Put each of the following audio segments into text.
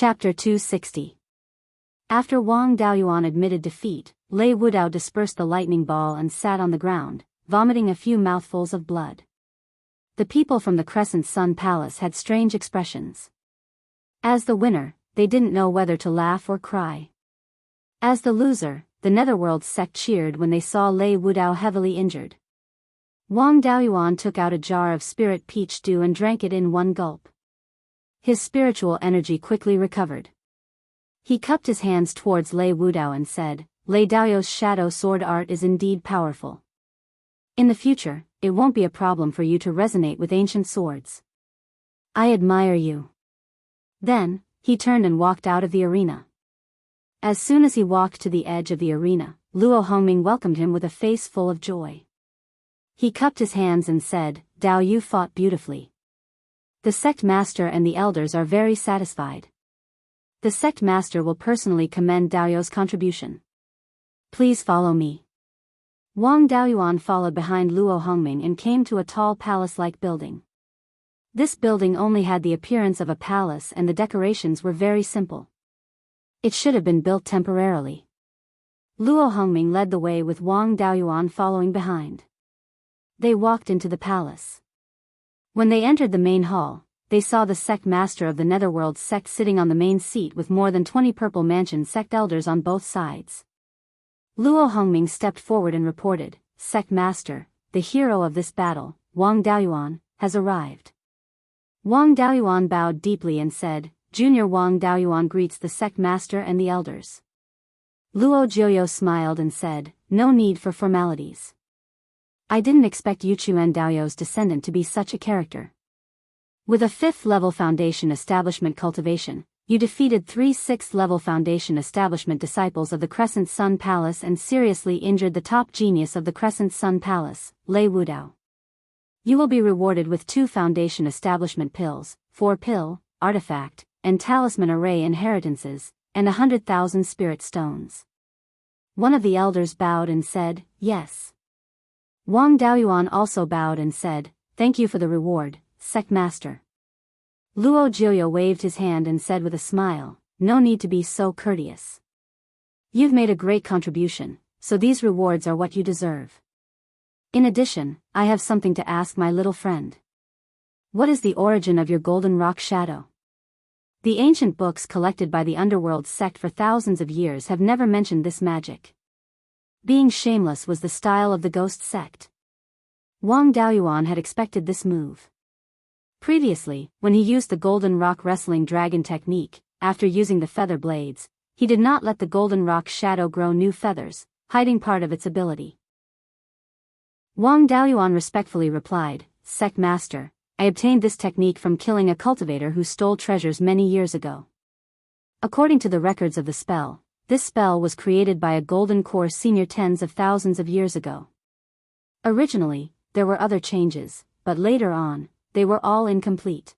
Chapter 260. After Wang Daoyuan admitted defeat, Lei Wudao dispersed the lightning ball and sat on the ground, vomiting a few mouthfuls of blood. The people from the Crescent Sun Palace had strange expressions. As the winner, they didn't know whether to laugh or cry. As the loser, the Netherworld sect cheered when they saw Lei Wudao heavily injured. Wang Daoyuan took out a jar of spirit peach stew and drank it in one gulp. His spiritual energy quickly recovered. He cupped his hands towards Lei Wudao and said, "Lei Daoyu's shadow sword art is indeed powerful. In the future, it won't be a problem for you to resonate with ancient swords. I admire you." Then, he turned and walked out of the arena. As soon as he walked to the edge of the arena, Luo Hongming welcomed him with a face full of joy. He cupped his hands and said, "Dao, you fought beautifully. The sect master and the elders are very satisfied. The sect master will personally commend Daoyu's contribution. Please follow me." Wang Daoyuan followed behind Luo Hongming and came to a tall palace-like building. This building only had the appearance of a palace and the decorations were very simple. It should have been built temporarily. Luo Hongming led the way with Wang Daoyuan following behind. They walked into the palace. When they entered the main hall, they saw the sect master of the Netherworld sect sitting on the main seat with more than 20 Purple Mansion sect elders on both sides. Luo Hongming stepped forward and reported, "Sect master, the hero of this battle, Wang Daoyuan, has arrived." Wang Daoyuan bowed deeply and said, "Junior Wang Daoyuan greets the sect master and the elders." Luo Jiuyo smiled and said, "No need for formalities. I didn't expect Yuchuan Daoyu's descendant to be such a character. With a 5th level foundation establishment cultivation, you defeated 3 6th level foundation establishment disciples of the Crescent Sun Palace and seriously injured the top genius of the Crescent Sun Palace, Lei Wudao. You will be rewarded with 2 foundation establishment pills, 4 pill, artifact, and talisman array inheritances, and 100,000 spirit stones." One of the elders bowed and said, "Yes." Wang Daoyuan also bowed and said, "Thank you for the reward, sect master." Luo Jiuyo waved his hand and said with a smile, "No need to be so courteous. You've made a great contribution, so these rewards are what you deserve. In addition, I have something to ask my little friend. What is the origin of your golden rock shadow? The ancient books collected by the Underworld sect for thousands of years have never mentioned this magic. Being shameless was the style of the ghost sect." Wang Daoyuan had expected this move. Previously, when he used the golden rock wrestling dragon technique, after using the feather blades, he did not let the golden rock shadow grow new feathers, hiding part of its ability. Wang Daoyuan respectfully replied, "Sect master, I obtained this technique from killing a cultivator who stole treasures many years ago. According to the records of the spell, this spell was created by a golden core senior tens of thousands of years ago. Originally, there were other changes, but later on, they were all incomplete.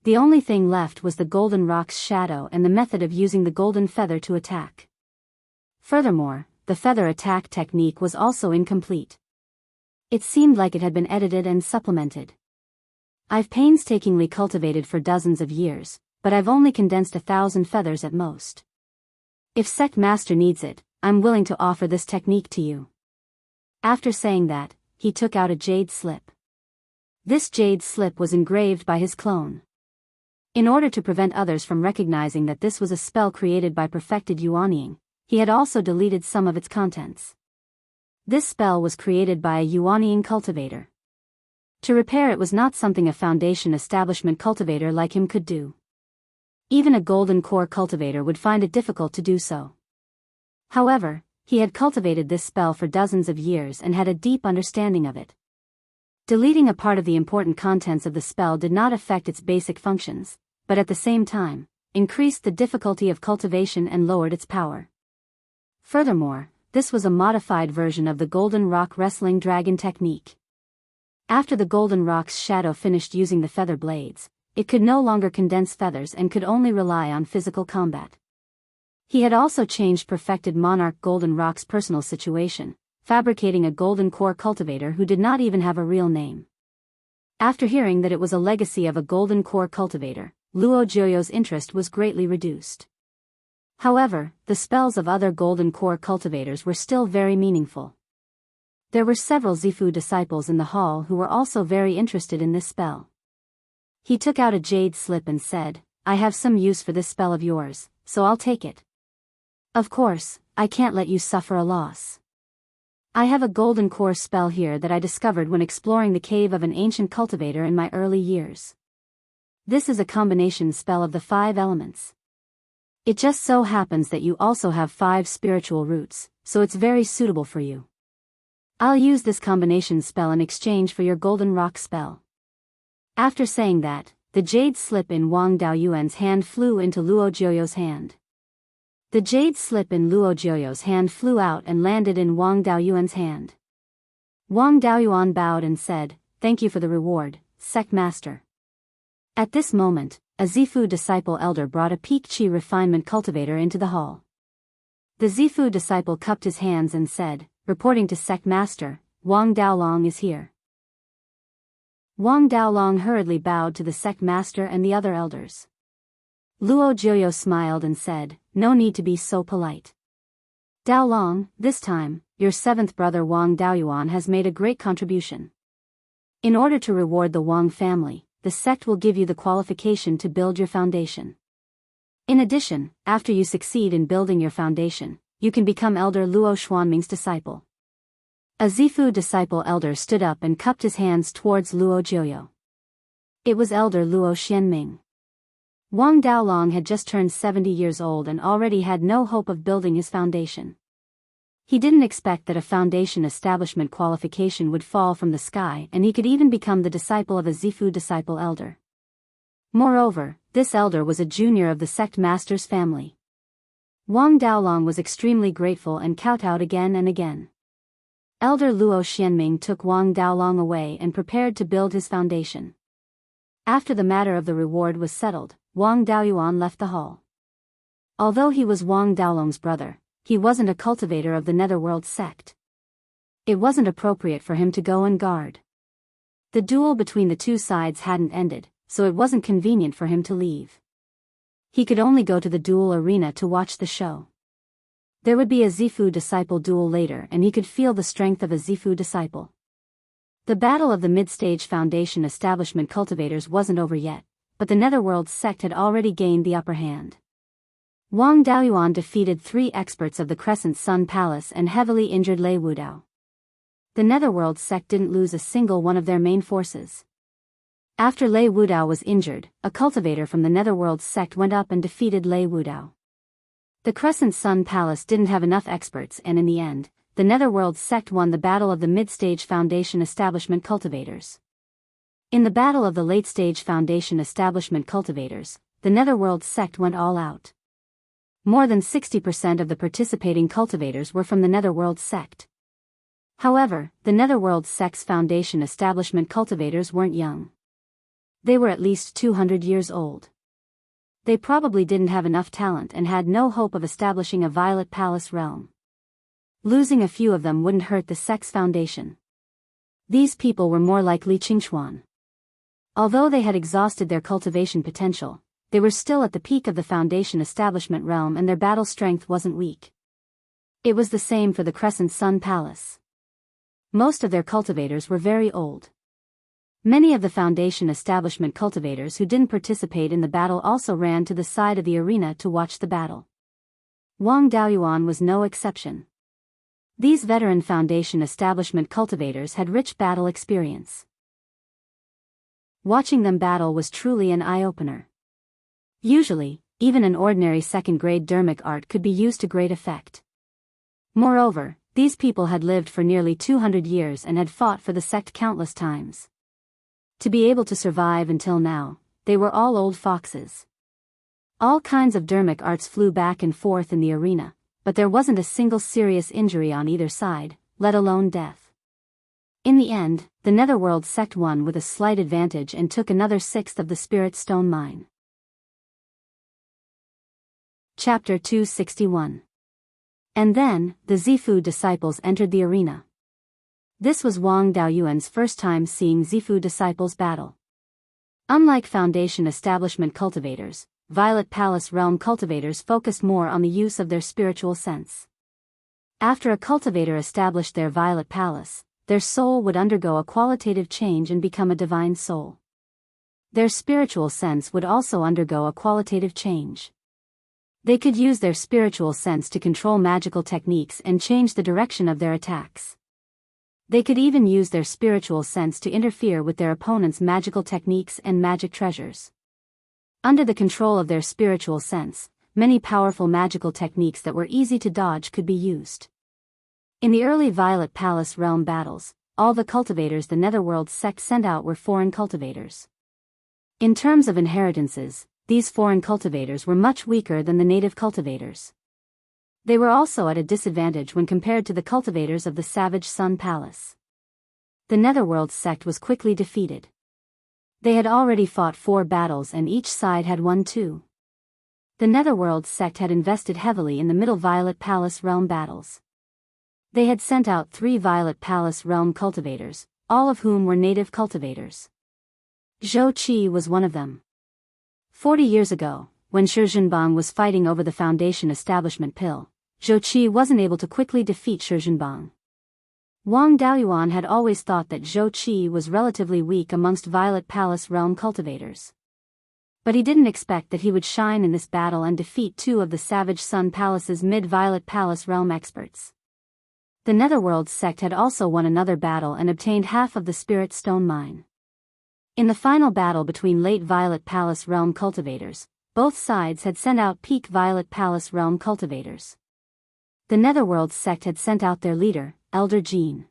The only thing left was the golden rock's shadow and the method of using the golden feather to attack. Furthermore, the feather attack technique was also incomplete. It seemed like it had been edited and supplemented. I've painstakingly cultivated for dozens of years, but I've only condensed 1,000 feathers at most. If sect master needs it, I'm willing to offer this technique to you." After saying that, he took out a jade slip. This jade slip was engraved by his clone. In order to prevent others from recognizing that this was a spell created by perfected Yuanying, he had also deleted some of its contents. This spell was created by a Yuanying cultivator. To repair it was not something a foundation establishment cultivator like him could do. Even a golden core cultivator would find it difficult to do so. However, he had cultivated this spell for dozens of years and had a deep understanding of it. Deleting a part of the important contents of the spell did not affect its basic functions, but at the same time, increased the difficulty of cultivation and lowered its power. Furthermore, this was a modified version of the golden rock wrestling dragon technique. After the golden rock's shadow finished using the feather blades, it could no longer condense feathers and could only rely on physical combat. He had also changed perfected monarch golden rock's personal situation, fabricating a golden core cultivator who did not even have a real name. After hearing that it was a legacy of a golden core cultivator, Luo Jiuyo's interest was greatly reduced. However, the spells of other golden core cultivators were still very meaningful. There were several Zifu disciples in the hall who were also very interested in this spell. He took out a jade slip and said, "I have some use for this spell of yours, so I'll take it. Of course, I can't let you suffer a loss. I have a golden core spell here that I discovered when exploring the cave of an ancient cultivator in my early years. This is a combination spell of the 5 elements. It just so happens that you also have 5 spiritual roots, so it's very suitable for you. I'll use this combination spell in exchange for your golden rock spell." After saying that, the jade slip in Wang Daoyuan's hand flew into Luo Jiuyo's hand. The jade slip in Luo Jiuyo's hand flew out and landed in Wang Daoyuan's hand. Wang Daoyuan bowed and said, "Thank you for the reward, sect master." At this moment, a Zifu disciple elder brought a peak chi refinement cultivator into the hall. The Zifu disciple cupped his hands and said, "Reporting to sect master, Wang Daolong is here." Wang Daolong hurriedly bowed to the sect master and the other elders. Luo Jiuyo smiled and said, "No need to be so polite. Daolong, this time, your 7th brother Wang Daoyuan has made a great contribution. In order to reward the Wang family, the sect will give you the qualification to build your foundation. In addition, after you succeed in building your foundation, you can become Elder Luo Xuanming's disciple." A Zifu disciple elder stood up and cupped his hands towards Luo Jiuyo. It was Elder Luo Xianming. Wang Daolong had just turned 70 years old and already had no hope of building his foundation. He didn't expect that a foundation establishment qualification would fall from the sky and he could even become the disciple of a Zifu disciple elder. Moreover, this elder was a junior of the sect master's family. Wang Daolong was extremely grateful and kowtowed again and again. Elder Luo Xianming took Wang Daolong away and prepared to build his foundation. After the matter of the reward was settled, Wang Daoyuan left the hall. Although he was Wang Daolong's brother, he wasn't a cultivator of the Netherworld sect. It wasn't appropriate for him to go and guard. The duel between the two sides hadn't ended, so it wasn't convenient for him to leave. He could only go to the duel arena to watch the show. There would be a Zifu disciple duel later and he could feel the strength of a Zifu disciple. The battle of the mid-stage foundation establishment cultivators wasn't over yet, but the Netherworld sect had already gained the upper hand. Wang Daoyuan defeated 3 experts of the Crescent Sun Palace and heavily injured Lei Wudao. The Netherworld sect didn't lose a single one of their main forces. After Lei Wudao was injured, a cultivator from the Netherworld sect went up and defeated Lei Wudao. The Crescent Sun Palace didn't have enough experts and in the end, the Netherworld sect won the battle of the mid-stage foundation establishment cultivators. In the battle of the late-stage foundation establishment cultivators, the Netherworld sect went all out. More than 60% of the participating cultivators were from the Netherworld sect. However, the Netherworld sect's foundation establishment cultivators weren't young. They were at least 200 years old. They probably didn't have enough talent and had no hope of establishing a Violet Palace realm. Losing a few of them wouldn't hurt the sect's foundation. These people were more like Li Qingchuan. Although they had exhausted their cultivation potential, they were still at the peak of the foundation establishment realm and their battle strength wasn't weak. It was the same for the Crescent Sun Palace. Most of their cultivators were very old. Many of the foundation establishment cultivators who didn't participate in the battle also ran to the side of the arena to watch the battle. Wang Daoyuan was no exception. These veteran foundation establishment cultivators had rich battle experience. Watching them battle was truly an eye-opener. Usually, even an ordinary second-grade dermic art could be used to great effect. Moreover, these people had lived for nearly 200 years and had fought for the sect countless times. To be able to survive until now, they were all old foxes. All kinds of dermic arts flew back and forth in the arena, but there wasn't a single serious injury on either side, let alone death. In the end, the Netherworld sect won with a slight advantage and took another 1/6 of the Spirit Stone mine. Chapter 261. And then, the Zifu disciples entered the arena. This was Wang Daoyuan's first time seeing Zifu disciples battle. Unlike Foundation establishment cultivators, Violet Palace realm cultivators focused more on the use of their spiritual sense. After a cultivator established their Violet Palace, their soul would undergo a qualitative change and become a divine soul. Their spiritual sense would also undergo a qualitative change. They could use their spiritual sense to control magical techniques and change the direction of their attacks. They could even use their spiritual sense to interfere with their opponent's magical techniques and magic treasures. Under the control of their spiritual sense, many powerful magical techniques that were easy to dodge could be used. In the early Violet Palace realm battles, all the cultivators the Netherworld sect sent out were foreign cultivators. In terms of inheritances, these foreign cultivators were much weaker than the native cultivators. They were also at a disadvantage when compared to the cultivators of the Savage Sun Palace. The Netherworld sect was quickly defeated. They had already fought 4 battles and each side had won 2. The Netherworld sect had invested heavily in the Middle Violet Palace realm battles. They had sent out 3 Violet Palace realm cultivators, all of whom were native cultivators. Zhou Qi was one of them. 40 years ago, when Shi Zhenbang was fighting over the Foundation establishment pill, Zhou Qi wasn't able to quickly defeat Shi Zhenbang. Wang Daoyuan had always thought that Zhou Qi was relatively weak amongst Violet Palace realm cultivators. But he didn't expect that he would shine in this battle and defeat 2 of the Savage Sun Palace's mid-Violet Palace realm experts. The Netherworld sect had also won another battle and obtained half of the Spirit Stone Mine. In the final battle between late Violet Palace realm cultivators, both sides had sent out peak Violet Palace realm cultivators. The Netherworld sect had sent out their leader, Elder Jean.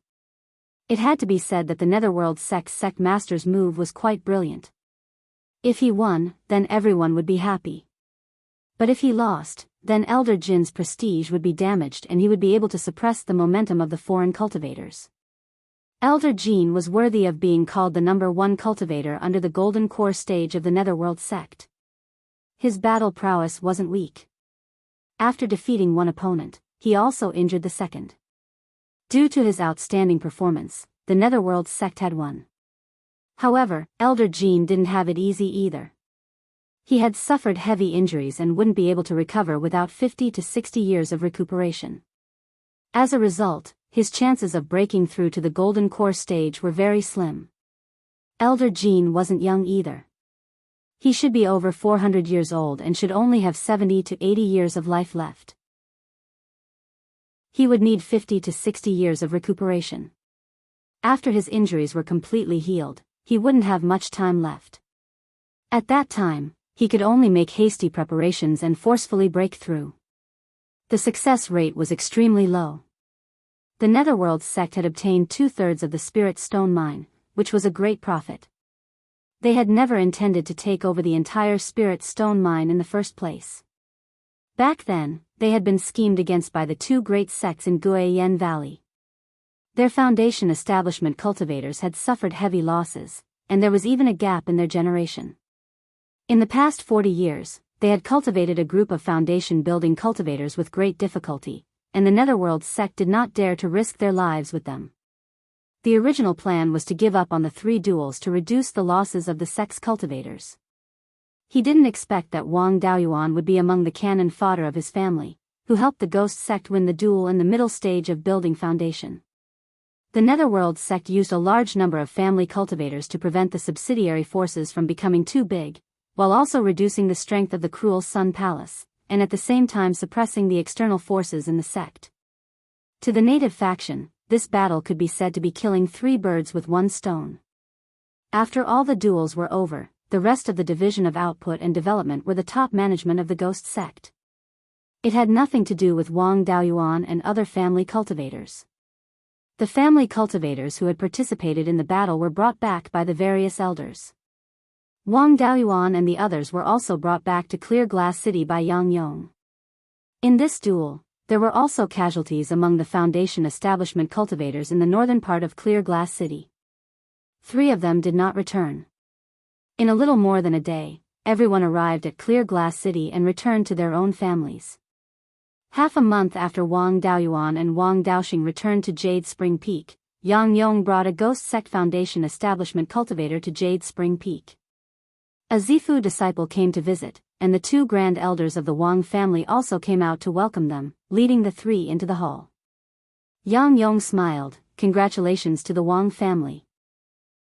It had to be said that the Netherworld sect's sect master's move was quite brilliant. If he won, then everyone would be happy. But if he lost, then Elder Jin's prestige would be damaged and he would be able to suppress the momentum of the foreign cultivators. Elder Jean was worthy of being called the number 1 cultivator under the Golden Core stage of the Netherworld sect. His battle prowess wasn't weak. After defeating one opponent, he also injured the second. Due to his outstanding performance, the Netherworld sect had won. However, Elder Jean didn't have it easy either. He had suffered heavy injuries and wouldn't be able to recover without 50 to 60 years of recuperation. As a result, his chances of breaking through to the Golden Core stage were very slim. Elder Jean wasn't young either. He should be over 400 years old and should only have 70 to 80 years of life left. He would need 50 to 60 years of recuperation. After his injuries were completely healed, he wouldn't have much time left. At that time, he could only make hasty preparations and forcefully break through. The success rate was extremely low. The Netherworld sect had obtained 2/3 of the Spirit Stone Mine, which was a great profit. They had never intended to take over the entire Spirit Stone Mine in the first place. Back then, they had been schemed against by the 2 great sects in Guiyan Valley. Their Foundation establishment cultivators had suffered heavy losses, and there was even a gap in their generation. In the past 40 years, they had cultivated a group of Foundation building cultivators with great difficulty, and the Netherworld sect did not dare to risk their lives with them. The original plan was to give up on the 3 duels to reduce the losses of the sect's cultivators. He didn't expect that Wang Daoyuan would be among the cannon fodder of his family, who helped the Ghost sect win the duel in the middle stage of building Foundation. The Netherworld sect used a large number of family cultivators to prevent the subsidiary forces from becoming too big, while also reducing the strength of the cruel Sun Palace, and at the same time suppressing the external forces in the sect. To the native faction, this battle could be said to be killing 3 birds with 1 stone. After all the duels were over, the rest of the division of output and development were the top management of the Ghost sect. It had nothing to do with Wang Daoyuan and other family cultivators. The family cultivators who had participated in the battle were brought back by the various elders. Wang Daoyuan and the others were also brought back to Clear Glass City by Yang Yong. In this duel, there were also casualties among the Foundation establishment cultivators in the northern part of Clear Glass City. 3 of them did not return. In a little more than a day, everyone arrived at Clear Glass City and returned to their own families. Half a month after Wang Daoyuan and Wang Daoxing returned to Jade Spring Peak, Yang Yong brought a Ghost Sect Foundation establishment cultivator to Jade Spring Peak. A Zifu disciple came to visit, and the two grand elders of the Wang family also came out to welcome them, leading the three into the hall. Yang Yong smiled. Congratulations to the Wang family.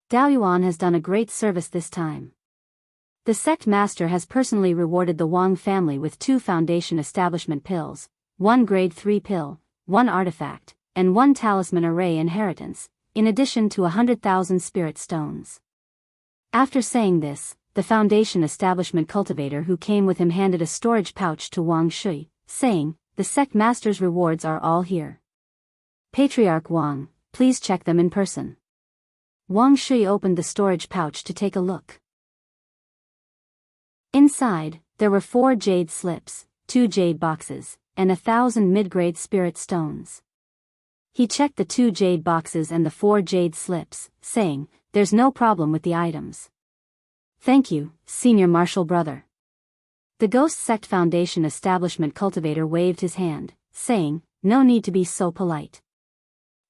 Daoyuan has done a great service this time. The sect master has personally rewarded the Wang family with 2 foundation establishment pills, 1 grade 3 pill, 1 artifact, and 1 talisman array inheritance, in addition to 100,000 spirit stones. After saying this, the foundation establishment cultivator who came with him handed a storage pouch to Wang Shui, saying, "The sect master's rewards are all here. Patriarch Wang, please check them in person." Wang Shui opened the storage pouch to take a look. Inside, there were 4 jade slips, 2 jade boxes, and 1,000 mid-grade spirit stones. He checked the 2 jade boxes and the 4 jade slips, saying, "There's no problem with the items." "Thank you, senior martial brother." The Ghost Sect Foundation establishment cultivator waved his hand, saying, "No need to be so polite.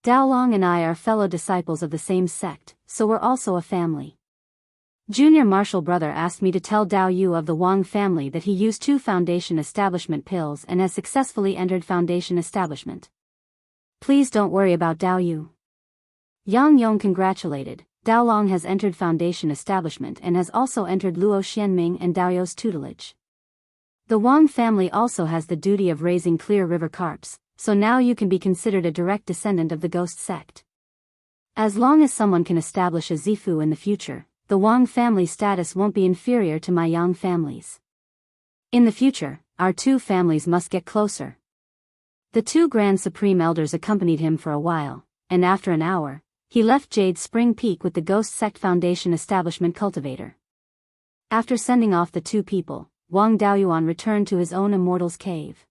Daolong and I are fellow disciples of the same sect, so we're also a family. Junior martial brother asked me to tell Dao Yu of the Wang family that he used 2 foundation establishment pills and has successfully entered foundation establishment. Please don't worry about Dao Yu." Yang Yong congratulated. Daolong has entered foundation establishment and has also entered Luo Xianming and Daoyu's tutelage. The Wang family also has the duty of raising clear river carps, so now you can be considered a direct descendant of the Ghost Sect. As long as someone can establish a Zifu in the future, the Wang family's status won't be inferior to my Yang family's. In the future, our 2 families must get closer. The 2 Grand Supreme Elders accompanied him for a while, and after an hour, he left Jade Spring Peak with the Ghost Sect Foundation establishment cultivator. After sending off the 2 people, Wang Daoyuan returned to his own Immortals cave.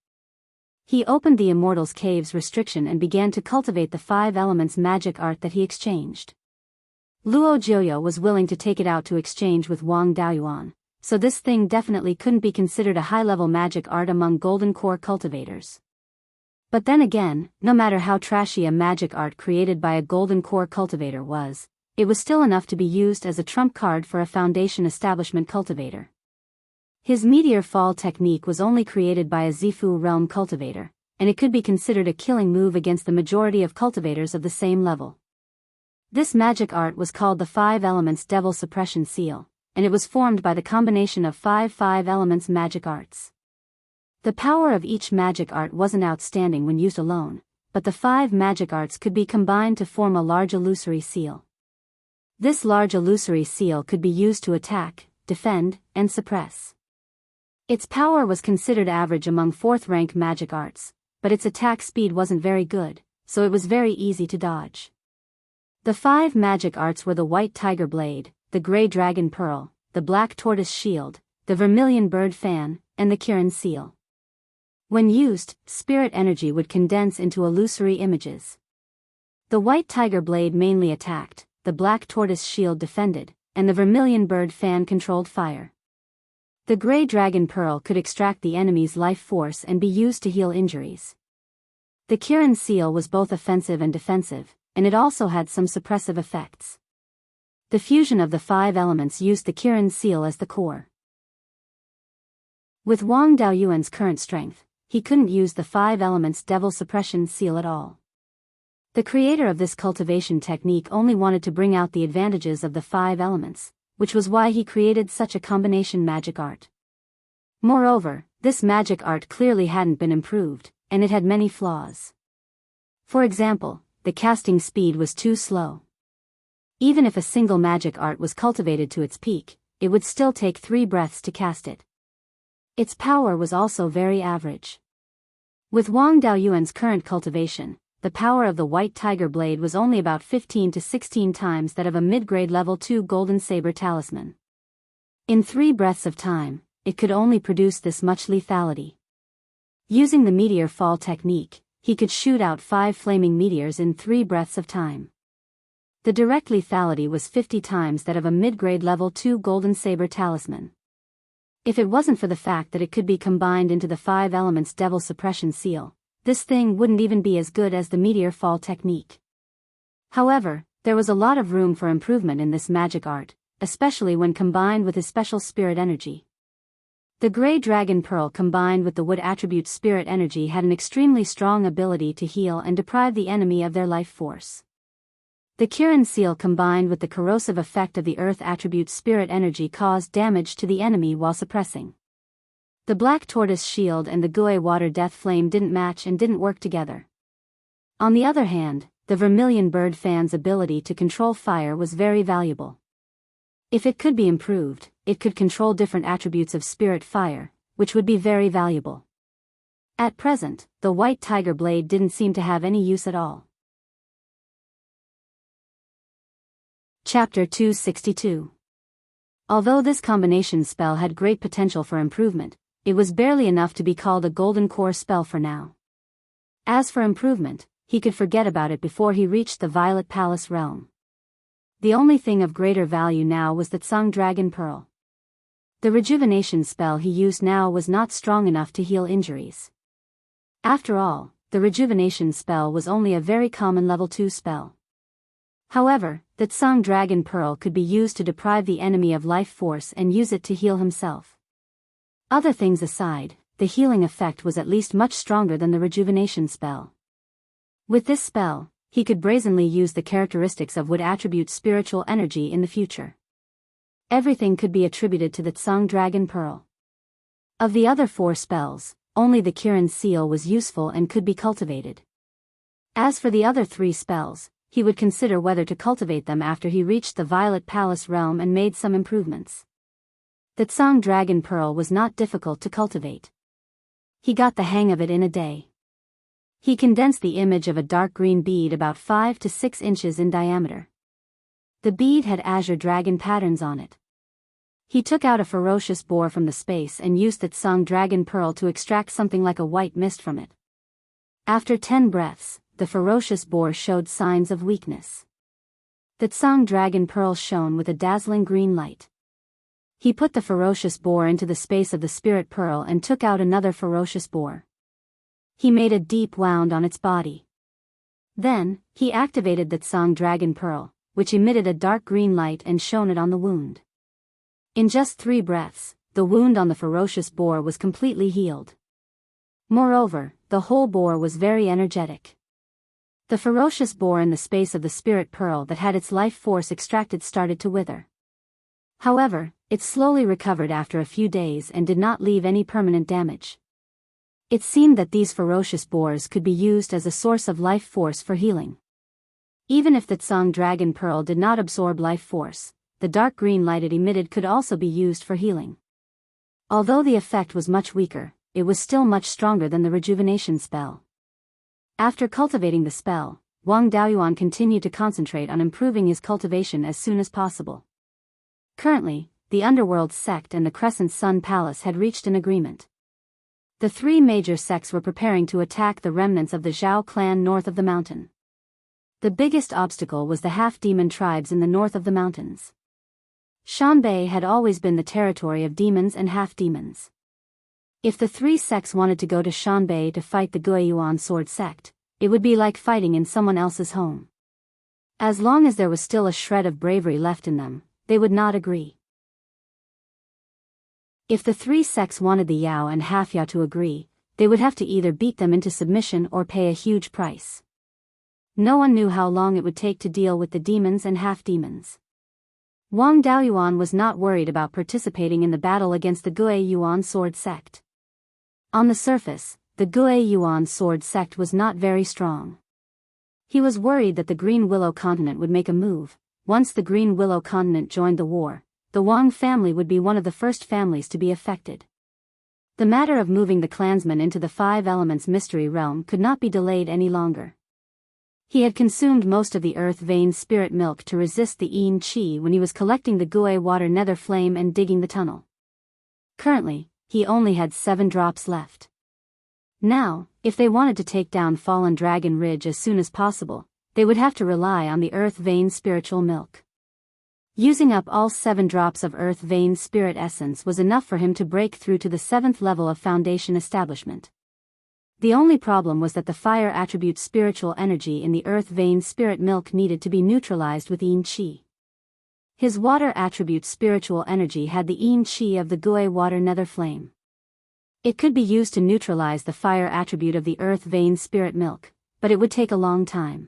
He opened the Immortals cave's restriction and began to cultivate the 5 elements magic art that he exchanged. Luo Jiuyo was willing to take it out to exchange with Wang Daoyuan, so this thing definitely couldn't be considered a high-level magic art among Golden Core cultivators. But then again, no matter how trashy a magic art created by a Golden Core cultivator was, it was still enough to be used as a trump card for a foundation establishment cultivator. His meteor fall technique was only created by a Zifu realm cultivator, and it could be considered a killing move against the majority of cultivators of the same level. This magic art was called the 5 Elements Devil Suppression Seal, and it was formed by the combination of 5 elements magic arts. The power of each magic art wasn't outstanding when used alone, but the 5 magic arts could be combined to form a large illusory seal. This large illusory seal could be used to attack, defend, and suppress. Its power was considered average among 4th-rank magic arts, but its attack speed wasn't very good, so it was very easy to dodge. The 5 magic arts were the White Tiger Blade, the Grey Dragon Pearl, the Black Tortoise Shield, the Vermilion Bird Fan, and the Kirin Seal. When used, spirit energy would condense into illusory images. The White Tiger Blade mainly attacked, the Black Tortoise Shield defended, and the Vermilion Bird Fan controlled fire. The Grey Dragon Pearl could extract the enemy's life force and be used to heal injuries. The Kirin Seal was both offensive and defensive, and it also had some suppressive effects. The fusion of the 5 elements used the Kirin Seal as the core. With Wang Daoyuan's current strength, he couldn't use the 5 elements devil suppression seal at all. The creator of this cultivation technique only wanted to bring out the advantages of the 5 elements, which was why he created such a combination magic art. Moreover, this magic art clearly hadn't been improved, and it had many flaws. For example, the casting speed was too slow. Even if a single magic art was cultivated to its peak, it would still take 3 breaths to cast it. Its power was also very average. With Wang Daoyuan's current cultivation, the power of the White Tiger Blade was only about 15 to 16 times that of a mid-grade level 2 Golden Saber Talisman. In 3 breaths of time, it could only produce this much lethality. Using the meteor fall technique, he could shoot out 5 flaming meteors in 3 breaths of time. The direct lethality was 50 times that of a mid-grade level 2 Golden Saber Talisman. If it wasn't for the fact that it could be combined into the 5 elements devil suppression seal, this thing wouldn't even be as good as the meteor fall technique. However, there was a lot of room for improvement in this magic art, especially when combined with his special spirit energy. The Gray Dragon Pearl combined with the Wood attribute spirit energy had an extremely strong ability to heal and deprive the enemy of their life force. The Kirin Seal combined with the corrosive effect of the Earth attribute spirit energy caused damage to the enemy while suppressing. The Black Tortoise Shield and the Gui Water Death Flame didn't match and didn't work together. On the other hand, the Vermilion Bird Fan's ability to control fire was very valuable. If it could be improved, it could control different attributes of spirit fire, which would be very valuable. At present, the White Tiger Blade didn't seem to have any use at all. Chapter 262. Although this combination spell had great potential for improvement, it was barely enough to be called a Golden Core spell for now. As for improvement, he could forget about it before he reached the Violet Palace realm. The only thing of greater value now was the Tsang Dragon Pearl. The rejuvenation spell he used now was not strong enough to heal injuries. After all, the rejuvenation spell was only a very common level 2 spell. However, the Tsang Dragon Pearl could be used to deprive the enemy of life force and use it to heal himself. Other things aside, the healing effect was at least much stronger than the rejuvenation spell. With this spell, he could brazenly use the characteristics of Wood attribute spiritual energy in the future. Everything could be attributed to the Tsang Dragon Pearl. Of the other 4 spells, only the Kirin Seal was useful and could be cultivated. As for the other 3 spells, he would consider whether to cultivate them after he reached the Violet Palace realm and made some improvements. The Tsang Dragon Pearl was not difficult to cultivate. He got the hang of it in a day. He condensed the image of a dark green bead about 5 to 6 inches in diameter. The bead had azure dragon patterns on it. He took out a ferocious boar from the space and used the Tsang Dragon Pearl to extract something like a white mist from it. After 10 breaths, the ferocious boar showed signs of weakness. The Tsang Dragon Pearl shone with a dazzling green light. He put the ferocious boar into the space of the spirit pearl and took out another ferocious boar. He made a deep wound on its body. Then, he activated the Tsang Dragon Pearl, which emitted a dark green light and shone it on the wound. In just 3 breaths, the wound on the ferocious boar was completely healed. Moreover, the whole boar was very energetic. The ferocious boar in the space of the spirit pearl that had its life force extracted started to wither. However, it slowly recovered after a few days and did not leave any permanent damage. It seemed that these ferocious boars could be used as a source of life force for healing. Even if the Tsang Dragon Pearl did not absorb life force, the dark green light it emitted could also be used for healing. Although the effect was much weaker, it was still much stronger than the rejuvenation spell. After cultivating the spell, Wang Daoyuan continued to concentrate on improving his cultivation as soon as possible. Currently, the Underworld sect and the Crescent Sun Palace had reached an agreement. The 3 major sects were preparing to attack the remnants of the Zhao clan north of the mountain. The biggest obstacle was the half-demon tribes in the north of the mountains. Shanbei had always been the territory of demons and half-demons. If the 3 sects wanted to go to Shanbei to fight the Beiyuan sword sect, it would be like fighting in someone else's home. As long as there was still a shred of bravery left in them, they would not agree. If the 3 sects wanted the Yao and half-Yao to agree, they would have to either beat them into submission or pay a huge price. No one knew how long it would take to deal with the demons and half-demons. Wang Daoyuan was not worried about participating in the battle against the Beiyuan sword sect. On the surface, the Beiyuan sword sect was not very strong. He was worried that the Green Willow continent would make a move. Once the Green Willow continent joined the war, the Wang family would be one of the first families to be affected. The matter of moving the clansmen into the 5 Elements mystery realm could not be delayed any longer. He had consumed most of the earth vein spirit milk to resist the Yin Qi when he was collecting the Gui water nether flame and digging the tunnel. Currently, he only had 7 drops left. Now, if they wanted to take down Fallen Dragon Ridge as soon as possible, they would have to rely on the earth vein spiritual milk. Using up all 7 drops of earth vein spirit essence was enough for him to break through to the 7th level of foundation establishment. The only problem was that the fire attribute spiritual energy in the earth vein spirit milk needed to be neutralized with Yin Qi. His water attribute spiritual energy had the yin qi of the Gui water nether flame. It could be used to neutralize the fire attribute of the earth vein spirit milk, but it would take a long time.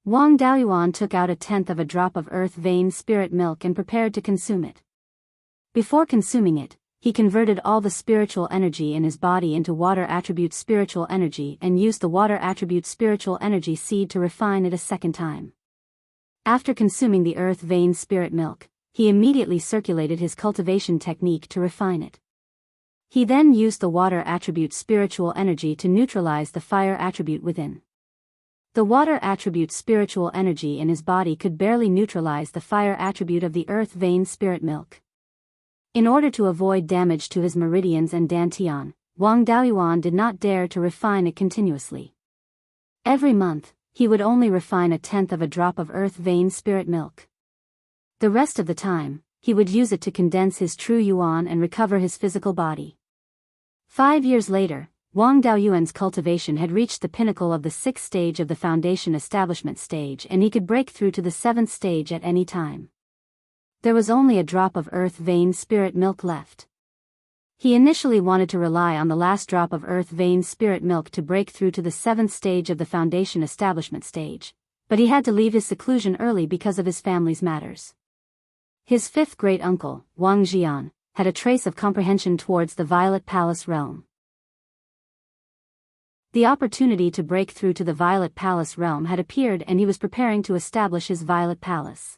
Wang Daoyuan took out 1/10 of a drop of earth vein spirit milk and prepared to consume it. Before consuming it, he converted all the spiritual energy in his body into water attribute spiritual energy and used the water attribute spiritual energy seed to refine it a second time. After consuming the earth vein spirit milk, he immediately circulated his cultivation technique to refine it. He then used the water attribute spiritual energy to neutralize the fire attribute within. The water attribute spiritual energy in his body could barely neutralize the fire attribute of the earth vein spirit milk. In order to avoid damage to his meridians and dantian, Wang Daoyuan did not dare to refine it continuously. Every month, he would only refine 1/10 of a drop of earth vein spirit milk. The rest of the time, he would use it to condense his true yuan and recover his physical body. 5 years later, Wang Daoyuan's cultivation had reached the pinnacle of the 6th stage of the foundation establishment stage, and he could break through to the 7th stage at any time. There was only a drop of earth vein spirit milk left. He initially wanted to rely on the last drop of earth vein spirit milk to break through to the 7th stage of the foundation establishment stage, but he had to leave his seclusion early because of his family's matters. His 5th great-uncle, Wang Jian, had a trace of comprehension towards the Violet Palace realm. The opportunity to break through to the Violet Palace realm had appeared, and he was preparing to establish his Violet Palace.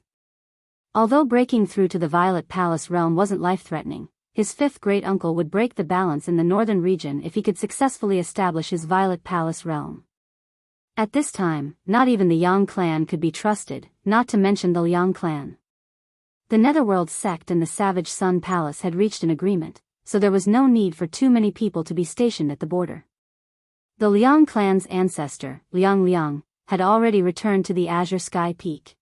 Although breaking through to the Violet Palace realm wasn't life-threatening, his 5th great-uncle would break the balance in the northern region if he could successfully establish his Violet Palace realm. At this time, not even the Yang clan could be trusted, not to mention the Liang clan. The Netherworld sect and the Savage Sun Palace had reached an agreement, so there was no need for too many people to be stationed at the border. The Liang clan's ancestor, Liang, had already returned to the Azure Sky Peak.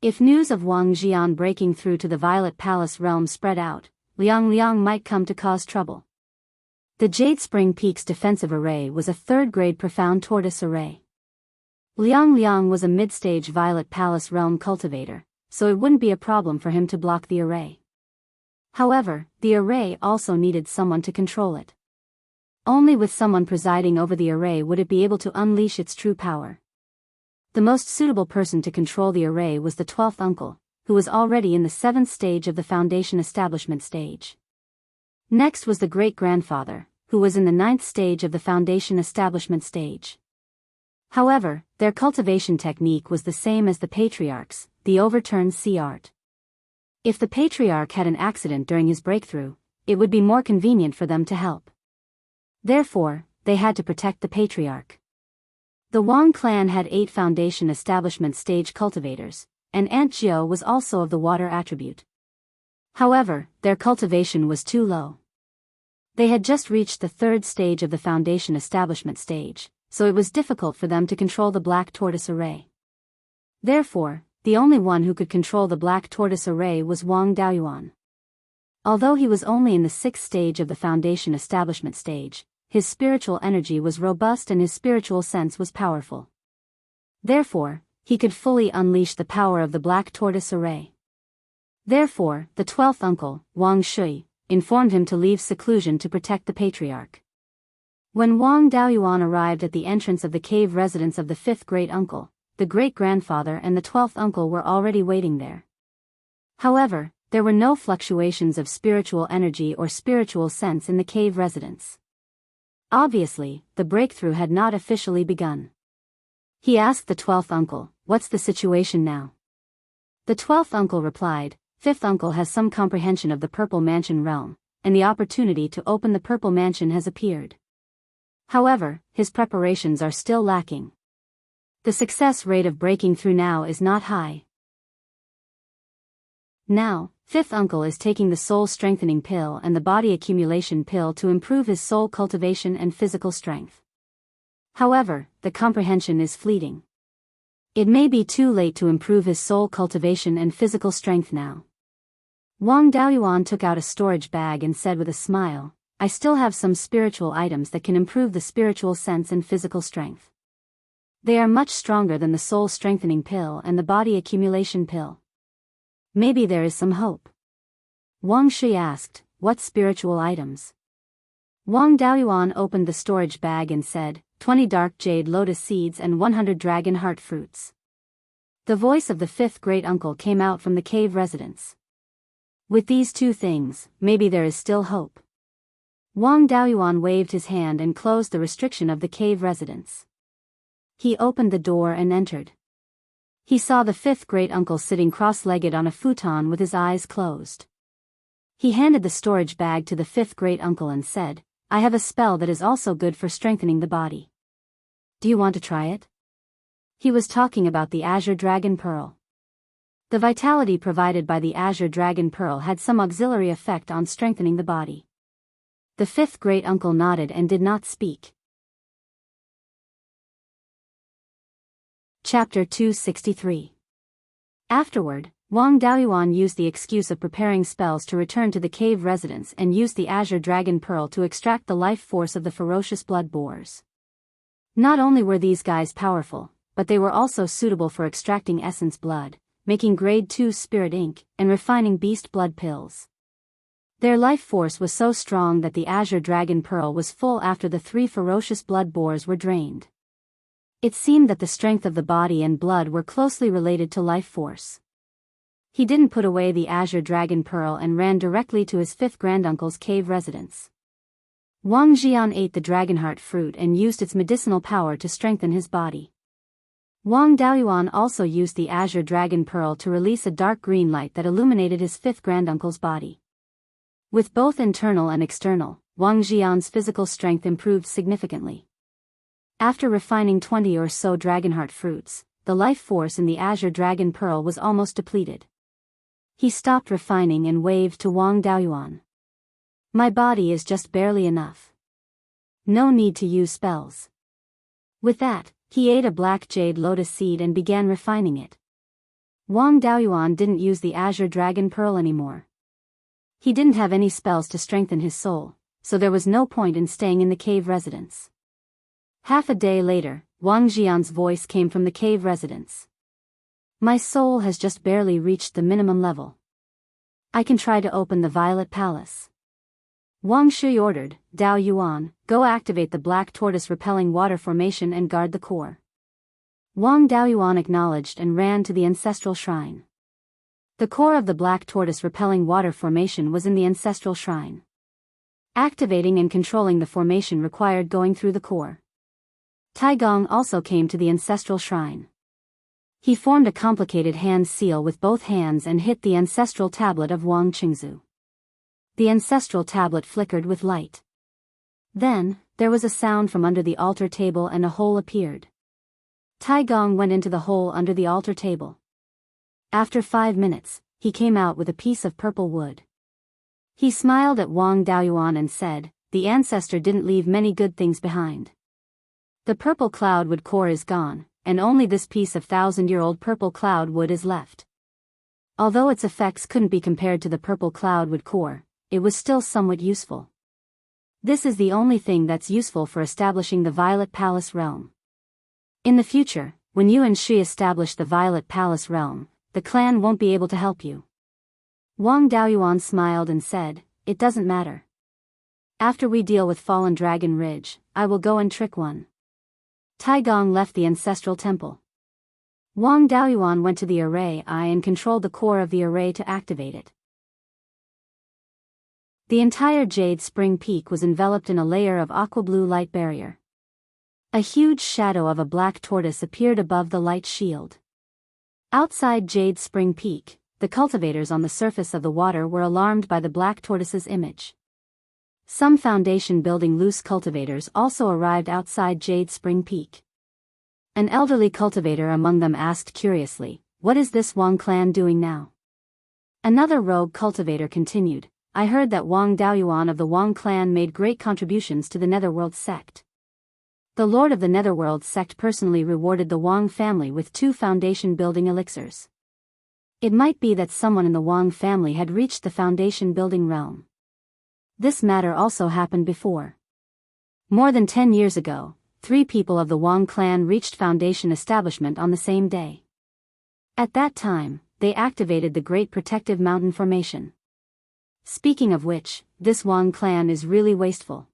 If news of Wang Jian breaking through to the Violet Palace realm spread out, Liang might come to cause trouble. The Jade Spring Peak's defensive array was a 3rd-grade profound tortoise array. Liang was a mid-stage Violet Palace realm cultivator, so it wouldn't be a problem for him to block the array. However, the array also needed someone to control it. Only with someone presiding over the array would it be able to unleash its true power. The most suitable person to control the array was the 12th uncle, who was already in the 7th stage of the foundation establishment stage. Next was the great-grandfather, who was in the 9th stage of the foundation establishment stage. However, their cultivation technique was the same as the patriarch's, the overturned sea art. If the patriarch had an accident during his breakthrough, it would be more convenient for them to help. Therefore, they had to protect the patriarch. The Wang clan had 8 foundation establishment stage cultivators, and Aunt Jiao was also of the water attribute. However, their cultivation was too low. They had just reached the 3rd stage of the foundation establishment stage, so it was difficult for them to control the black tortoise array. Therefore, the only one who could control the black tortoise array was Wang Daoyuan. Although he was only in the 6th stage of the foundation establishment stage, his spiritual energy was robust and his spiritual sense was powerful. Therefore, he could fully unleash the power of the black tortoise array. Therefore, the 12th uncle, Wang Shui, informed him to leave seclusion to protect the patriarch. When Wang Daoyuan arrived at the entrance of the cave residence of the 5th great-uncle, the great-grandfather and the 12th uncle were already waiting there. However, there were no fluctuations of spiritual energy or spiritual sense in the cave residence. Obviously, the breakthrough had not officially begun. He asked the 12th uncle, "What's the situation now?" The 12th uncle replied, "5th uncle has some comprehension of the Purple Mansion realm, and the opportunity to open the Purple Mansion has appeared. However, his preparations are still lacking. The success rate of breaking through now is not high. Now, 5th uncle is taking the soul strengthening pill and the body accumulation pill to improve his soul cultivation and physical strength. However, the comprehension is fleeting. It may be too late to improve his soul cultivation and physical strength now." Wang Daoyuan took out a storage bag and said with a smile, "I still have some spiritual items that can improve the spiritual sense and physical strength. They are much stronger than the soul strengthening pill and the body accumulation pill. Maybe there is some hope. Wang Shi asked, what spiritual items? Wang Daoyuan opened the storage bag and said, 20 dark jade lotus seeds and 100 dragon heart fruits. The voice of the fifth great uncle came out from the cave residence. With these two things, maybe there is still hope. Wang Daoyuan waved his hand and closed the restriction of the cave residence. He opened the door and entered. He saw the fifth great uncle sitting cross-legged on a futon with his eyes closed. He handed the storage bag to the fifth great uncle and said, I have a spell that is also good for strengthening the body. Do you want to try it? He was talking about the Azure Dragon Pearl. The vitality provided by the Azure Dragon Pearl had some auxiliary effect on strengthening the body. The fifth great uncle nodded and did not speak. Chapter 263. Afterward, Wang Daoyuan used the excuse of preparing spells to return to the cave residence and used the Azure Dragon Pearl to extract the life force of the ferocious blood boars. Not only were these guys powerful, but they were also suitable for extracting essence blood, making grade 2 spirit ink, and refining beast blood pills. Their life force was so strong that the Azure Dragon Pearl was full after the 3 ferocious blood boars were drained. It seemed that the strength of the body and blood were closely related to life force. He didn't put away the Azure Dragon Pearl and ran directly to his fifth granduncle's cave residence. Wang Jian ate the dragonheart fruit and used its medicinal power to strengthen his body. Wang Daoyuan also used the Azure Dragon Pearl to release a dark green light that illuminated his fifth granduncle's body. With both internal and external, Wang Jian's physical strength improved significantly. After refining 20 or so dragonheart fruits, the life force in the Azure Dragon Pearl was almost depleted. He stopped refining and waved to Wang Daoyuan. My body is just barely enough. No need to use spells. With that, he ate a black jade lotus seed and began refining it. Wang Daoyuan didn't use the Azure Dragon Pearl anymore. He didn't have any spells to strengthen his soul, so there was no point in staying in the cave residence. Half a day later, Wang Jian's voice came from the cave residence. My soul has just barely reached the minimum level. I can try to open the Violet Palace. Wang Shi ordered, Dao Yuan, go activate the black tortoise repelling water formation and guard the core. Wang Daoyuan acknowledged and ran to the ancestral shrine. The core of the black tortoise repelling water formation was in the ancestral shrine. Activating and controlling the formation required going through the core. Taigong also came to the ancestral shrine. He formed a complicated hand seal with both hands and hit the ancestral tablet of Wang Qingzu. The ancestral tablet flickered with light. Then, there was a sound from under the altar table and a hole appeared. Taigong went into the hole under the altar table. After 5 minutes, he came out with a piece of purple wood. He smiled at Wang Daoyuan and said, the ancestor didn't leave many good things behind. The purple cloud wood core is gone, and only this piece of 1,000-year-old purple cloud wood is left. Although its effects couldn't be compared to the purple cloud wood core, it was still somewhat useful. This is the only thing that's useful for establishing the Violet Palace realm. In the future, when you and Shi establish the Violet Palace realm, the clan won't be able to help you. Wang Daoyuan smiled and said, it doesn't matter. After we deal with Fallen Dragon Ridge, I will go and trick one. Taigong left the ancestral temple. Wang Daoyuan went to the array eye and controlled the core of the array to activate it. The entire Jade Spring Peak was enveloped in a layer of aqua-blue light barrier. A huge shadow of a black tortoise appeared above the light shield. Outside Jade Spring Peak, the cultivators on the surface of the water were alarmed by the black tortoise's image. Some foundation building loose cultivators also arrived outside Jade Spring Peak. An elderly cultivator among them asked curiously, what is this Wang clan doing now? Another rogue cultivator continued, I heard that Wang Daoyuan of the Wang clan made great contributions to the Netherworld sect. The Lord of the Netherworld sect personally rewarded the Wang family with 2 foundation building elixirs. It might be that someone in the Wang family had reached the foundation building realm. This matter also happened before. More than 10 years ago, 3 people of the Wang clan reached foundation establishment on the same day. At that time, they activated the Great Protective Mountain Formation. Speaking of which, this Wang clan is really wasteful.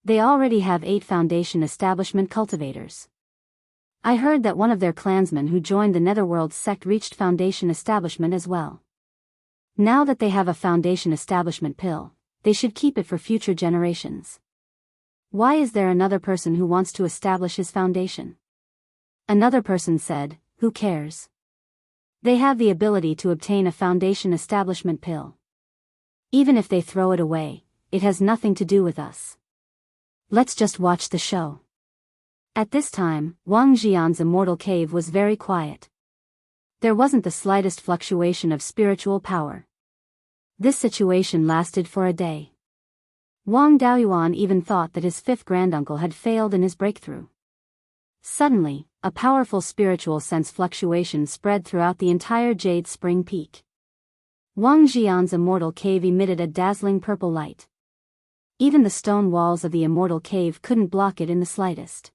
They already have 8 foundation establishment cultivators. I heard that one of their clansmen who joined the Netherworld sect reached foundation establishment as well. Now that they have a foundation establishment pill, they should keep it for future generations. Why is there another person who wants to establish his foundation? Another person said, who cares? They have the ability to obtain a foundation establishment pill. Even if they throw it away, it has nothing to do with us. Let's just watch the show. At this time, Wang Jian's immortal cave was very quiet. There wasn't the slightest fluctuation of spiritual power. This situation lasted for a day. Wang Daoyuan even thought that his 5th granduncle had failed in his breakthrough. Suddenly, a powerful spiritual sense fluctuation spread throughout the entire Jade Spring Peak. Wang Jian's immortal cave emitted a dazzling purple light. Even the stone walls of the immortal cave couldn't block it in the slightest.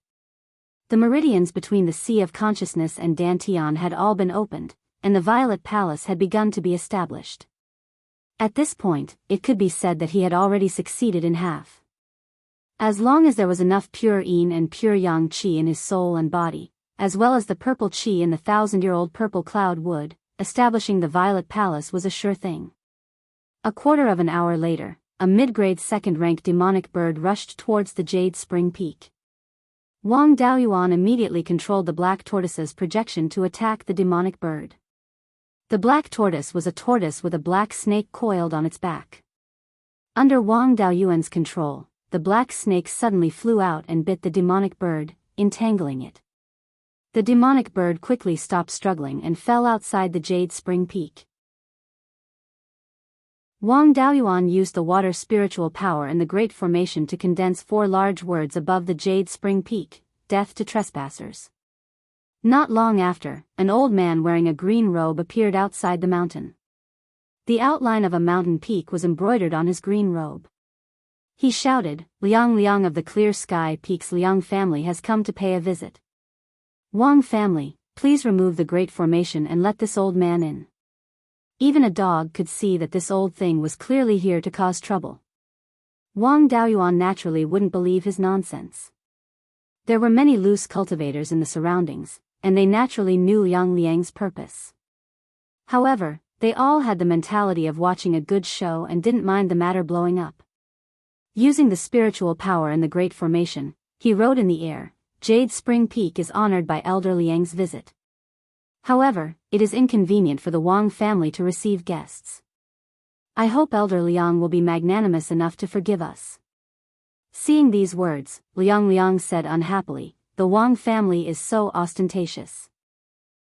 The meridians between the Sea of Consciousness and Dantian had all been opened, and the Violet Palace had begun to be established. At this point, it could be said that he had already succeeded in half. As long as there was enough pure yin and pure yang qi in his soul and body, as well as the purple qi in the 1,000-year-old purple cloud wood, establishing the Violet Palace was a sure thing. A quarter of an hour later, a mid-grade 2nd-rank demonic bird rushed towards the Jade Spring Peak. Wang Daoyuan immediately controlled the black tortoise's projection to attack the demonic bird. The black tortoise was a tortoise with a black snake coiled on its back. Under Wang Daoyuan's control, the black snake suddenly flew out and bit the demonic bird, entangling it. The demonic bird quickly stopped struggling and fell outside the Jade Spring Peak. Wang Daoyuan used the water spiritual power in the Great Formation to condense 4 large words above the Jade Spring Peak: death to trespassers. Not long after, an old man wearing a green robe appeared outside the mountain. The outline of a mountain peak was embroidered on his green robe. He shouted, "Liang Liang of the Clear Sky Peaks, Liang family has come to pay a visit. Wang family, please remove the Great Formation and let this old man in." Even a dog could see that this old thing was clearly here to cause trouble. Wang Daoyuan naturally wouldn't believe his nonsense. There were many loose cultivators in the surroundings, and they naturally knew Yang Liang's purpose. However, they all had the mentality of watching a good show and didn't mind the matter blowing up. Using the spiritual power in the Great Formation, he rode in the air. Jade Spring Peak is honored by Elder Liang's visit. However, it is inconvenient for the Wang family to receive guests. I hope Elder Liang will be magnanimous enough to forgive us. Seeing these words, Liang Liang said unhappily, the Wang family is so ostentatious.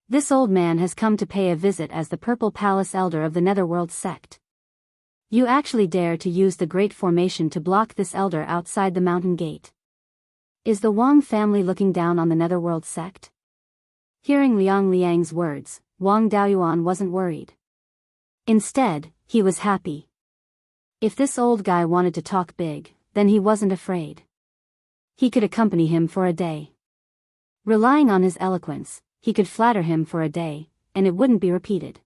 This old man has come to pay a visit as the Purple Palace Elder of the Netherworld sect. You actually dare to use the Great Formation to block this elder outside the mountain gate. Is the Wang family looking down on the Netherworld sect? Hearing Liang Liang's words, Wang Daoyuan wasn't worried. Instead, he was happy. If this old guy wanted to talk big, then he wasn't afraid. He could accompany him for a day. Relying on his eloquence, he could flatter him for a day, and it wouldn't be repeated.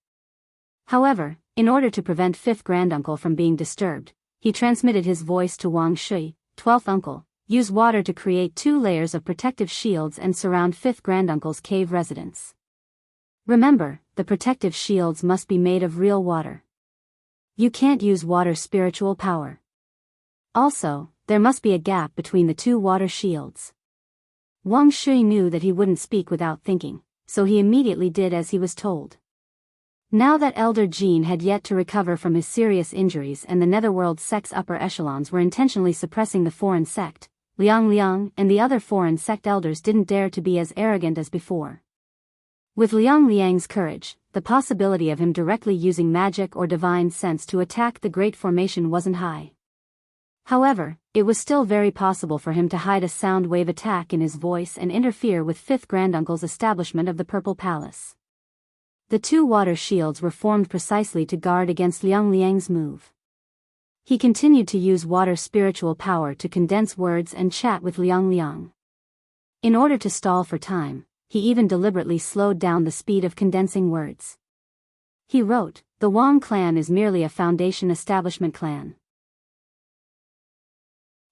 However, in order to prevent 5th granduncle from being disturbed, he transmitted his voice to Wang Shui, 12th uncle. Use water to create 2 layers of protective shields and surround 5th granduncle's cave residence. Remember, the protective shields must be made of real water. You can't use water spiritual power. Also, there must be a gap between the 2 water shields. Wang Shui knew that he wouldn't speak without thinking, so he immediately did as he was told. Now that Elder Jean had yet to recover from his serious injuries and the Netherworld sect's upper echelons were intentionally suppressing the foreign sect, Liang Liang and the other foreign sect elders didn't dare to be as arrogant as before. With Liang Liang's courage, the possibility of him directly using magic or divine sense to attack the Great Formation wasn't high. However, it was still very possible for him to hide a sound wave attack in his voice and interfere with 5th granduncle's establishment of the Purple Palace. The 2 water shields were formed precisely to guard against Liang Liang's move. He continued to use water spiritual power to condense words and chat with Liang Liang. In order to stall for time, he even deliberately slowed down the speed of condensing words. He wrote, "The Wang clan is merely a foundation establishment clan.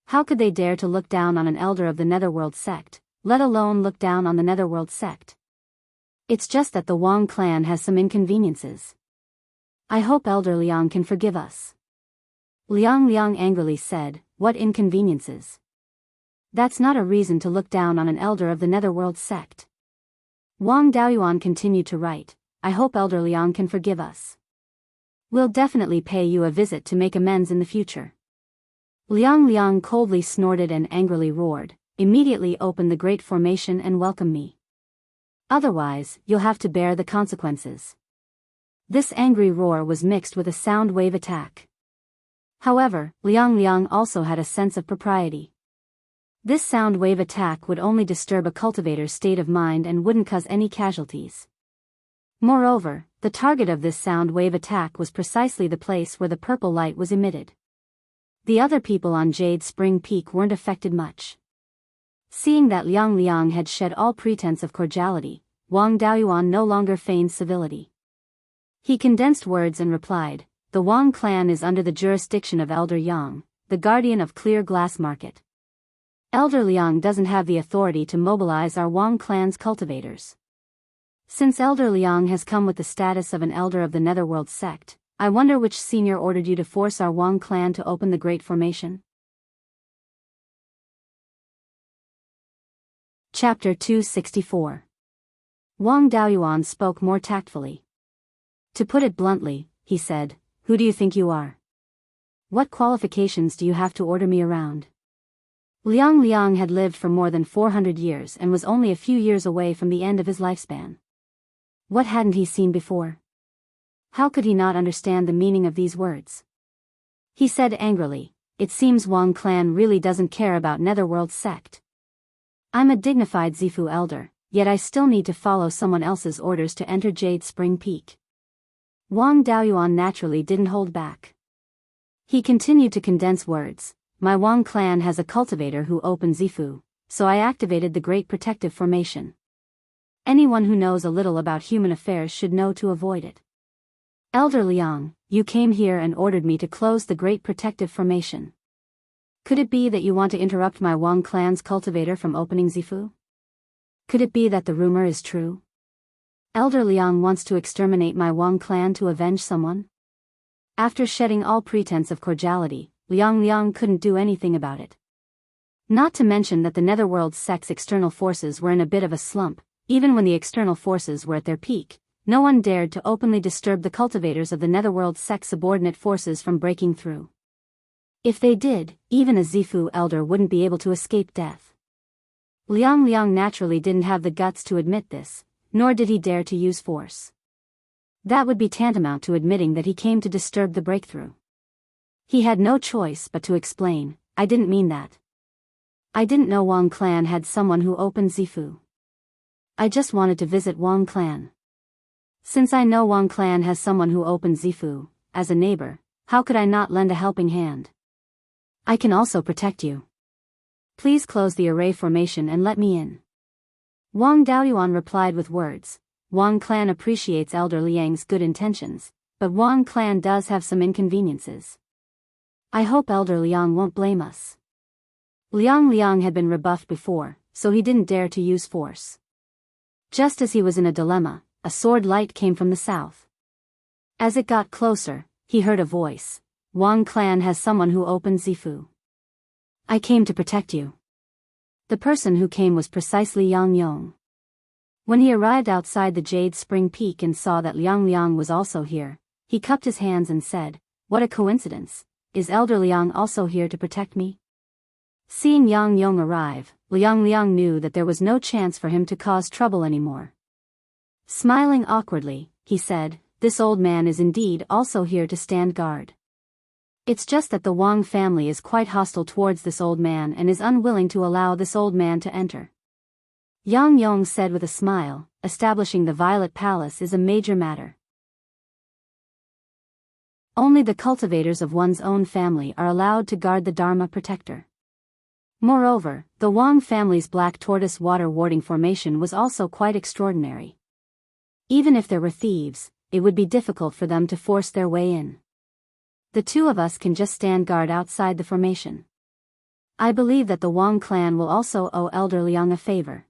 How could they dare to look down on an elder of the Netherworld sect, let alone look down on the Netherworld sect? It's just that the Wang clan has some inconveniences. I hope Elder Liang can forgive us." Liang angrily said, "What inconveniences? That's not a reason to look down on an elder of the Netherworld sect." Wang Daoyuan continued to write, "I hope Elder Liang can forgive us. We'll definitely pay you a visit to make amends in the future." Liang coldly snorted and angrily roared, "Immediately open the Great Formation and welcome me. Otherwise, you'll have to bear the consequences." This angry roar was mixed with a sound wave attack. However, Liang also had a sense of propriety. This sound wave attack would only disturb a cultivator's state of mind and wouldn't cause any casualties. Moreover, the target of this sound wave attack was precisely the place where the purple light was emitted. The other people on Jade Spring Peak weren't affected much. Seeing that Liang had shed all pretense of cordiality, Wang Daoyuan no longer feigned civility. He condensed words and replied, "The Wang clan is under the jurisdiction of Elder Yang, the guardian of Clear Glass Market. Elder Liang doesn't have the authority to mobilize our Wang clan's cultivators. Since Elder Liang has come with the status of an elder of the Netherworld sect, I wonder which senior ordered you to force our Wang clan to open the Great Formation?" Chapter 264. Wang Daoyuan spoke more tactfully. "To put it bluntly," he said, "who do you think you are? What qualifications do you have to order me around?" Liang had lived for more than 400 years and was only a few years away from the end of his lifespan. What hadn't he seen before? How could he not understand the meaning of these words? He said angrily, "It seems Wang clan really doesn't care about Netherworld sect. I'm a dignified Zifu elder, yet I still need to follow someone else's orders to enter Jade Spring Peak." Wang Daoyuan naturally didn't hold back. He continued to condense words, "My Wang clan has a cultivator who opens Zifu, so I activated the Great Protective Formation. Anyone who knows a little about human affairs should know to avoid it. Elder Liang, you came here and ordered me to close the Great Protective Formation. Could it be that you want to interrupt my Wang clan's cultivator from opening Zifu? Could it be that the rumor is true? Elder Liang wants to exterminate my Wang clan to avenge someone?" After shedding all pretense of cordiality, Liang couldn't do anything about it. Not to mention that the Netherworld sect's external forces were in a bit of a slump. Even when the external forces were at their peak, no one dared to openly disturb the cultivators of the Netherworld sect's subordinate forces from breaking through. If they did, even a Zifu elder wouldn't be able to escape death. Liang naturally didn't have the guts to admit this, nor did he dare to use force. That would be tantamount to admitting that he came to disturb the breakthrough. He had no choice but to explain, "I didn't mean that. I didn't know Wang clan had someone who opened Zifu. I just wanted to visit Wang clan. Since I know Wang clan has someone who opens Zifu, as a neighbor, how could I not lend a helping hand? I can also protect you. Please close the array formation and let me in." Wang Daoyuan replied with words, "Wang clan appreciates Elder Liang's good intentions, but Wang clan does have some inconveniences. I hope Elder Liang won't blame us." Liang had been rebuffed before, so he didn't dare to use force. Just as he was in a dilemma, a sword light came from the south. As it got closer, he heard a voice, "Wang clan has someone who opens Zifu. I came to protect you." The person who came was precisely Yang Yong. When he arrived outside the Jade Spring Peak and saw that Liang was also here, he cupped his hands and said, "What a coincidence, is Elder Liang also here to protect me?" Seeing Yang Yong arrive, Liang knew that there was no chance for him to cause trouble anymore. Smiling awkwardly, he said, "This old man is indeed also here to stand guard. It's just that the Wang family is quite hostile towards this old man and is unwilling to allow this old man to enter." Yang Yong said with a smile, "Establishing the Violet Palace is a major matter. Only the cultivators of one's own family are allowed to guard the Dharma Protector. Moreover, the Wang family's Black Tortoise Water Warding Formation was also quite extraordinary. Even if there were thieves, it would be difficult for them to force their way in. The two of us can just stand guard outside the formation. I believe that the Wang clan will also owe Elder Liang a favor.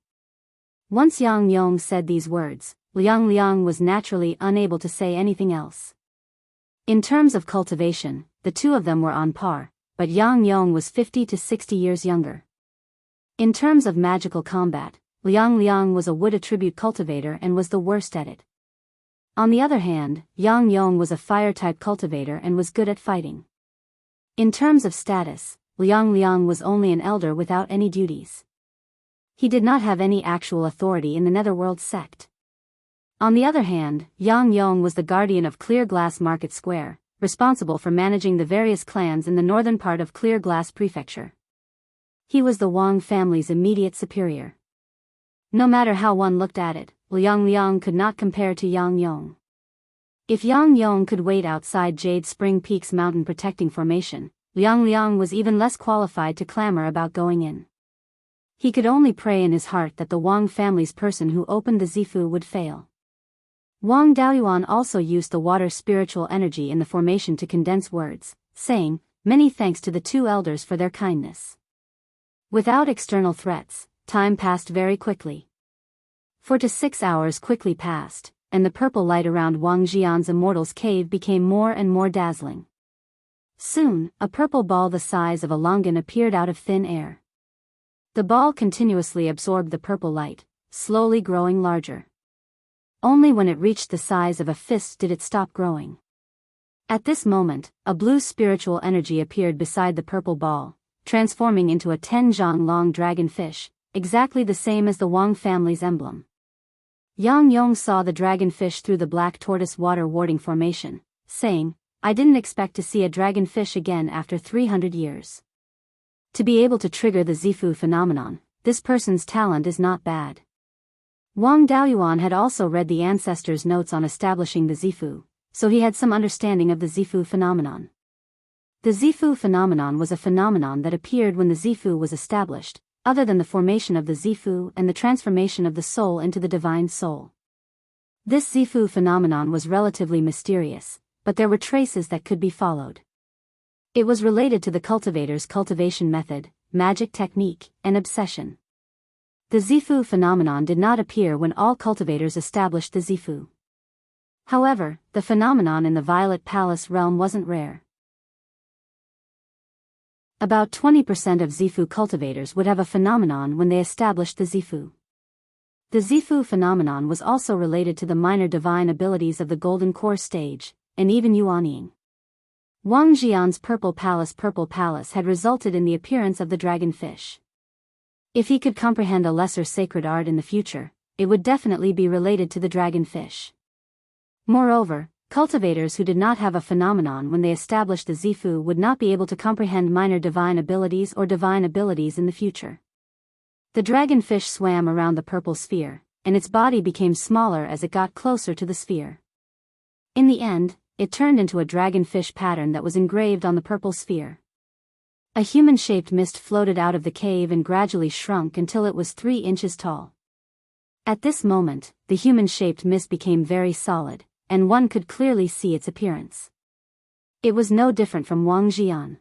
Once Yang Yong said these words, Liang was naturally unable to say anything else. In terms of cultivation, the two of them were on par, but Yang Yong was 50 to 60 years younger. In terms of magical combat, Liang was a wood attribute cultivator and was the worst at it. On the other hand, Yang Yong was a fire-type cultivator and was good at fighting. In terms of status, Liang was only an elder without any duties. He did not have any actual authority in the Netherworld sect. On the other hand, Yang Yong was the guardian of Clear Glass Market Square, responsible for managing the various clans in the northern part of Clear Glass Prefecture. He was the Wang family's immediate superior. No matter how one looked at it, Liang could not compare to Yang Yong. If Yang Yong could wait outside Jade Spring Peak's mountain protecting formation, Liang was even less qualified to clamor about going in. He could only pray in his heart that the Wang family's person who opened the Zifu would fail. Wang Daoyuan also used the water spiritual energy in the formation to condense words, saying, "Many thanks to the two elders for their kindness." Without external threats, time passed very quickly. 4 to 6 hours quickly passed, and the purple light around Wang Jian's Immortals cave became more and more dazzling. Soon, a purple ball the size of a longan appeared out of thin air. The ball continuously absorbed the purple light, slowly growing larger. Only when it reached the size of a fist did it stop growing. At this moment, a blue spiritual energy appeared beside the purple ball, transforming into a 10-zhang long dragonfish, exactly the same as the Wang family's emblem. Yang Yong saw the dragonfish through the black tortoise water warding formation, saying, "I didn't expect to see a dragonfish again after 300 years. To be able to trigger the Zifu phenomenon, this person's talent is not bad." Wang Daoyuan had also read the ancestors' notes on establishing the Zifu, so he had some understanding of the Zifu phenomenon. The Zifu phenomenon was a phenomenon that appeared when the Zifu was established, other than the formation of the Zifu and the transformation of the soul into the divine soul. This Zifu phenomenon was relatively mysterious, but there were traces that could be followed. It was related to the cultivator's cultivation method, magic technique, and obsession. The Zifu phenomenon did not appear when all cultivators established the Zifu. However, the phenomenon in the Violet Palace realm wasn't rare. About 20% of Zifu cultivators would have a phenomenon when they established the Zifu. The Zifu phenomenon was also related to the minor divine abilities of the Golden Core stage, and even Yuanying. Wang Jian's Purple Palace had resulted in the appearance of the dragonfish. If he could comprehend a lesser sacred art in the future, it would definitely be related to the dragonfish. Moreover, cultivators who did not have a phenomenon when they established the Zifu would not be able to comprehend minor divine abilities or divine abilities in the future. The dragonfish swam around the purple sphere, and its body became smaller as it got closer to the sphere. In the end, it turned into a dragonfish pattern that was engraved on the purple sphere. A human-shaped mist floated out of the cave and gradually shrunk until it was 3 inches tall. At this moment, the human-shaped mist became very solid, and one could clearly see its appearance. It was no different from Wang Jian.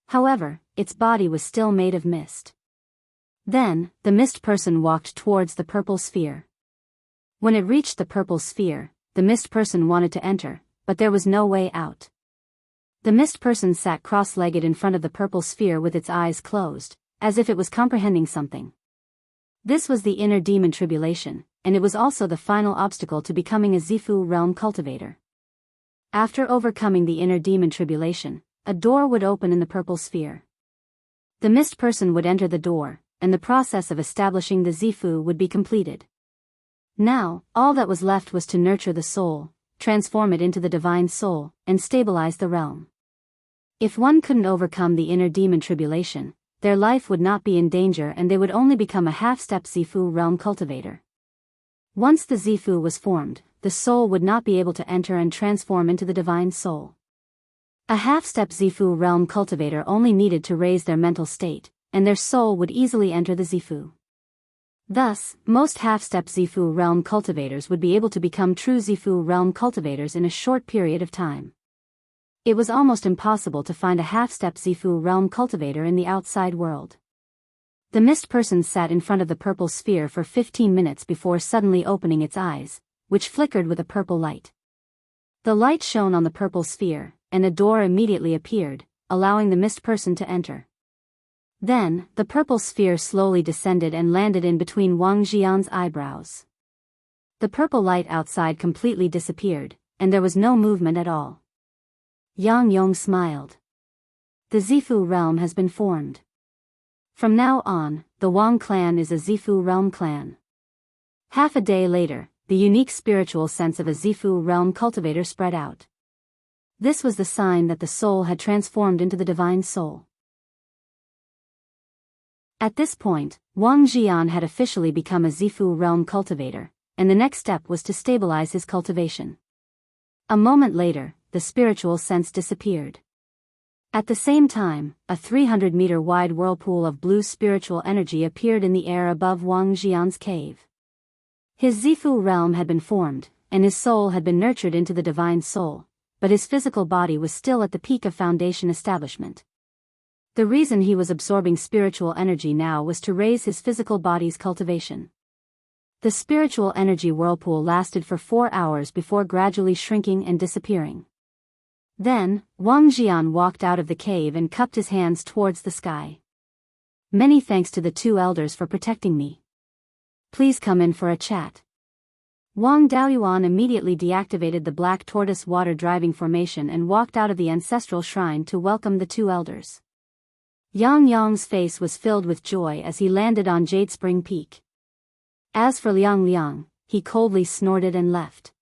However, its body was still made of mist. Then, the mist person walked towards the purple sphere. When it reached the purple sphere, the mist person wanted to enter, but there was no way out. The mist person sat cross-legged in front of the purple sphere with its eyes closed, as if it was comprehending something. This was the inner demon tribulation, and it was also the final obstacle to becoming a Zifu realm cultivator. After overcoming the inner demon tribulation, a door would open in the purple sphere. The mist person would enter the door, and the process of establishing the Zifu would be completed. Now, all that was left was to nurture the soul, transform it into the divine soul, and stabilize the realm. If one couldn't overcome the inner demon tribulation, their life would not be in danger and they would only become a half-step Zifu realm cultivator. Once the Zifu was formed, the soul would not be able to enter and transform into the divine soul. A half-step Zifu realm cultivator only needed to raise their mental state, and their soul would easily enter the Zifu. Thus, most half-step Zifu realm cultivators would be able to become true Zifu realm cultivators in a short period of time. It was almost impossible to find a half-step Zifu realm cultivator in the outside world. The mist person sat in front of the purple sphere for 15 minutes before suddenly opening its eyes, which flickered with a purple light. The light shone on the purple sphere, and a door immediately appeared, allowing the mist person to enter. Then, the purple sphere slowly descended and landed in between Wang Jian's eyebrows. The purple light outside completely disappeared, and there was no movement at all. Yang Yong smiled. The Zifu realm has been formed. From now on, the Wang clan is a Zifu realm clan. Half a day later, the unique spiritual sense of a Zifu realm cultivator spread out. This was the sign that the soul had transformed into the divine soul. At this point, Wang Jian had officially become a Zifu realm cultivator, and the next step was to stabilize his cultivation. A moment later, the spiritual sense disappeared. At the same time, a 300-meter-wide whirlpool of blue spiritual energy appeared in the air above Wang Jian's cave. His Zifu realm had been formed, and his soul had been nurtured into the divine soul, but his physical body was still at the peak of foundation establishment. The reason he was absorbing spiritual energy now was to raise his physical body's cultivation. The spiritual energy whirlpool lasted for 4 hours before gradually shrinking and disappearing. Then, Wang Jian walked out of the cave and cupped his hands towards the sky. Many thanks to the two elders for protecting me. Please come in for a chat. Wang Daoyuan immediately deactivated the black tortoise water driving formation and walked out of the ancestral shrine to welcome the two elders. Yang Yong's face was filled with joy as he landed on Jade Spring Peak. As for Liang Liang, he coldly snorted and left.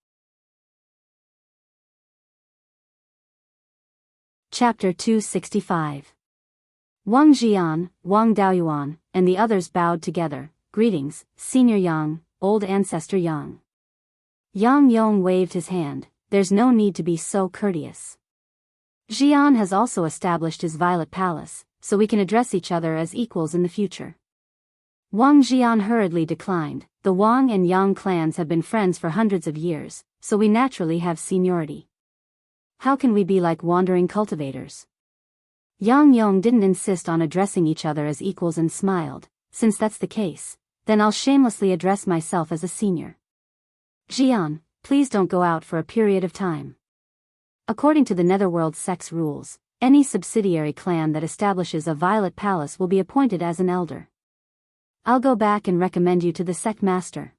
Chapter 265. Wang Jian, Wang Daoyuan, and the others bowed together. Greetings, Senior Yang, Old Ancestor Yang. Yang Yong waved his hand. There's no need to be so courteous. Jian has also established his Violet Palace, so we can address each other as equals in the future. Wang Jian hurriedly declined. The Wang and Yang clans have been friends for hundreds of years, so we naturally have seniority. How can we be like wandering cultivators? Yang Yong didn't insist on addressing each other as equals and smiled. Since that's the case, then I'll shamelessly address myself as a senior. Jian, please don't go out for a period of time. According to the Netherworld sect's rules, any subsidiary clan that establishes a Violet Palace will be appointed as an elder. I'll go back and recommend you to the sect master.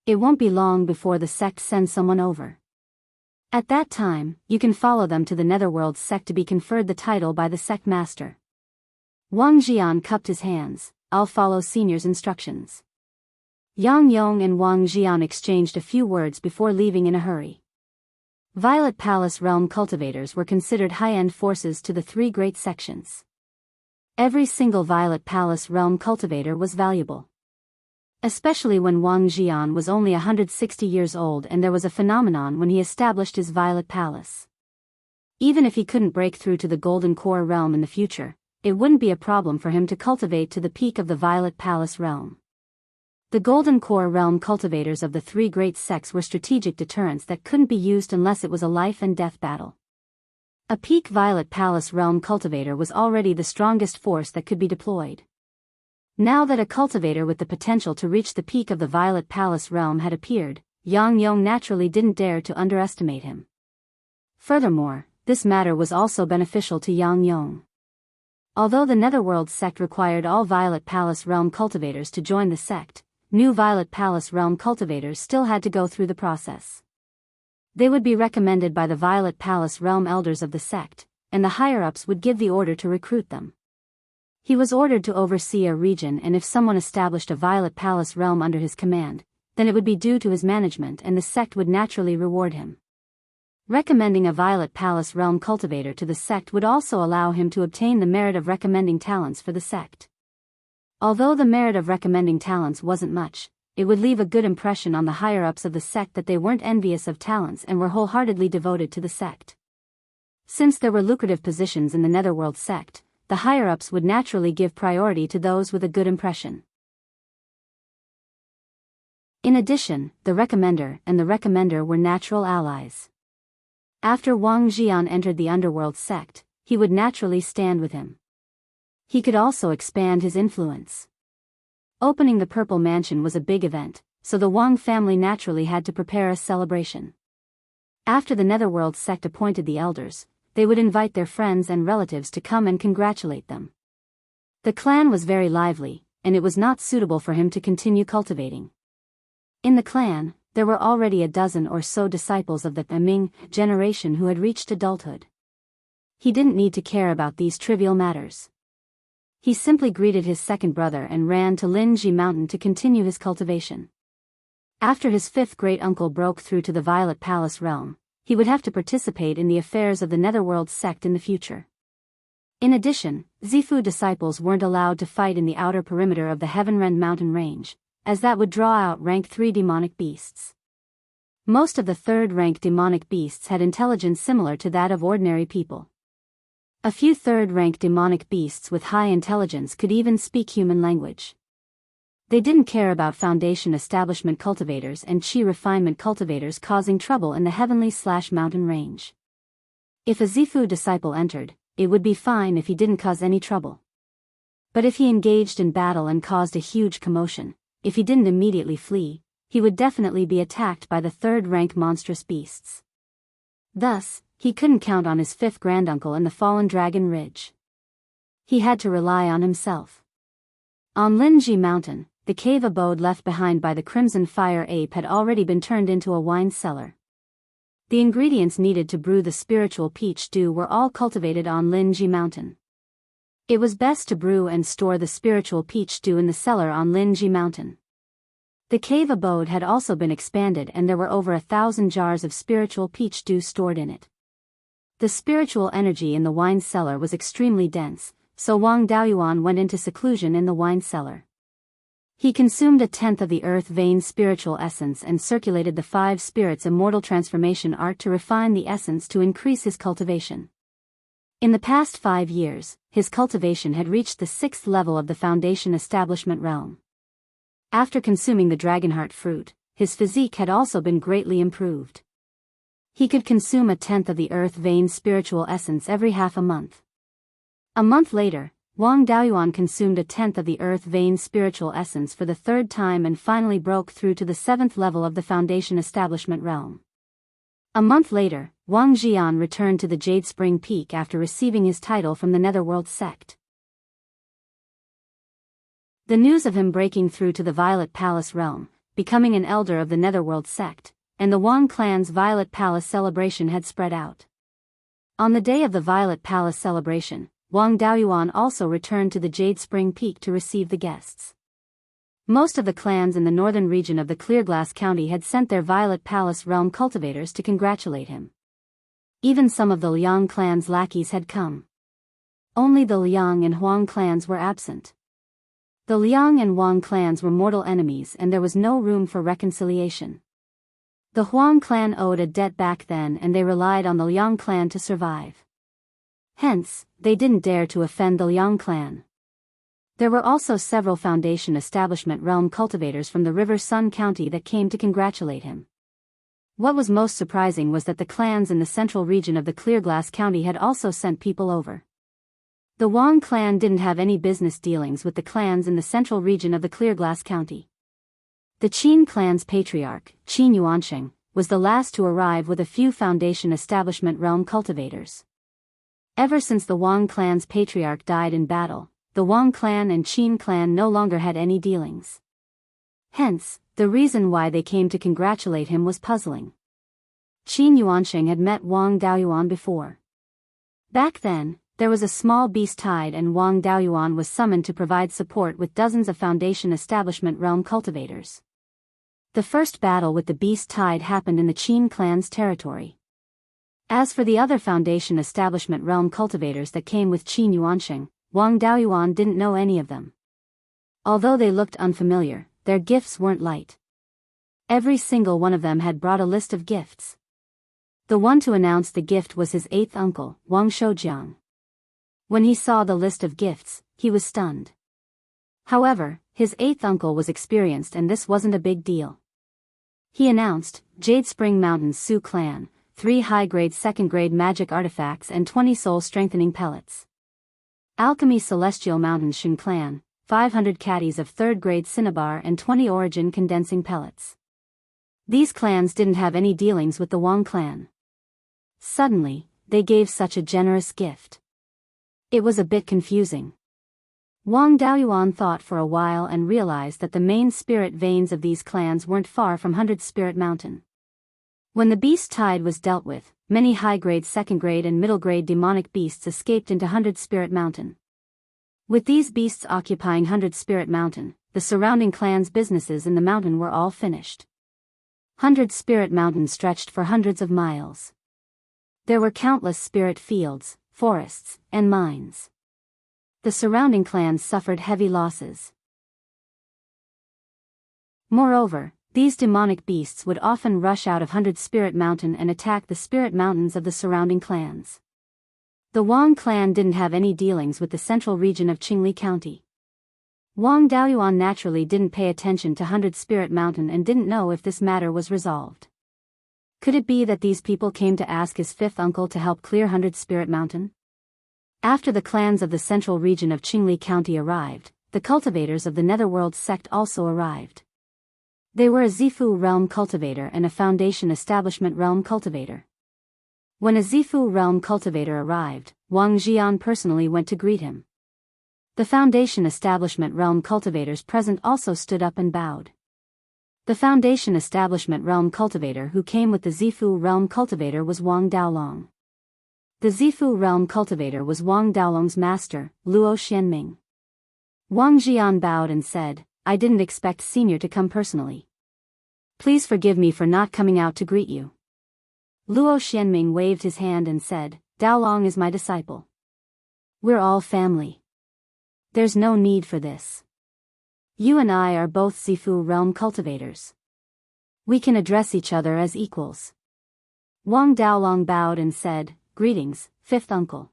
It won't be long before the sect sends someone over. At that time, you can follow them to the Netherworld sect to be conferred the title by the sect master. Wang Jian cupped his hands. I'll follow senior's instructions. Yang Yong and Wang Jian exchanged a few words before leaving in a hurry. Violet Palace realm cultivators were considered high-end forces to the three great sections. Every single Violet Palace realm cultivator was valuable. Especially when Wang Jian was only 160 years old and there was a phenomenon when he established his Violet Palace. Even if he couldn't break through to the Golden Core realm in the future, it wouldn't be a problem for him to cultivate to the peak of the Violet Palace realm. The Golden Core realm cultivators of the three great sects were strategic deterrents that couldn't be used unless it was a life-and-death battle. A peak Violet Palace realm cultivator was already the strongest force that could be deployed. Now that a cultivator with the potential to reach the peak of the Violet Palace realm had appeared, Yang Yong naturally didn't dare to underestimate him. Furthermore, this matter was also beneficial to Yang Yong. Although the Netherworld sect required all Violet Palace realm cultivators to join the sect, new Violet Palace realm cultivators still had to go through the process. They would be recommended by the Violet Palace realm elders of the sect, and the higher-ups would give the order to recruit them. He was ordered to oversee a region, and if someone established a Violet Palace realm under his command, then it would be due to his management and the sect would naturally reward him. Recommending a Violet Palace realm cultivator to the sect would also allow him to obtain the merit of recommending talents for the sect. Although the merit of recommending talents wasn't much, it would leave a good impression on the higher-ups of the sect that they weren't envious of talents and were wholeheartedly devoted to the sect. Since there were lucrative positions in the Netherworld sect, the higher-ups would naturally give priority to those with a good impression. In addition, the recommender and the recommender were natural allies. After Wang Jian entered the underworld sect, he would naturally stand with him. He could also expand his influence. Opening the Purple Mansion was a big event, so the Wang family naturally had to prepare a celebration. After the Netherworld sect appointed the elders, they would invite their friends and relatives to come and congratulate them. The clan was very lively, and it was not suitable for him to continue cultivating. In the clan, there were already a dozen or so disciples of the Ming generation who had reached adulthood. He didn't need to care about these trivial matters. He simply greeted his second brother and ran to Linji Mountain to continue his cultivation. After his fifth great-uncle broke through to the Violet Palace realm, he would have to participate in the affairs of the Netherworld sect in the future. In addition, Zifu disciples weren't allowed to fight in the outer perimeter of the Heavenrend mountain range, as that would draw out rank 3 demonic beasts. Most of the third-rank demonic beasts had intelligence similar to that of ordinary people. A few third-rank demonic beasts with high intelligence could even speak human language. They didn't care about Foundation establishment cultivators and Qi refinement cultivators causing trouble in the heavenly/mountain range. If a Zifu disciple entered, it would be fine if he didn't cause any trouble. But if he engaged in battle and caused a huge commotion, if he didn't immediately flee, he would definitely be attacked by the third-rank monstrous beasts. Thus, he couldn't count on his fifth granduncle in the Fallen Dragon Ridge. He had to rely on himself. On Linji Mountain, the cave abode left behind by the Crimson Fire Ape had already been turned into a wine cellar. The ingredients needed to brew the spiritual peach dew were all cultivated on Linji Mountain. It was best to brew and store the spiritual peach dew in the cellar on Linji Mountain. The cave abode had also been expanded and there were over 1,000 jars of spiritual peach dew stored in it. The spiritual energy in the wine cellar was extremely dense, so Wang Daoyuan went into seclusion in the wine cellar. He consumed 1/10 of the earth vein spiritual essence and circulated the 5 spirits immortal transformation art to refine the essence to increase his cultivation. In the past 5 years, his cultivation had reached the 6th level of the Foundation establishment realm. After consuming the Dragonheart fruit, his physique had also been greatly improved. He could consume 1/10 of the earth vein spiritual essence every half a month. A month later, Wang Daoyuan consumed 1/10 of the earth vein spiritual essence for the 3rd time and finally broke through to the 7th level of the Foundation establishment realm. A month later, Wang Jian returned to the Jade Spring Peak after receiving his title from the Netherworld sect. The news of him breaking through to the Violet Palace realm, becoming an elder of the Netherworld sect, and the Wang clan's Violet Palace celebration had spread out. On the day of the Violet Palace celebration, Wang Daoyuan also returned to the Jade Spring Peak to receive the guests. Most of the clans in the northern region of the Clearglass County had sent their Violet Palace realm cultivators to congratulate him. Even some of the Liang clan's lackeys had come. Only the Liang and Huang clans were absent. The Liang and Wang clans were mortal enemies and there was no room for reconciliation. The Huang clan owed a debt back then and they relied on the Liang clan to survive. Hence, they didn't dare to offend the Liang clan. There were also several Foundation establishment realm cultivators from the River Sun County that came to congratulate him. What was most surprising was that the clans in the central region of the Clearglass County had also sent people over. The Wang clan didn't have any business dealings with the clans in the central region of the Clearglass County. The Qin clan's patriarch, Qin Yuansheng, was the last to arrive with a few Foundation establishment realm cultivators. Ever since the Wang clan's patriarch died in battle, the Wang clan and Qin clan no longer had any dealings. Hence, the reason why they came to congratulate him was puzzling. Qin Yuansheng had met Wang Daoyuan before. Back then, there was a small beast tide and Wang Daoyuan was summoned to provide support with dozens of Foundation establishment realm cultivators. The first battle with the beast tide happened in the Qin clan's territory. As for the other Foundation establishment realm cultivators that came with Qin Yuansheng, Wang Daoyuan didn't know any of them. Although they looked unfamiliar, their gifts weren't light. Every single one of them had brought a list of gifts. The one to announce the gift was his 8th uncle, Wang Shoujiang. When he saw the list of gifts, he was stunned. However, his 8th uncle was experienced and this wasn't a big deal. He announced, Jade Spring Mountains Sioux Clan, 3 high-grade second-grade magic artifacts and 20 soul-strengthening pellets. Alchemy Celestial Mountains Shin Clan, 500 caddies of 3rd-grade cinnabar and 20 origin condensing pellets. These clans didn't have any dealings with the Wang clan. Suddenly, they gave such a generous gift. It was a bit confusing. Wang Daoyuan thought for a while and realized that the main spirit veins of these clans weren't far from 100 Spirit Mountain. When the beast tide was dealt with, many high-grade second-grade and middle-grade demonic beasts escaped into 100 Spirit Mountain. With these beasts occupying 100 Spirit Mountain, the surrounding clans' businesses in the mountain were all finished. 100 Spirit Mountain stretched for hundreds of miles. There were countless spirit fields, forests, and mines. The surrounding clans suffered heavy losses. Moreover, these demonic beasts would often rush out of 100 Spirit Mountain and attack the spirit mountains of the surrounding clans. The Wang clan didn't have any dealings with the central region of Qingli County. Wang Daoyuan naturally didn't pay attention to 100 Spirit Mountain and didn't know if this matter was resolved. Could it be that these people came to ask his 5th uncle to help clear 100 Spirit Mountain? After the clans of the central region of Qingli County arrived, the cultivators of the Netherworld sect also arrived. They were a Zifu realm cultivator and a Foundation Establishment realm cultivator. When a Zifu realm cultivator arrived, Wang Jian personally went to greet him. The Foundation Establishment realm cultivators present also stood up and bowed. The Foundation Establishment realm cultivator who came with the Zifu realm cultivator was Wang Daolong. The Zifu realm cultivator was Wang Daolong's master, Luo Xianming. Wang Jian bowed and said, I didn't expect Senior to come personally. Please forgive me for not coming out to greet you. Luo Xianming waved his hand and said, Daolong is my disciple. We're all family. There's no need for this. You and I are both Zifu realm cultivators. We can address each other as equals. Wang Daolong bowed and said, Greetings, 5th uncle.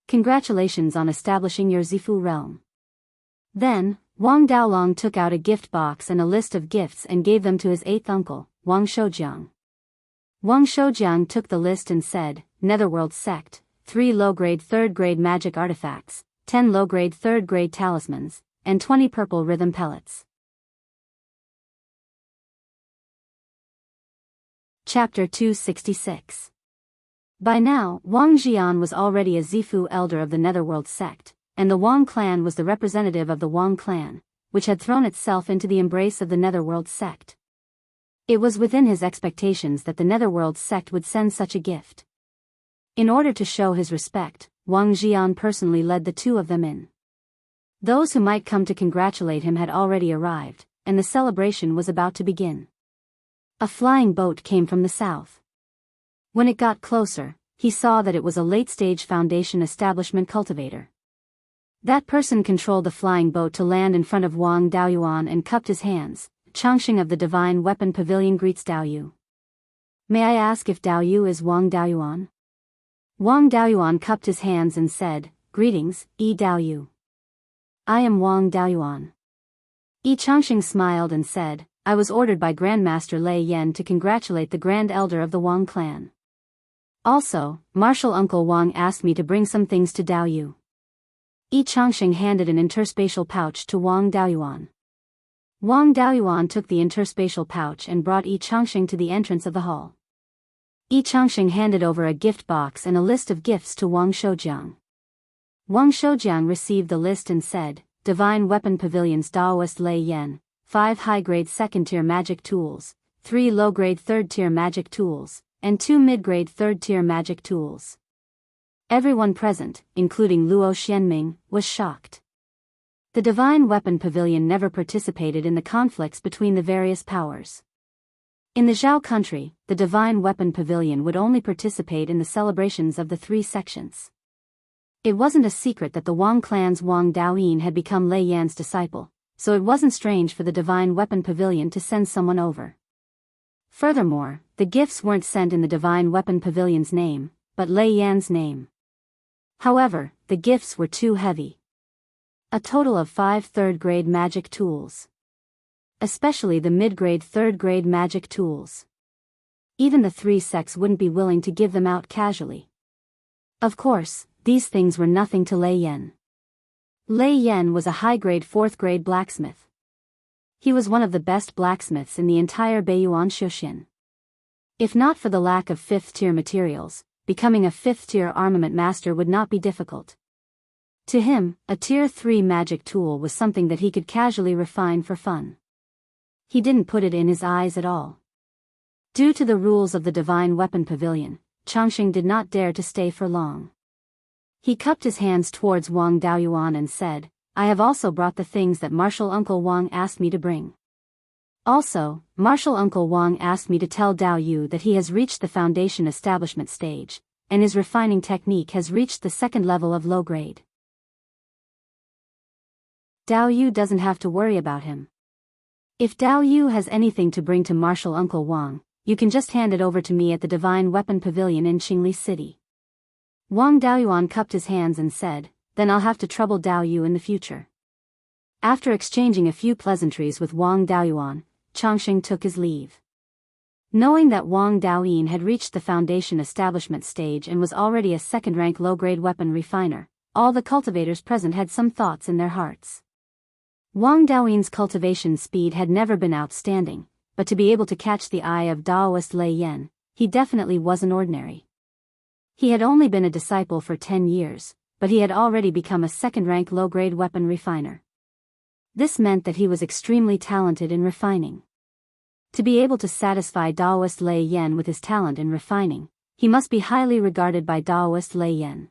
Congratulations on establishing your Zifu realm. Then, Wang Daolong took out a gift box and a list of gifts and gave them to his 8th uncle, Wang Shoujiang. Wang Shoujiang took the list and said, Netherworld sect, 3 low-grade 3rd-grade magic artifacts, 10 low-grade 3rd-grade talismans, and 20 purple rhythm pellets. Chapter 266. By now, Wang Jian was already a Zifu elder of the Netherworld sect, and the Wang clan was the representative of the Wang clan, which had thrown itself into the embrace of the Netherworld sect. It was within his expectations that the Netherworld sect would send such a gift. In order to show his respect, Wang Jian personally led the 2 of them in. Those who might come to congratulate him had already arrived, and the celebration was about to begin. A flying boat came from the south. When it got closer, he saw that it was a late-stage Foundation Establishment cultivator. That person controlled the flying boat to land in front of Wang Daoyuan and cupped his hands. Changxing of the Divine Weapon Pavilion greets Daoyu. May I ask if Daoyu is Wang Daoyuan? Wang Daoyuan cupped his hands and said, Greetings, Yi Daoyu. I am Wang Daoyuan. Yi Changxing smiled and said, I was ordered by Grandmaster Lei Yan to congratulate the Grand Elder of the Wang clan. Also, Martial Uncle Wang asked me to bring some things to Daoyu. Yi Changxing handed an interspatial pouch to Wang Daoyuan. Wang Daoyuan took the interspatial pouch and brought Yi Changxing to the entrance of the hall. Yi Changxing handed over a gift box and a list of gifts to Wang Shoujiang. Wang Shoujiang received the list and said, Divine Weapon Pavilions Daoist Lei Yan, 5 high-grade 2nd-tier magic tools, 3 low-grade 3rd-tier magic tools, and 2 mid-grade 3rd-tier magic tools. Everyone present, including Luo Xianming, was shocked. The Divine Weapon Pavilion never participated in the conflicts between the various powers. In the Zhao country, the Divine Weapon Pavilion would only participate in the celebrations of the 3 sections. It wasn't a secret that the Wang clan's Wang Daoyin had become Lei Yan's disciple, so it wasn't strange for the Divine Weapon Pavilion to send someone over. Furthermore, the gifts weren't sent in the Divine Weapon Pavilion's name, but Lei Yan's name. However, the gifts were too heavy. A total of 5 third-grade magic tools. especially the mid-grade third-grade magic tools. Even the three sects wouldn't be willing to give them out casually. Of course, these things were nothing to Lei Yan. Lei Yan was a high-grade fourth-grade blacksmith. He was one of the best blacksmiths in the entire Beiyuan Shuxian. If not for the lack of fifth-tier materials, becoming a fifth-tier armament master would not be difficult. To him, a tier 3 magic tool was something that he could casually refine for fun. He didn't put it in his eyes at all. Due to the rules of the Divine Weapon Pavilion, Changxing did not dare to stay for long. He cupped his hands towards Wang Daoyuan and said, "I have also brought the things that Martial Uncle Wang asked me to bring. Also, Martial Uncle Wang asked me to tell Dao Yu that he has reached the foundation establishment stage, and his refining technique has reached the second level of low grade. Dao Yu doesn't have to worry about him. If Dao Yu has anything to bring to Martial Uncle Wang, you can just hand it over to me at the Divine Weapon Pavilion in Qingli City." Wang Daoyuan cupped his hands and said, "Then I'll have to trouble Dao Yu in the future." After exchanging a few pleasantries with Wang Daoyuan, Changxing took his leave. Knowing that Wang Daoyin had reached the foundation establishment stage and was already a second-rank low-grade weapon refiner, all the cultivators present had some thoughts in their hearts. Wang Daoyin's cultivation speed had never been outstanding, but to be able to catch the eye of Daoist Lei Yan, he definitely wasn't ordinary. He had only been a disciple for 10 years, but he had already become a second-rank low-grade weapon refiner. This meant that he was extremely talented in refining. To be able to satisfy Daoist Lei Yan with his talent in refining, he must be highly regarded by Daoist Lei Yan.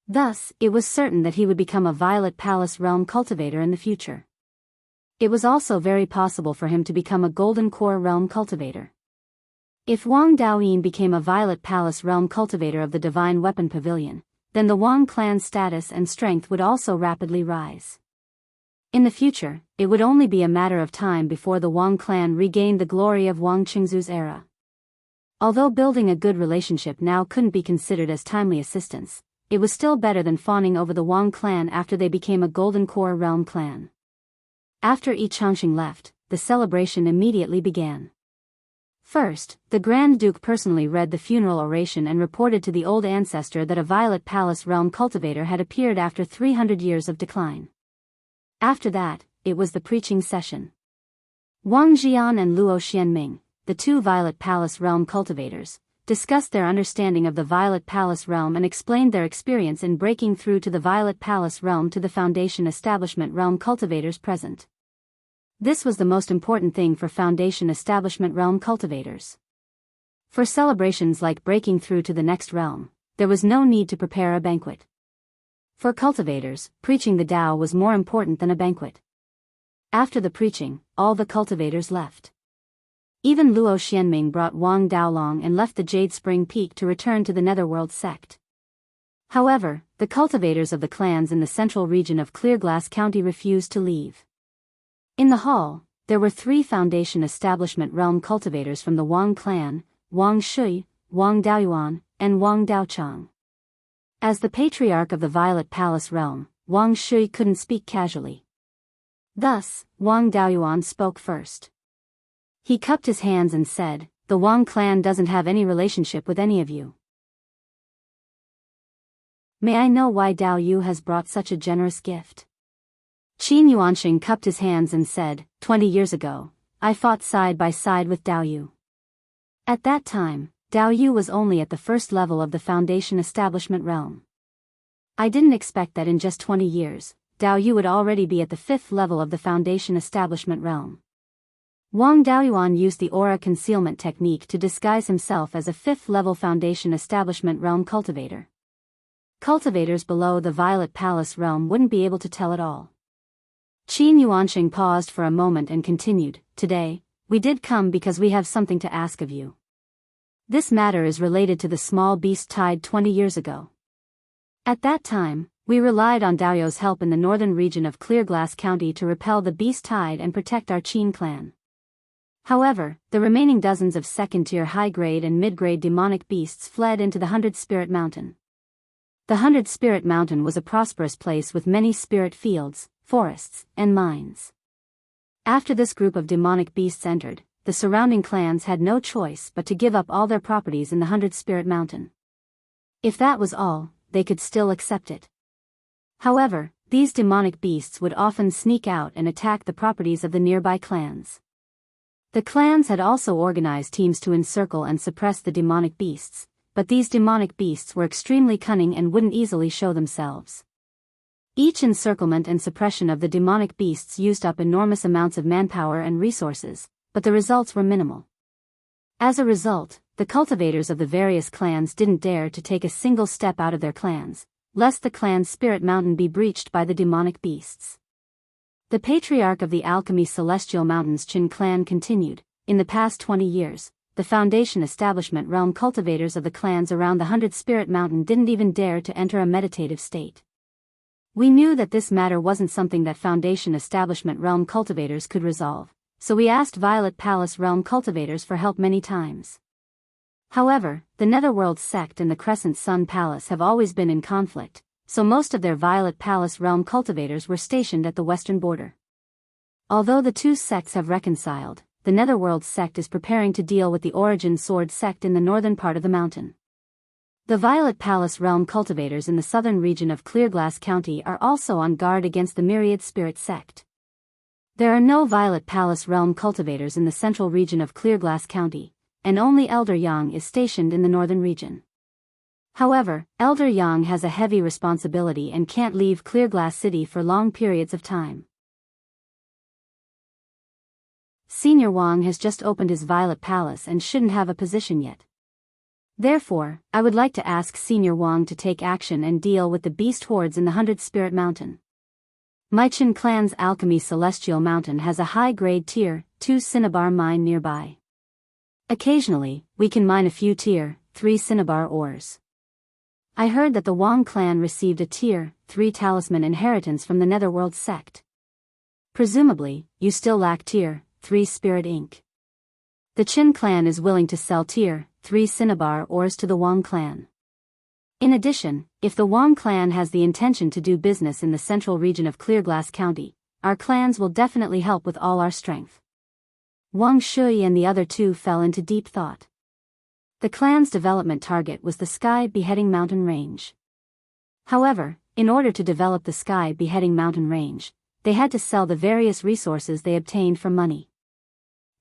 Thus, it was certain that he would become a Violet Palace Realm cultivator in the future. It was also very possible for him to become a Golden Core Realm cultivator. If Wang Daoyin became a Violet Palace Realm cultivator of the Divine Weapon Pavilion, then the Wang clan's status and strength would also rapidly rise. In the future, it would only be a matter of time before the Wang clan regained the glory of Wang Qingzu's era. Although building a good relationship now couldn't be considered as timely assistance, it was still better than fawning over the Wang clan after they became a Golden Core Realm clan. After Yi Changxing left, the celebration immediately began. First, the Grand Duke personally read the funeral oration and reported to the old ancestor that a Violet Palace Realm cultivator had appeared after 300 years of decline. After that, it was the preaching session. Wang Jian and Luo Xianming, the two Violet Palace Realm cultivators, discussed their understanding of the Violet Palace Realm and explained their experience in breaking through to the Violet Palace Realm to the Foundation Establishment Realm cultivators present. This was the most important thing for Foundation Establishment Realm cultivators. For celebrations like breaking through to the next realm, there was no need to prepare a banquet. For cultivators, preaching the Tao was more important than a banquet. After the preaching, all the cultivators left. Even Luo Xianming brought Wang Daolong and left the Jade Spring Peak to return to the Netherworld sect. However, the cultivators of the clans in the central region of Clearglass County refused to leave. In the hall, there were 3 Foundation Establishment Realm cultivators from the Wang clan, Wang Shui, Wang Daoyuan, and Wang Daochang. As the patriarch of the Violet Palace Realm, Wang Shui couldn't speak casually. Thus, Wang Daoyuan spoke first. He cupped his hands and said, "The Wang clan doesn't have any relationship with any of you. May I know why Dao Yu has brought such a generous gift?" Qin Yuanxing cupped his hands and said, 20 years ago, I fought side by side with Dao Yu. At that time, Dao Yu was only at the first level of the Foundation Establishment Realm. I didn't expect that in just 20 years, Dao Yu would already be at the 5th level of the Foundation Establishment Realm. Wang Daoyuan used the aura concealment technique to disguise himself as a 5th level Foundation Establishment Realm cultivator. Cultivators below the Violet Palace Realm wouldn't be able to tell at all. Qin Yuanxing paused for a moment and continued, "Today, we did come because we have something to ask of you. This matter is related to the small beast tide 20 years ago. At that time, we relied on Daoyu's help in the northern region of Clearglass County to repel the beast tide and protect our Qin clan. However, the remaining dozens of second-tier high-grade and mid-grade demonic beasts fled into the 100 Spirit Mountain. The 100 Spirit Mountain was a prosperous place with many spirit fields, forests, and mines. After this group of demonic beasts entered, the surrounding clans had no choice but to give up all their properties in the 100-Spirit Mountain. If that was all, they could still accept it. However, these demonic beasts would often sneak out and attack the properties of the nearby clans. The clans had also organized teams to encircle and suppress the demonic beasts, but these demonic beasts were extremely cunning and wouldn't easily show themselves. Each encirclement and suppression of the demonic beasts used up enormous amounts of manpower and resources, but the results were minimal. As a result, the cultivators of the various clans didn't dare to take a single step out of their clans, lest the clan's spirit mountain be breached by the demonic beasts. The patriarch of the Alchemy Celestial Mountains Qin clan continued, in the past 20 years, the Foundation Establishment realm cultivators of the clans around the 100-Spirit Mountain didn't even dare to enter a meditative state. We knew that this matter wasn't something that Foundation Establishment realm cultivators could resolve, so we asked Violet Palace realm cultivators for help many times. However, the Netherworld sect and the Crescent Sun Palace have always been in conflict, so most of their Violet Palace realm cultivators were stationed at the western border. Although the two sects have reconciled, the Netherworld sect is preparing to deal with the Origin Sword sect in the northern part of the mountain. The Violet Palace realm cultivators in the southern region of Clearglass County are also on guard against the Myriad Spirit sect. There are no Violet Palace realm cultivators in the central region of Clearglass County, and only Elder Yang is stationed in the northern region. However, Elder Yang has a heavy responsibility and can't leave Clearglass City for long periods of time. Senior Wang has just opened his Violet Palace and shouldn't have a position yet. Therefore, I would like to ask Senior Wang to take action and deal with the beast hordes in the 100-Spirit Mountain. My Qin clan's Alchemy Celestial Mountain has a high-grade Tier 2 cinnabar mine nearby. Occasionally, we can mine a few Tier 3 cinnabar ores. I heard that the Wang clan received a Tier 3 talisman inheritance from the Netherworld sect. Presumably, you still lack Tier 3 Spirit Ink. The Qin clan is willing to sell Tier 3 cinnabar ores to the Wang clan. In addition, if the Wang clan has the intention to do business in the central region of Clearglass County, our clans will definitely help with all our strength. Wang Shui and the other two fell into deep thought. The clan's development target was the Sky Beheading Mountain Range. However, in order to develop the Sky Beheading Mountain Range, they had to sell the various resources they obtained for money.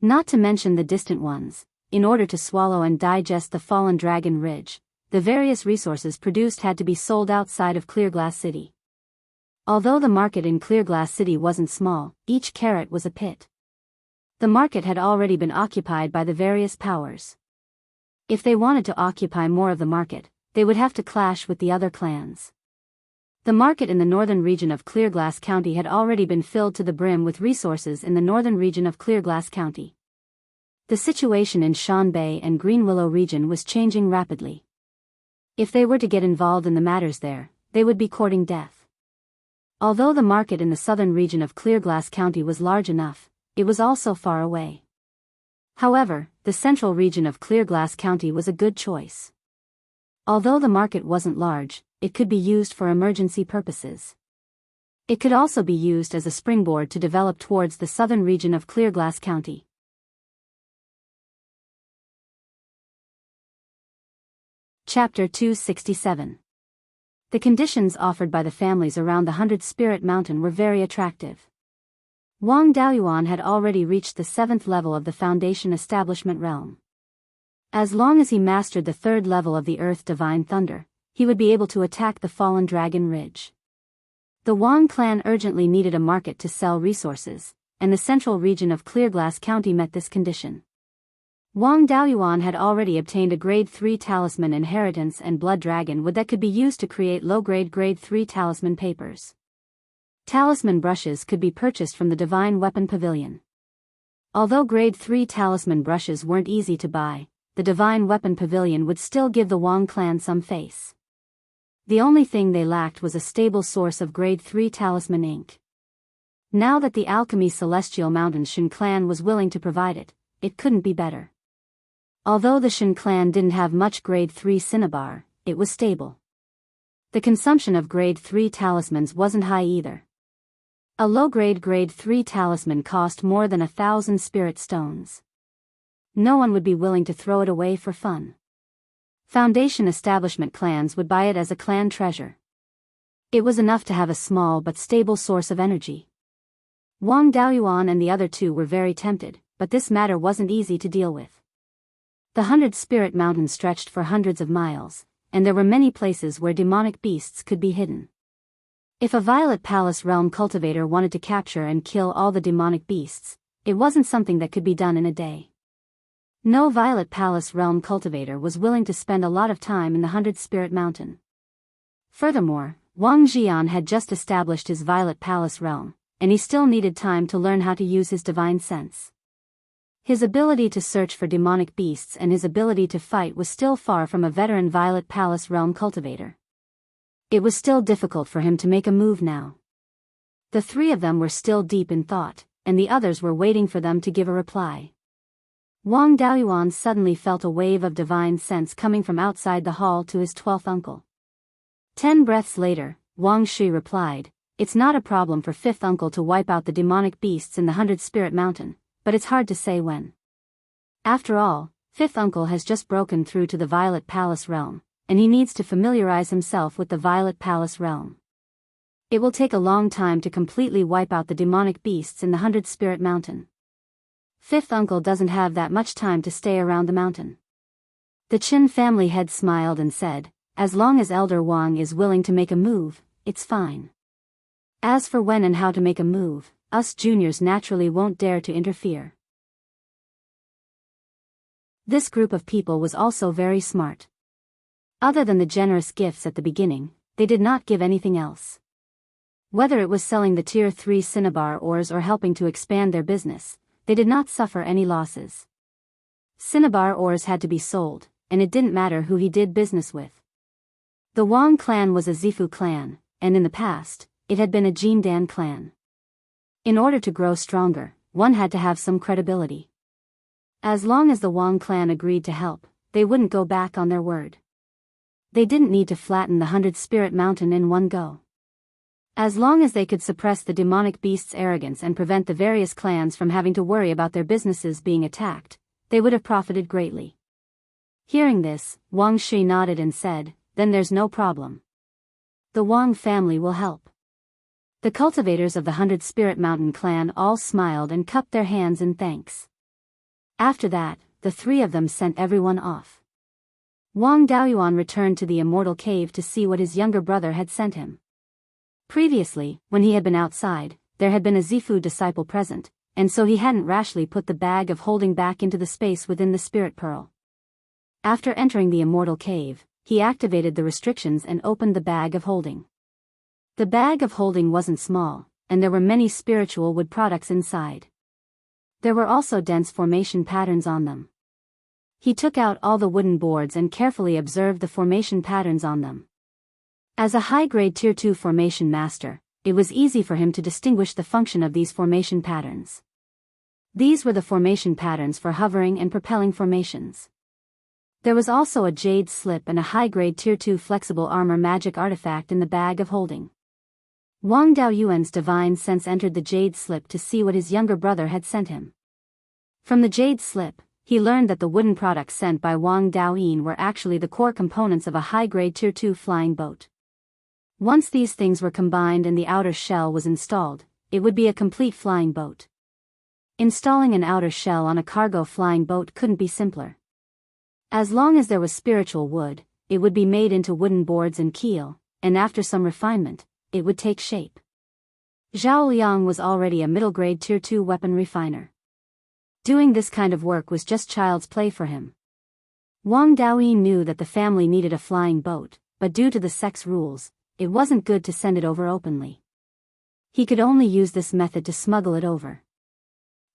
Not to mention the distant ones, in order to swallow and digest the Fallen Dragon Ridge, the various resources produced had to be sold outside of Clearglass City. Although the market in Clearglass City wasn't small, each carrot was a pit. The market had already been occupied by the various powers. If they wanted to occupy more of the market, they would have to clash with the other clans. The market in the northern region of Clearglass County had already been filled to the brim with resources in the northern region of Clearglass County. The situation in Shan Bay and Green Willow region was changing rapidly. If they were to get involved in the matters there, they would be courting death. Although the market in the southern region of Clearglass County was large enough, it was also far away. However, the central region of Clearglass County was a good choice. Although the market wasn't large, it could be used for emergency purposes. It could also be used as a springboard to develop towards the southern region of Clearglass County. Chapter 267. The conditions offered by the families around the 100-Spirit Mountain were very attractive. Wang Daoyuan had already reached the 7th level of the Foundation Establishment realm. As long as he mastered the 3rd level of the Earth Divine Thunder, he would be able to attack the Fallen Dragon Ridge. The Wang clan urgently needed a market to sell resources, and the central region of Clearglass County met this condition. Wang Daoyuan had already obtained a Grade 3 Talisman Inheritance and Blood Dragon Wood that could be used to create low-grade Grade 3 Talisman papers. Talisman brushes could be purchased from the Divine Weapon Pavilion. Although Grade 3 Talisman brushes weren't easy to buy, the Divine Weapon Pavilion would still give the Wang clan some face. The only thing they lacked was a stable source of Grade 3 Talisman ink. Now that the Alchemy Celestial Mountain Shin clan was willing to provide it, it couldn't be better. Although the Shin clan didn't have much Grade 3 cinnabar, it was stable. The consumption of Grade 3 talismans wasn't high either. A low-grade grade 3 talisman cost more than 1,000 spirit stones. No one would be willing to throw it away for fun. Foundation establishment clans would buy it as a clan treasure. It was enough to have a small but stable source of energy. Wang Daoyuan and the other two were very tempted, but this matter wasn't easy to deal with. The 100 Spirit Mountain stretched for hundreds of miles, and there were many places where demonic beasts could be hidden. If a Violet Palace Realm cultivator wanted to capture and kill all the demonic beasts, it wasn't something that could be done in a day. No Violet Palace Realm cultivator was willing to spend a lot of time in the 100 Spirit Mountain. Furthermore, Wang Jian had just established his Violet Palace Realm, and he still needed time to learn how to use his divine sense. His ability to search for demonic beasts and his ability to fight was still far from a veteran Violet Palace Realm cultivator. It was still difficult for him to make a move now. The three of them were still deep in thought, and the others were waiting for them to give a reply. Wang Daoyuan suddenly felt a wave of divine sense coming from outside the hall to his 12th uncle. 10 breaths later, Wang Shi replied, "It's not a problem for 5th uncle to wipe out the demonic beasts in the 100 Spirit Mountain, but it's hard to say when. After all, 5th uncle has just broken through to the Violet Palace Realm, and he needs to familiarize himself with the Violet Palace Realm. It will take a long time to completely wipe out the demonic beasts in the 100 Spirit Mountain. 5th uncle doesn't have that much time to stay around the mountain." The Qin family head smiled and said, "As long as Elder Wang is willing to make a move, it's fine. As for when and how to make a move, us juniors naturally won't dare to interfere." This group of people was also very smart. Other than the generous gifts at the beginning, they did not give anything else. Whether it was selling the Tier 3 cinnabar ores or helping to expand their business, they did not suffer any losses. Cinnabar ores had to be sold, and it didn't matter who he did business with. The Wang clan was a Zifu clan, and in the past, it had been a Jindan clan. In order to grow stronger, one had to have some credibility. As long as the Wang clan agreed to help, they wouldn't go back on their word. They didn't need to flatten the 100 Spirit Mountain in one go. As long as they could suppress the demonic beast's arrogance and prevent the various clans from having to worry about their businesses being attacked, they would have profited greatly. Hearing this, Wang Shi nodded and said, "Then there's no problem. The Wang family will help." The cultivators of the 100 Spirit Mountain clan all smiled and cupped their hands in thanks. After that, the three of them sent everyone off. Wang Daoyuan returned to the Immortal Cave to see what his younger brother had sent him. Previously, when he had been outside, there had been a Zifu disciple present, and so he hadn't rashly put the bag of holding back into the space within the Spirit Pearl. After entering the Immortal Cave, he activated the restrictions and opened the bag of holding. The bag of holding wasn't small, and there were many spiritual wood products inside. There were also dense formation patterns on them. He took out all the wooden boards and carefully observed the formation patterns on them. As a high-grade Tier 2 formation master, it was easy for him to distinguish the function of these formation patterns. These were the formation patterns for hovering and propelling formations. There was also a jade slip and a high-grade Tier 2 flexible armor magic artifact in the bag of holding. Wang Daoyuan's divine sense entered the jade slip to see what his younger brother had sent him. From the jade slip, he learned that the wooden products sent by Wang Daoyin were actually the core components of a high-grade Tier 2 flying boat. Once these things were combined and the outer shell was installed, it would be a complete flying boat. Installing an outer shell on a cargo flying boat couldn't be simpler. As long as there was spiritual wood, it would be made into wooden boards and keel, and after some refinement, it would take shape. Zhao Liang was already a middle-grade Tier 2 weapon refiner. Doing this kind of work was just child's play for him. Wang Daoyin knew that the family needed a flying boat, but due to the sex rules, it wasn't good to send it over openly. He could only use this method to smuggle it over.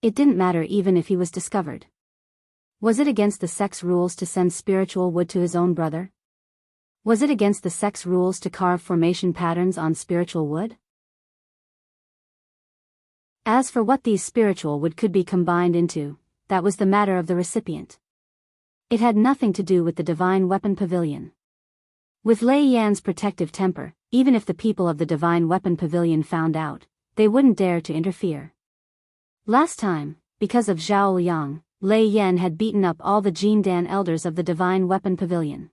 It didn't matter even if he was discovered. Was it against the sex rules to send spiritual wood to his own brother? Was it against the sex rules to carve formation patterns on spiritual wood? As for what these spiritual wood could be combined into, that was the matter of the recipient. It had nothing to do with the Divine Weapon Pavilion. With Lei Yan's protective temper, even if the people of the Divine Weapon Pavilion found out, they wouldn't dare to interfere. Last time, because of Zhao Liang, Lei Yan had beaten up all the Jindan elders of the Divine Weapon Pavilion.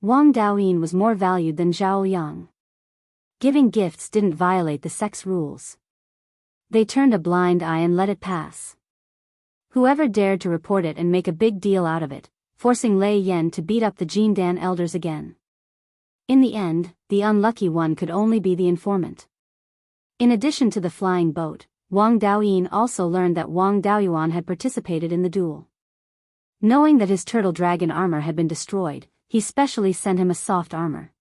Wang Daoyin was more valued than Zhao Liang. Giving gifts didn't violate the sex rules. They turned a blind eye and let it pass. Whoever dared to report it and make a big deal out of it, forcing Lei Yan to beat up the Jindan elders again. In the end, the unlucky one could only be the informant. In addition to the flying boat, Wang Daoyin also learned that Wang Daoyuan had participated in the duel. Knowing that his turtle dragon armor had been destroyed, he specially sent him a soft armor.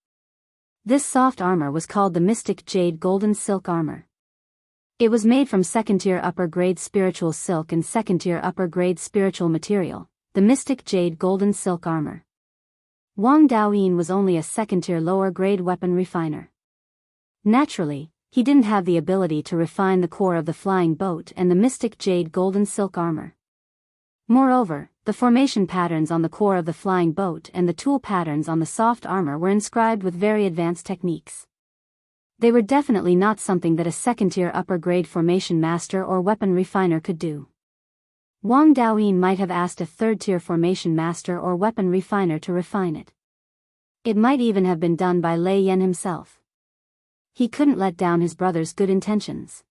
This soft armor was called the Mystic Jade Golden Silk Armor. It was made from second-tier upper-grade spiritual silk and second-tier upper-grade spiritual material, the Mystic Jade Golden Silk Armor. Wang Daoyin was only a second-tier lower-grade weapon refiner. Naturally, he didn't have the ability to refine the core of the flying boat and the Mystic Jade Golden Silk Armor. Moreover, the formation patterns on the core of the flying boat and the tool patterns on the soft armor were inscribed with very advanced techniques. They were definitely not something that a second-tier upper-grade formation master or weapon refiner could do. Wang Daoyin might have asked a third-tier formation master or weapon refiner to refine it. It might even have been done by Lei Yan himself. He couldn't let down his brother's good intentions.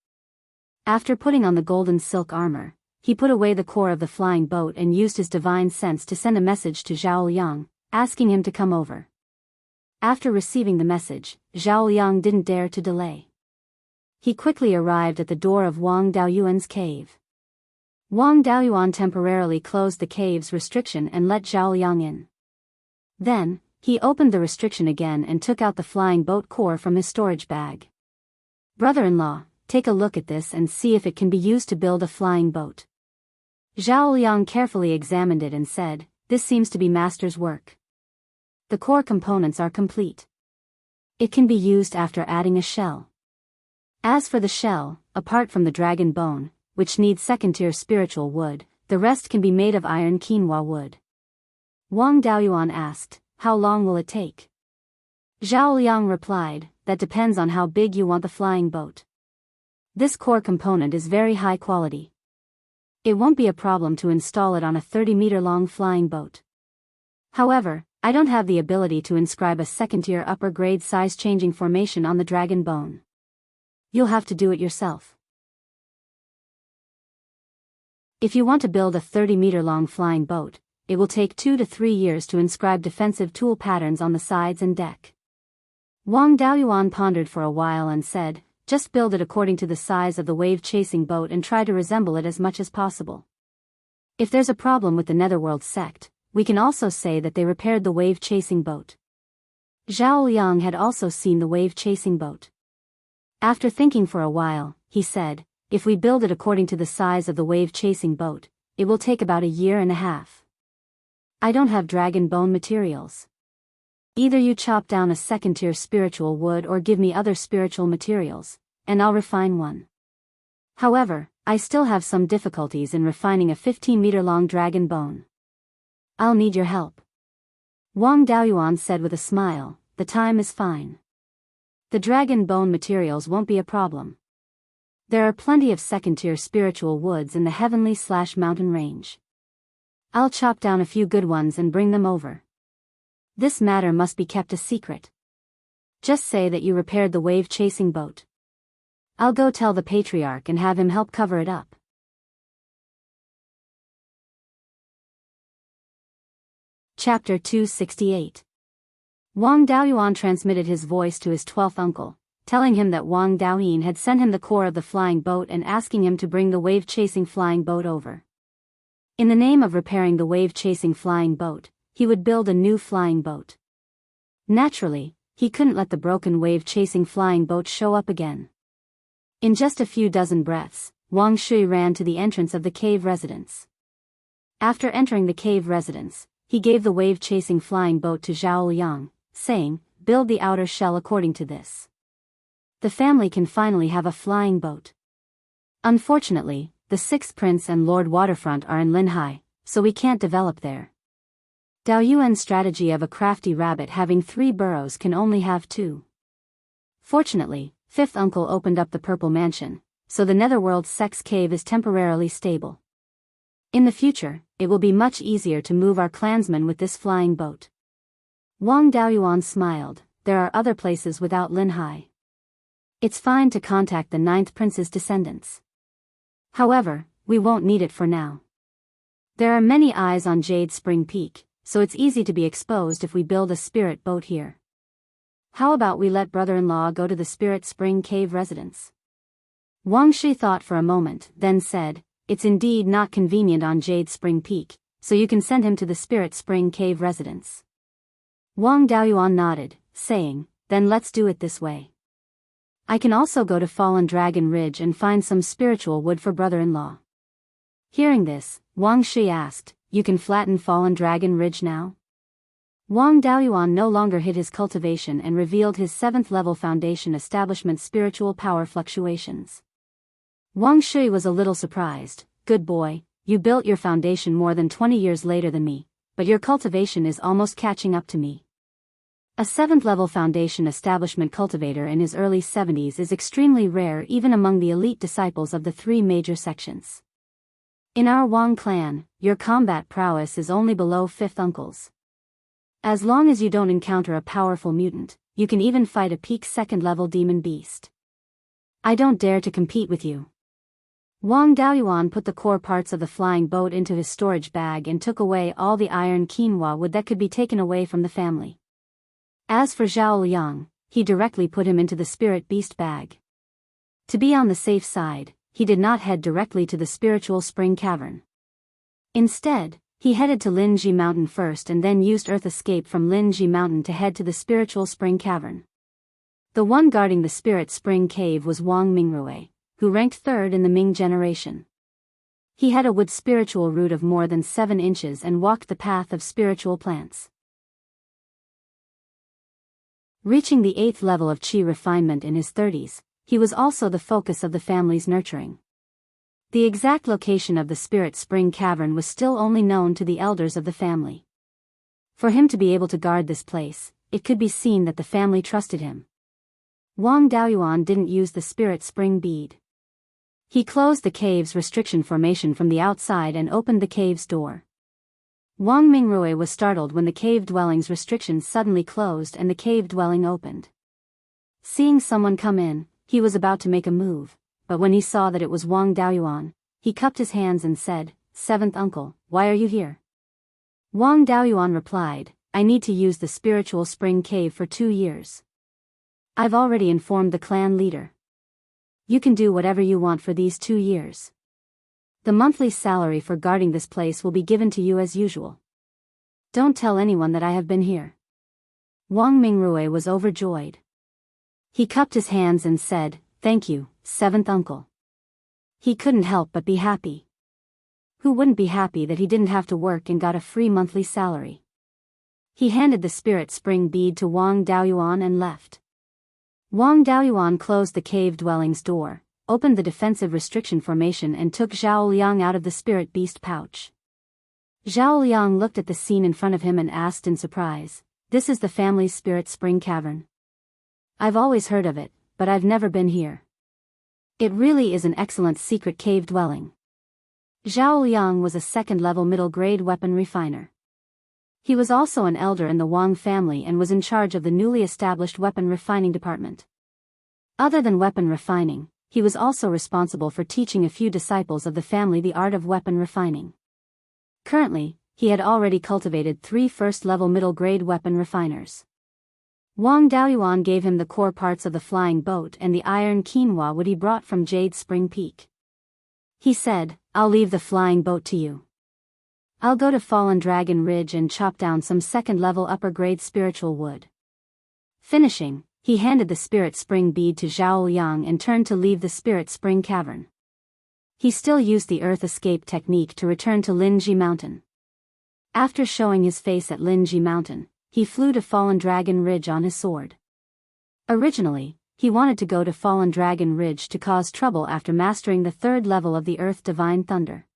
After putting on the golden silk armor, he put away the core of the flying boat and used his divine sense to send a message to Zhao Liang, asking him to come over. After receiving the message, Zhao Liang didn't dare to delay. He quickly arrived at the door of Wang Daoyuan's cave. Wang Daoyuan temporarily closed the cave's restriction and let Zhao Liang in. Then, he opened the restriction again and took out the flying boat core from his storage bag. "Brother-in-law, take a look at this and see if it can be used to build a flying boat." Zhao Liang carefully examined it and said, "This seems to be master's work. The core components are complete. It can be used after adding a shell. As for the shell, apart from the dragon bone, which needs second-tier spiritual wood, the rest can be made of iron quinoa wood." Wang Daoyuan asked, "How long will it take?" Zhao Liang replied, "That depends on how big you want the flying boat. This core component is very high quality. It won't be a problem to install it on a 30-meter-long flying boat. However, I don't have the ability to inscribe a second-tier upper-grade size-changing formation on the dragon bone. You'll have to do it yourself. If you want to build a 30-meter-long flying boat, it will take 2 to 3 years to inscribe defensive tool patterns on the sides and deck." Wang Daoyuan pondered for a while and said, "Just build it according to the size of the wave-chasing boat and try to resemble it as much as possible. If there's a problem with the Netherworld sect, we can also say that they repaired the wave-chasing boat." Zhao Liang had also seen the wave-chasing boat. After thinking for a while, he said, "If we build it according to the size of the wave-chasing boat, it will take about a year and a half. I don't have dragon bone materials. Either you chop down a second-tier spiritual wood or give me other spiritual materials, and I'll refine one. However, I still have some difficulties in refining a 15-meter-long dragon bone. I'll need your help." Wang Daoyuan said with a smile, "The time is fine. The dragon bone materials won't be a problem. There are plenty of second-tier spiritual woods in the heavenly/mountain range. I'll chop down a few good ones and bring them over. This matter must be kept a secret. Just say that you repaired the wave-chasing boat. I'll go tell the patriarch and have him help cover it up." Chapter 268. Wang Daoyuan transmitted his voice to his 12th uncle, telling him that Wang Daoyin had sent him the core of the flying boat and asking him to bring the wave-chasing flying boat over. In the name of repairing the wave-chasing flying boat, he would build a new flying boat. Naturally, he couldn't let the broken wave-chasing flying boat show up again. In just a few dozen breaths, Wang Shui ran to the entrance of the cave residence. After entering the cave residence, he gave the wave-chasing flying boat to Zhao Liang, saying, "Build the outer shell according to this. The family can finally have a flying boat. Unfortunately, the 6th Prince and Lord Waterfront are in Linhai, so we can't develop there. Daoyuan's strategy of a crafty rabbit having 3 burrows can only have 2. Fortunately, Fifth uncle opened up the purple mansion, so the netherworld's sex cave is temporarily stable. In the future, it will be much easier to move our clansmen with this flying boat. Wang Daoyuan smiled. There are other places without Linhai. It's fine to contact the ninth prince's descendants. However, we won't need it for now. There are many eyes on Jade Spring Peak, so it's easy to be exposed if we build a spirit boat here. How about we let brother-in-law go to the Spirit Spring Cave residence? Wang Shi thought for a moment, then said, it's indeed not convenient on Jade Spring Peak, so you can send him to the Spirit Spring Cave residence. Wang Daoyuan nodded, saying, then let's do it this way. I can also go to Fallen Dragon Ridge and find some spiritual wood for brother-in-law. Hearing this, Wang Shi asked, you can flatten Fallen Dragon Ridge now? Wang Daoyuan no longer hid his cultivation and revealed his 7th level foundation establishment spiritual power fluctuations. Wang Shi was a little surprised. Good boy, you built your foundation more than 20 years later than me, but your cultivation is almost catching up to me. A 7th level foundation establishment cultivator in his early 70s is extremely rare even among the elite disciples of the 3 major sections. In our Wang clan, your combat prowess is only below 5th uncle's. As long as you don't encounter a powerful mutant, you can even fight a peak 2nd level demon beast. I don't dare to compete with you. Wang Daoyuan put the core parts of the flying boat into his storage bag and took away all the iron quinoa wood that could be taken away from the family. As for Zhao Liang, he directly put him into the spirit beast bag. To be on the safe side, he did not head directly to the spiritual spring cavern. Instead, he headed to Linji Mountain first and then used earth escape from Linji Mountain to head to the spiritual spring cavern. The one guarding the spirit spring cave was Wang Mingrui, who ranked 3rd in the Ming generation. He had a wood spiritual root of more than 7 inches and walked the path of spiritual plants. Reaching the 8th level of Qi refinement in his 30s, he was also the focus of the family's nurturing. The exact location of the Spirit Spring Cavern was still only known to the elders of the family. For him to be able to guard this place, it could be seen that the family trusted him. Wang Daoyuan didn't use the Spirit Spring bead. He closed the cave's restriction formation from the outside and opened the cave's door. Wang Mingrui was startled when the cave dwelling's restrictions suddenly closed and the cave dwelling opened. Seeing someone come in, he was about to make a move, but when he saw that it was Wang Daoyuan, he cupped his hands and said, 7th uncle, why are you here? Wang Daoyuan replied, I need to use the spiritual spring cave for 2 years. I've already informed the clan leader. You can do whatever you want for these 2 years. The monthly salary for guarding this place will be given to you as usual. Don't tell anyone that I have been here. Wang Mingrui was overjoyed. He cupped his hands and said, thank you, 7th uncle. He couldn't help but be happy. Who wouldn't be happy that he didn't have to work and got a free monthly salary? He handed the spirit spring bead to Wang Daoyuan and left. Wang Daoyuan closed the cave dwelling's door, opened the defensive restriction formation and took Zhao Liang out of the spirit beast pouch. Zhao Liang looked at the scene in front of him and asked in surprise, this is the family's spirit spring cavern? I've always heard of it, but I've never been here. It really is an excellent secret cave dwelling. Zhao Liang was a 2nd level middle grade weapon refiner. He was also an elder in the Wang family and was in charge of the newly established weapon refining department. Other than weapon refining, he was also responsible for teaching a few disciples of the family the art of weapon refining. Currently, he had already cultivated 3 first-level middle-grade weapon refiners. Wang Daoyuan gave him the core parts of the flying boat and the iron quinoa wood he brought from Jade Spring Peak. He said, I'll leave the flying boat to you. I'll go to Fallen Dragon Ridge and chop down some 2nd-level upper-grade spiritual wood. Finishing, he handed the Spirit Spring bead to Zhao Liang and turned to leave the Spirit Spring Cavern. He still used the Earth Escape technique to return to Linji Mountain. After showing his face at Linji Mountain, he flew to Fallen Dragon Ridge on his sword. Originally, he wanted to go to Fallen Dragon Ridge to cause trouble after mastering the 3rd level of the Earth Divine Thunder.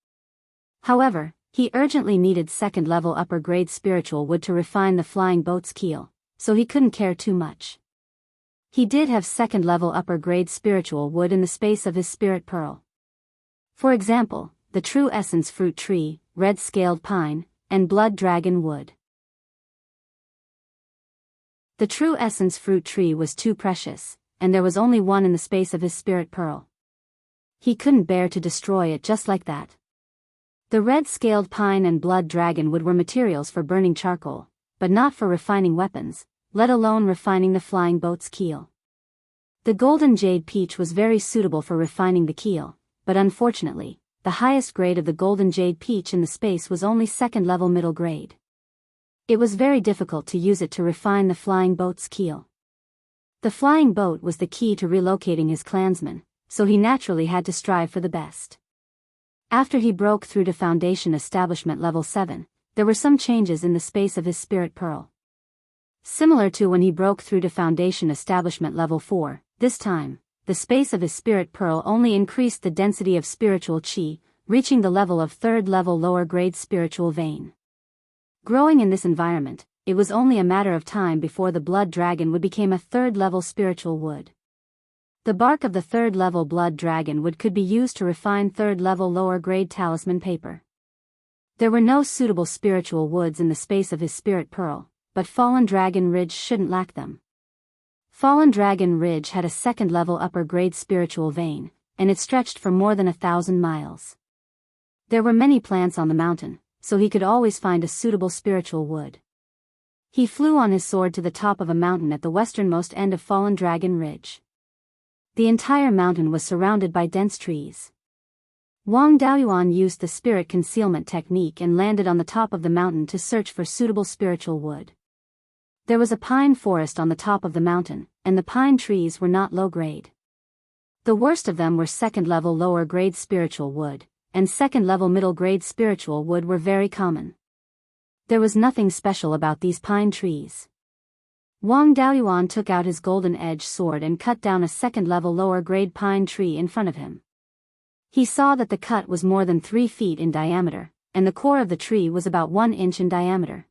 However, he urgently needed 2nd-level upper-grade spiritual wood to refine the flying boat's keel, so he couldn't care too much. He did have second-level upper-grade spiritual wood in the space of his spirit pearl. For example, the true essence fruit tree, red-scaled pine, and blood dragon wood. The true essence fruit tree was too precious, and there was only one in the space of his spirit pearl. He couldn't bear to destroy it just like that. The red-scaled pine and blood dragon wood were materials for burning charcoal, but not for refining weapons, let alone refining the flying boat's keel. The golden jade peach was very suitable for refining the keel, but unfortunately, the highest grade of the golden jade peach in the space was only second-level middle grade. It was very difficult to use it to refine the flying boat's keel. The flying boat was the key to relocating his clansmen, so he naturally had to strive for the best. After he broke through to Foundation Establishment Level 7, there were some changes in the space of his spirit pearl. Similar to when he broke through to Foundation Establishment Level 4, this time, the space of his spirit pearl only increased the density of spiritual chi, reaching the level of third-level lower-grade spiritual vein. Growing in this environment, it was only a matter of time before the blood dragon wood became a third-level spiritual wood. The bark of the third-level blood dragon wood could be used to refine third-level lower-grade talisman paper. There were no suitable spiritual woods in the space of his spirit pearl, but Fallen Dragon Ridge shouldn't lack them. Fallen Dragon Ridge had a second-level upper-grade spiritual vein, and it stretched for more than 1,000 miles. There were many plants on the mountain, so he could always find a suitable spiritual wood. He flew on his sword to the top of a mountain at the westernmost end of Fallen Dragon Ridge. The entire mountain was surrounded by dense trees. Wang Daoyuan used the spirit concealment technique and landed on the top of the mountain to search for suitable spiritual wood. There was a pine forest on the top of the mountain, and the pine trees were not low-grade. The worst of them were second-level lower-grade spiritual wood, and second-level middle-grade spiritual wood were very common. There was nothing special about these pine trees. Wang Daoyuan took out his golden-edged sword and cut down a second-level lower-grade pine tree in front of him. He saw that the cut was more than 3 feet in diameter, and the core of the tree was about 1 inch in diameter.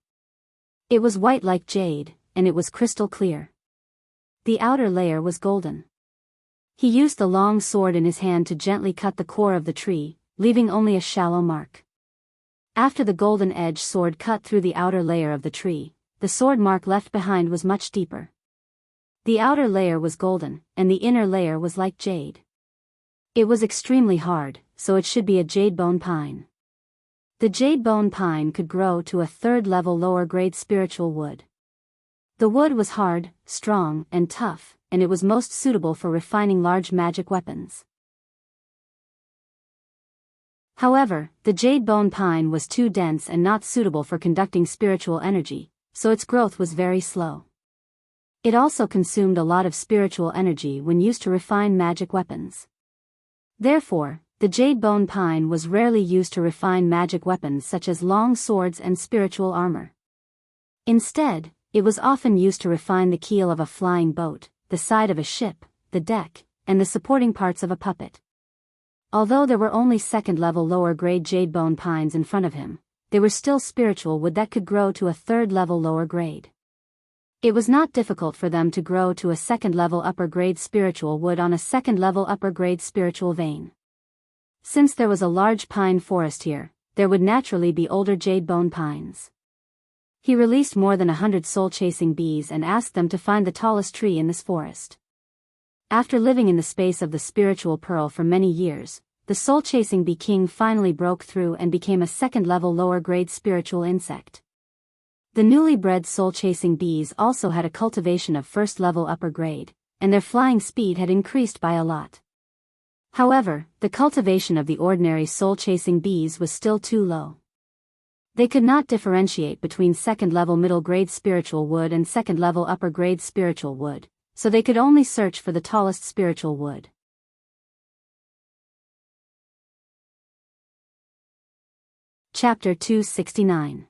It was white like jade, and it was crystal clear. The outer layer was golden. He used the long sword in his hand to gently cut the core of the tree, leaving only a shallow mark. After the golden-edged sword cut through the outer layer of the tree, the sword mark left behind was much deeper. The outer layer was golden, and the inner layer was like jade. It was extremely hard, so it should be a jade bone pine. The jade bone pine could grow to a third-level lower-grade spiritual wood. The wood was hard, strong, and tough, and it was most suitable for refining large magic weapons. However, the jade bone pine was too dense and not suitable for conducting spiritual energy, so its growth was very slow. It also consumed a lot of spiritual energy when used to refine magic weapons. Therefore, the jade bone pine was rarely used to refine magic weapons such as long swords and spiritual armor. Instead, it was often used to refine the keel of a flying boat, the side of a ship, the deck, and the supporting parts of a puppet. Although there were only second-level lower-grade jade bone pines in front of him, they were still spiritual wood that could grow to a third-level lower grade. It was not difficult for them to grow to a second-level upper-grade spiritual wood on a second-level upper-grade spiritual vein. Since there was a large pine forest here, there would naturally be older jade bone pines. He released more than 100 soul-chasing bees and asked them to find the tallest tree in this forest. After living in the space of the spiritual pearl for many years, the soul-chasing bee king finally broke through and became a second-level lower-grade spiritual insect. The newly bred soul-chasing bees also had a cultivation of first-level upper grade, and their flying speed had increased by a lot. However, the cultivation of the ordinary soul-chasing bees was still too low. They could not differentiate between second-level middle-grade spiritual wood and second-level upper-grade spiritual wood, so they could only search for the tallest spiritual wood. Chapter 269.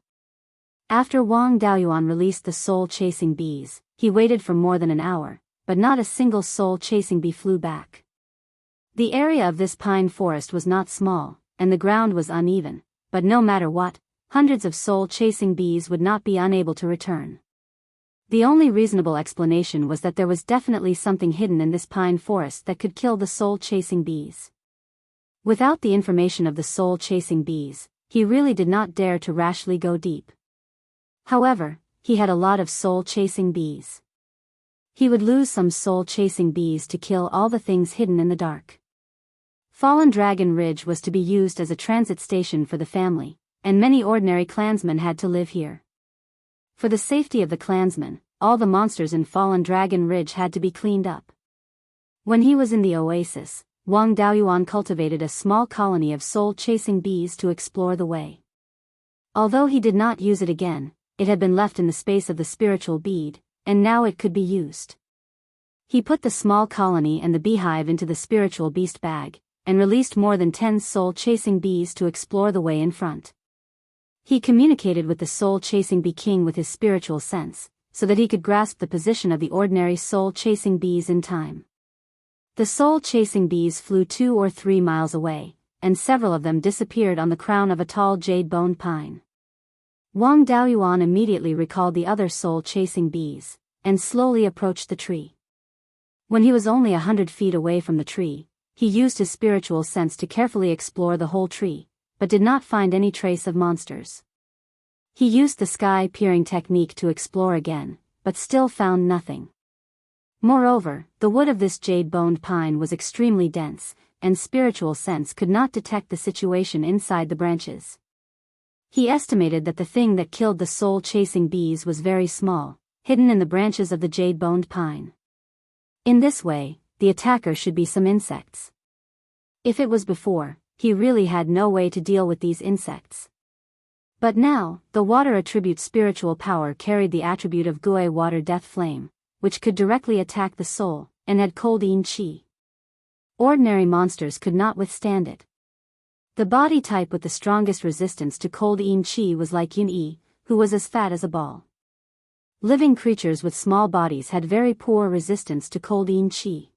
After Wang Daoyuan released the soul-chasing bees, he waited for more than an hour, but not a single soul-chasing bee flew back. The area of this pine forest was not small, and the ground was uneven, but no matter what, hundreds of soul-chasing bees would not be unable to return. The only reasonable explanation was that there was definitely something hidden in this pine forest that could kill the soul-chasing bees. Without the information of the soul-chasing bees, he really did not dare to rashly go deep. However, he had a lot of soul-chasing bees. He would lose some soul-chasing bees to kill all the things hidden in the dark. Fallen Dragon Ridge was to be used as a transit station for the family, and many ordinary clansmen had to live here. For the safety of the clansmen, all the monsters in Fallen Dragon Ridge had to be cleaned up. When he was in the oasis, Wang Daoyuan cultivated a small colony of soul-chasing bees to explore the way. Although he did not use it again, it had been left in the space of the spiritual bead, and now it could be used. He put the small colony and the beehive into the spiritual beast bag, and released more than 10 soul-chasing bees to explore the way in front. He communicated with the soul-chasing bee king with his spiritual sense, so that he could grasp the position of the ordinary soul-chasing bees in time. The soul-chasing bees flew 2 or 3 miles away, and several of them disappeared on the crown of a tall jade-boned pine. Wang Daoyuan immediately recalled the other soul-chasing bees, and slowly approached the tree. When he was only 100 feet away from the tree, he used his spiritual sense to carefully explore the whole tree, but did not find any trace of monsters. He used the sky-peering technique to explore again, but still found nothing. Moreover, the wood of this jade-boned pine was extremely dense, and spiritual sense could not detect the situation inside the branches. He estimated that the thing that killed the soul-chasing bees was very small, hidden in the branches of the jade-boned pine. In this way, the attacker should be some insects. If it was before, he really had no way to deal with these insects. But now, the water attribute spiritual power carried the attribute of Gui water death flame, which could directly attack the soul, and had cold yin qi. Ordinary monsters could not withstand it. The body type with the strongest resistance to cold yin qi was like Yin Yi, who was as fat as a ball. Living creatures with small bodies had very poor resistance to cold yin qi.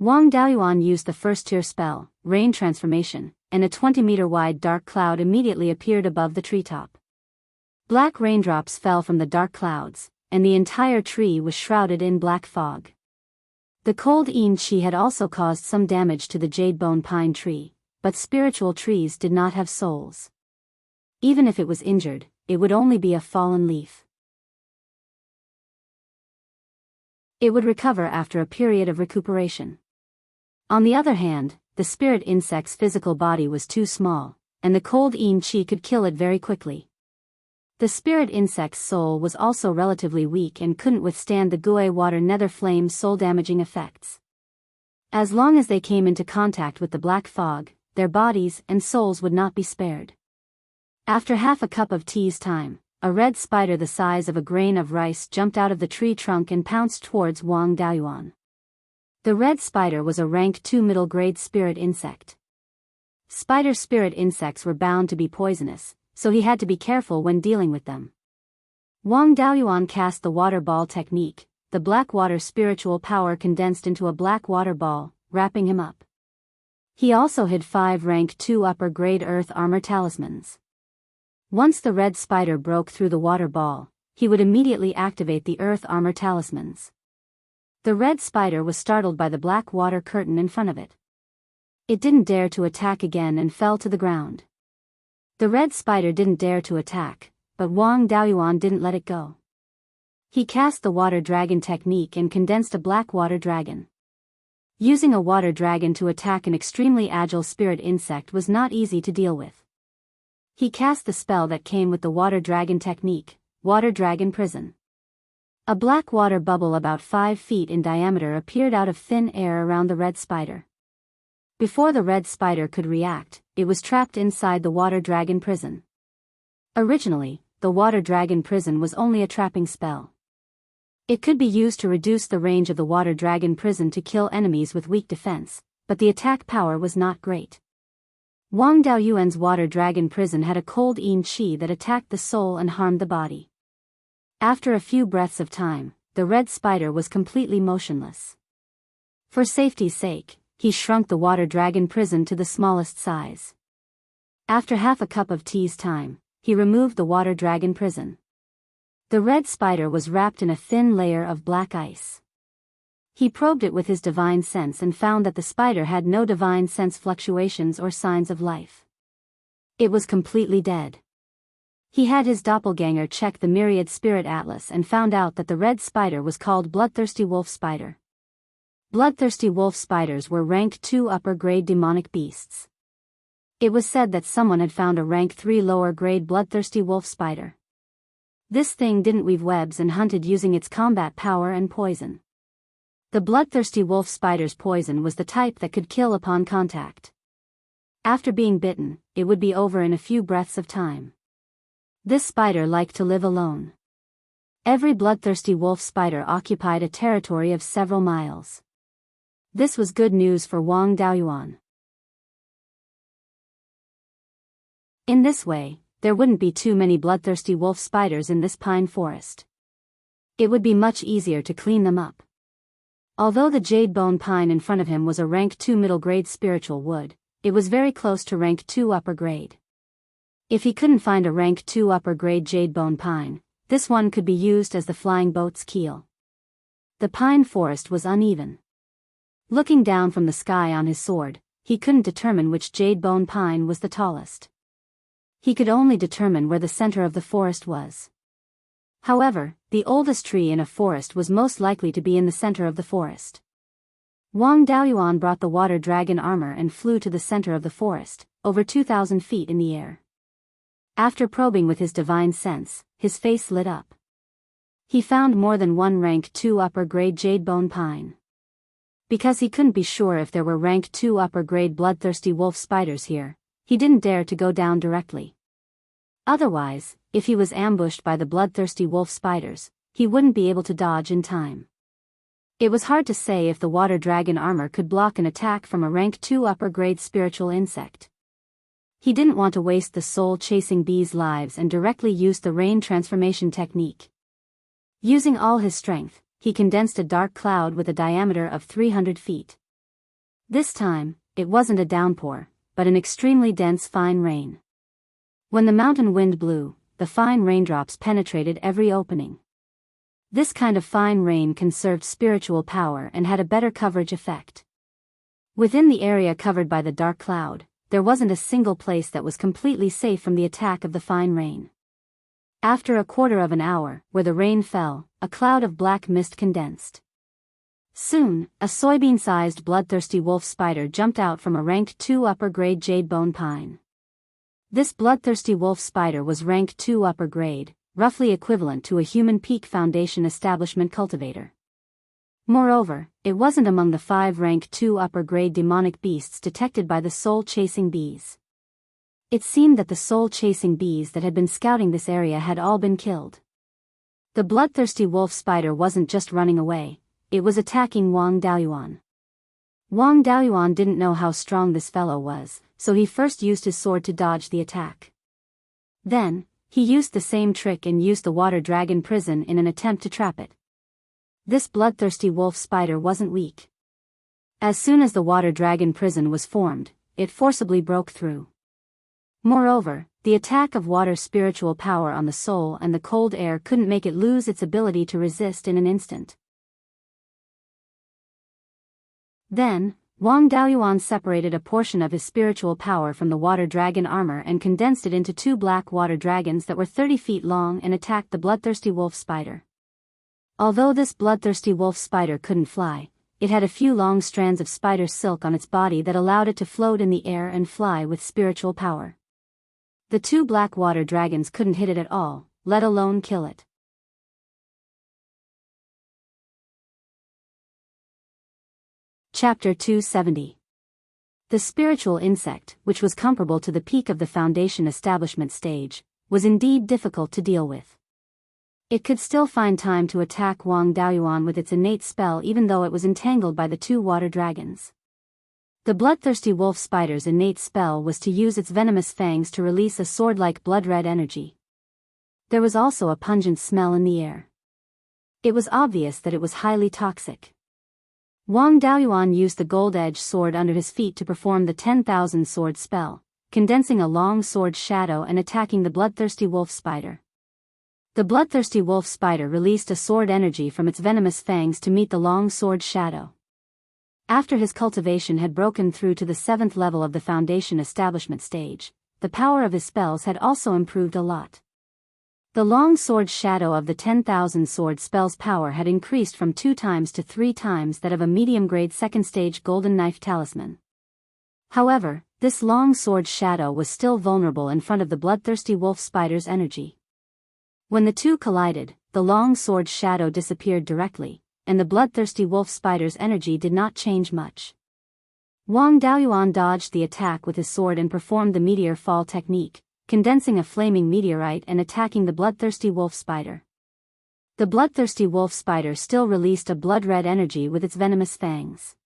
Wang Daoyuan used the first-tier spell, Rain Transformation, and a 20-meter-wide dark cloud immediately appeared above the treetop. Black raindrops fell from the dark clouds, and the entire tree was shrouded in black fog. The cold yin qi had also caused some damage to the jade-bone pine tree, but spiritual trees did not have souls. Even if it was injured, it would only be a fallen leaf. It would recover after a period of recuperation. On the other hand, the spirit insect's physical body was too small, and the cold yin qi could kill it very quickly. The spirit insect's soul was also relatively weak and couldn't withstand the Gui water nether flame's soul-damaging effects. As long as they came into contact with the black fog, their bodies and souls would not be spared. After half a cup of tea's time, a red spider the size of a grain of rice jumped out of the tree trunk and pounced towards Wang Daoyuan. The red spider was a rank 2 middle-grade spirit insect. Spider spirit insects were bound to be poisonous, so he had to be careful when dealing with them. Wang Daoyuan cast the water ball technique, the black water spiritual power condensed into a black water ball, wrapping him up. He also hid 5 rank 2 upper-grade earth armor talismans. Once the red spider broke through the water ball, he would immediately activate the earth armor talismans. The red spider was startled by the black water curtain in front of it. It didn't dare to attack again and fell to the ground. The red spider didn't dare to attack, but Wang Daoyuan didn't let it go. He cast the water dragon technique and condensed a black water dragon. Using a water dragon to attack an extremely agile spirit insect was not easy to deal with. He cast the spell that came with the water dragon technique, Water Dragon Prison. A black water bubble about 5 feet in diameter appeared out of thin air around the red spider. Before the red spider could react, it was trapped inside the water dragon prison. Originally, the water dragon prison was only a trapping spell. It could be used to reduce the range of the water dragon prison to kill enemies with weak defense, but the attack power was not great. Wang Daoyuan's water dragon prison had a cold yin qi that attacked the soul and harmed the body. After a few breaths of time, the red spider was completely motionless. For safety's sake, he shrunk the water dragon prison to the smallest size. After half a cup of tea's time, he removed the water dragon prison. The red spider was wrapped in a thin layer of black ice. He probed it with his divine sense and found that the spider had no divine sense fluctuations or signs of life. It was completely dead. He had his doppelganger check the myriad spirit atlas and found out that the red spider was called bloodthirsty wolf spider. Bloodthirsty wolf spiders were rank 2 upper grade demonic beasts. It was said that someone had found a rank 3 lower grade bloodthirsty wolf spider. This thing didn't weave webs and hunted using its combat power and poison. The bloodthirsty wolf spider's poison was the type that could kill upon contact. After being bitten, it would be over in a few breaths of time. This spider liked to live alone. Every bloodthirsty wolf spider occupied a territory of several miles. This was good news for Wang Daoyuan. In this way, there wouldn't be too many bloodthirsty wolf spiders in this pine forest. It would be much easier to clean them up. Although the jade bone pine in front of him was a rank 2 middle grade spiritual wood, it was very close to rank 2 upper grade. If he couldn't find a rank 2 upper grade jade bone pine, this one could be used as the flying boat's keel. The pine forest was uneven. Looking down from the sky on his sword, he couldn't determine which jade bone pine was the tallest. He could only determine where the center of the forest was. However, the oldest tree in a forest was most likely to be in the center of the forest. Wang Daoyuan brought the water dragon armor and flew to the center of the forest, over 2,000 feet in the air. After probing with his divine sense, his face lit up. He found more than one rank 2 upper grade jade bone pine. Because he couldn't be sure if there were rank 2 upper grade bloodthirsty wolf spiders here, he didn't dare to go down directly. Otherwise, if he was ambushed by the bloodthirsty wolf spiders, he wouldn't be able to dodge in time. It was hard to say if the water dragon armor could block an attack from a rank 2 upper grade spiritual insect. He didn't want to waste the soul-chasing bee's lives and directly used the rain transformation technique. Using all his strength, he condensed a dark cloud with a diameter of 300 feet. This time, it wasn't a downpour, but an extremely dense fine rain. When the mountain wind blew, the fine raindrops penetrated every opening. This kind of fine rain conserved spiritual power and had a better coverage effect. Within the area covered by the dark cloud, there wasn't a single place that was completely safe from the attack of the fine rain. After a quarter of an hour, where the rain fell, a cloud of black mist condensed. Soon, a soybean-sized bloodthirsty wolf spider jumped out from a rank 2 upper grade jade bone pine. This bloodthirsty wolf spider was rank 2 upper grade, roughly equivalent to a human peak foundation establishment cultivator. Moreover, it wasn't among the 5 rank 2 upper grade demonic beasts detected by the soul-chasing bees. It seemed that the soul-chasing bees that had been scouting this area had all been killed. The bloodthirsty wolf spider wasn't just running away, it was attacking Wang Daoyuan. Wang Daoyuan didn't know how strong this fellow was, so he first used his sword to dodge the attack. Then, he used the same trick and used the water dragon prison in an attempt to trap it. This bloodthirsty wolf spider wasn't weak. As soon as the water dragon prison was formed, it forcibly broke through. Moreover, the attack of water spiritual power on the soul and the cold air couldn't make it lose its ability to resist in an instant. Then, Wang Daoyuan separated a portion of his spiritual power from the water dragon armor and condensed it into 2 black water dragons that were 30 feet long and attacked the bloodthirsty wolf spider. Although this bloodthirsty wolf spider couldn't fly, it had a few long strands of spider silk on its body that allowed it to float in the air and fly with spiritual power. The 2 black water dragons couldn't hit it at all, let alone kill it. Chapter 270. The spiritual insect, which was comparable to the peak of the foundation establishment stage, was indeed difficult to deal with. It could still find time to attack Wang Daoyuan with its innate spell even though it was entangled by the 2 water dragons. The bloodthirsty wolf spider's innate spell was to use its venomous fangs to release a sword-like blood-red energy. There was also a pungent smell in the air. It was obvious that it was highly toxic. Wang Daoyuan used the gold-edged sword under his feet to perform the 10,000 sword spell, condensing a long sword shadow and attacking the bloodthirsty wolf spider. The bloodthirsty wolf spider released a sword energy from its venomous fangs to meet the long sword shadow. After his cultivation had broken through to the 7th level of the foundation establishment stage, the power of his spells had also improved a lot. The long sword shadow of the 10,000 sword spells power had increased from 2 times to 3 times that of a medium-grade 2nd stage golden knife talisman. However, this long sword shadow was still vulnerable in front of the bloodthirsty wolf spider's energy. When the two collided, the long sword shadow disappeared directly, and the bloodthirsty wolf spider's energy did not change much. Wang Daoyuan dodged the attack with his sword and performed the meteor fall technique, condensing a flaming meteorite and attacking the bloodthirsty wolf spider. The bloodthirsty wolf spider still released a blood-red energy with its venomous fangs.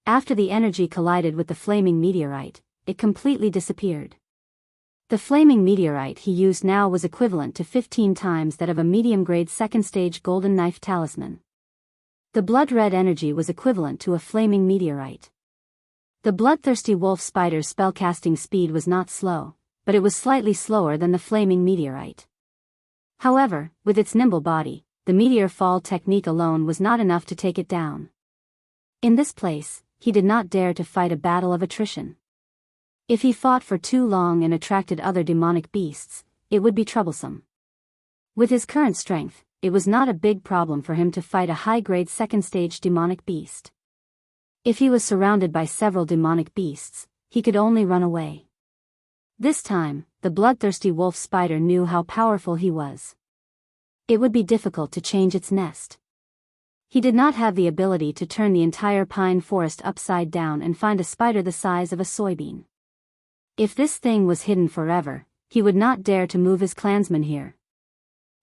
After the energy collided with the flaming meteorite, it completely disappeared. The flaming meteorite he used now was equivalent to 15 times that of a medium-grade 2nd stage golden knife talisman. The blood-red energy was equivalent to a flaming meteorite. The bloodthirsty wolf spider's spellcasting speed was not slow, but it was slightly slower than the flaming meteorite. However, with its nimble body, the meteor fall technique alone was not enough to take it down. In this place, he did not dare to fight a battle of attrition. If he fought for too long and attracted other demonic beasts, it would be troublesome. With his current strength, it was not a big problem for him to fight a high-grade 2nd stage demonic beast. If he was surrounded by several demonic beasts, he could only run away. This time, the bloodthirsty wolf spider knew how powerful he was. It would be difficult to change its nest. He did not have the ability to turn the entire pine forest upside down and find a spider the size of a soybean. If this thing was hidden forever, he would not dare to move his clansmen here.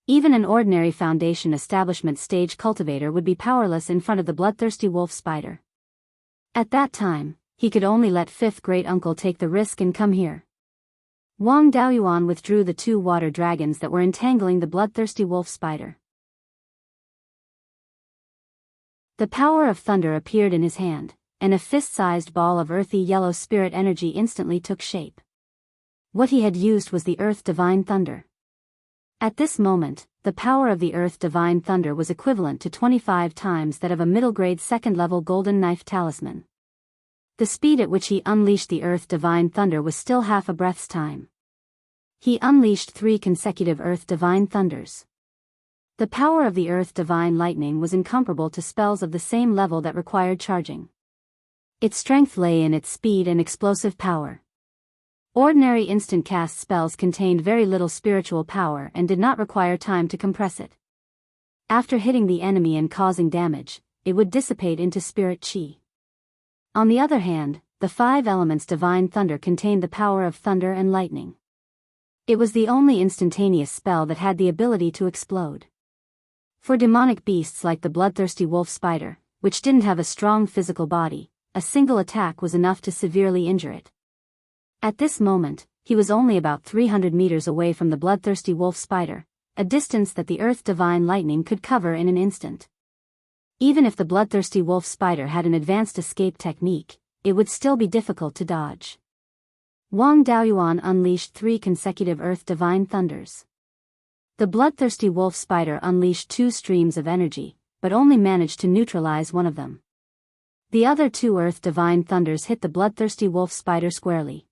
Even an ordinary foundation establishment stage cultivator would be powerless in front of the bloodthirsty wolf spider. At that time, he could only let 5th great uncle take the risk and come here. Wang Daoyuan withdrew the 2 water dragons that were entangling the bloodthirsty wolf spider. The power of thunder appeared in his hand, and a fist-sized ball of earthy yellow spirit energy instantly took shape. What he had used was the Earth Divine Thunder. At this moment, the power of the Earth Divine Thunder was equivalent to 25 times that of a middle-grade 2nd-level golden knife talisman. The speed at which he unleashed the Earth Divine Thunder was still half a breath's time. He unleashed 3 consecutive Earth Divine Thunders. The power of the Earth Divine Lightning was incomparable to spells of the same level that required charging. Its strength lay in its speed and explosive power. Ordinary instant cast spells contained very little spiritual power and did not require time to compress it. After hitting the enemy and causing damage, it would dissipate into spirit chi. On the other hand, the 5 elements Divine Thunder contained the power of thunder and lightning. It was the only instantaneous spell that had the ability to explode. For demonic beasts like the bloodthirsty wolf spider, which didn't have a strong physical body, a single attack was enough to severely injure it. At this moment, he was only about 300 meters away from the bloodthirsty wolf spider, a distance that the Earth Divine Lightning could cover in an instant. Even if the bloodthirsty wolf spider had an advanced escape technique, it would still be difficult to dodge. Wang Daoyuan unleashed 3 consecutive Earth Divine Thunders. The bloodthirsty wolf spider unleashed 2 streams of energy, but only managed to neutralize one of them. The other 2 Earth Divine Thunders hit the bloodthirsty wolf spider squarely.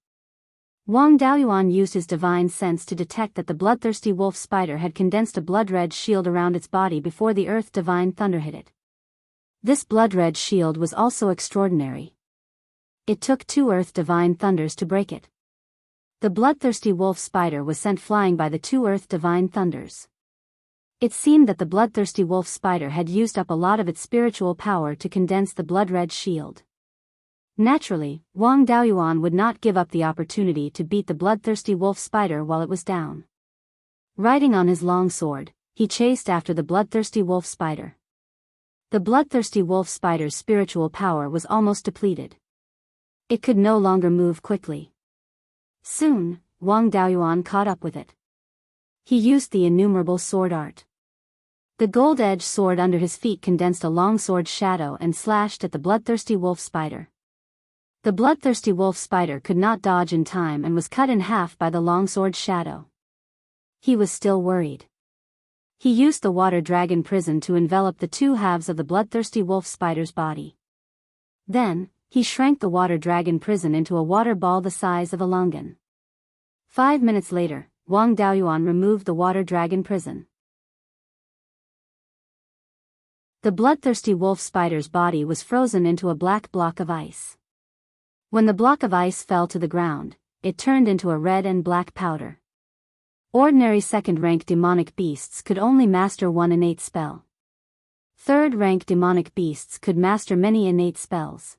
Wang Daoyuan used his divine sense to detect that the bloodthirsty wolf spider had condensed a blood-red shield around its body before the Earth Divine Thunder hit it. This blood-red shield was also extraordinary. It took 2 Earth Divine Thunders to break it. The bloodthirsty wolf spider was sent flying by the 2 Earth Divine Thunders. It seemed that the bloodthirsty wolf spider had used up a lot of its spiritual power to condense the blood-red shield. Naturally, Wang Daoyuan would not give up the opportunity to beat the bloodthirsty wolf spider while it was down. Riding on his long sword, he chased after the bloodthirsty wolf spider. The bloodthirsty wolf spider's spiritual power was almost depleted. It could no longer move quickly. Soon, Wang Daoyuan caught up with it. He used the innumerable sword art. The gold-edged sword under his feet condensed a long sword shadow and slashed at the bloodthirsty wolf spider. The bloodthirsty wolf spider could not dodge in time and was cut in half by the long sword shadow. He was still worried. He used the water dragon prison to envelop the two halves of the bloodthirsty wolf spider's body. Then, he shrank the water dragon prison into a water ball the size of a longan. 5 minutes later, Wang Daoyuan removed the water dragon prison. The bloodthirsty wolf spider's body was frozen into a black block of ice. When the block of ice fell to the ground, it turned into a red and black powder. Ordinary second-rank demonic beasts could only master one innate spell. Third-rank demonic beasts could master many innate spells.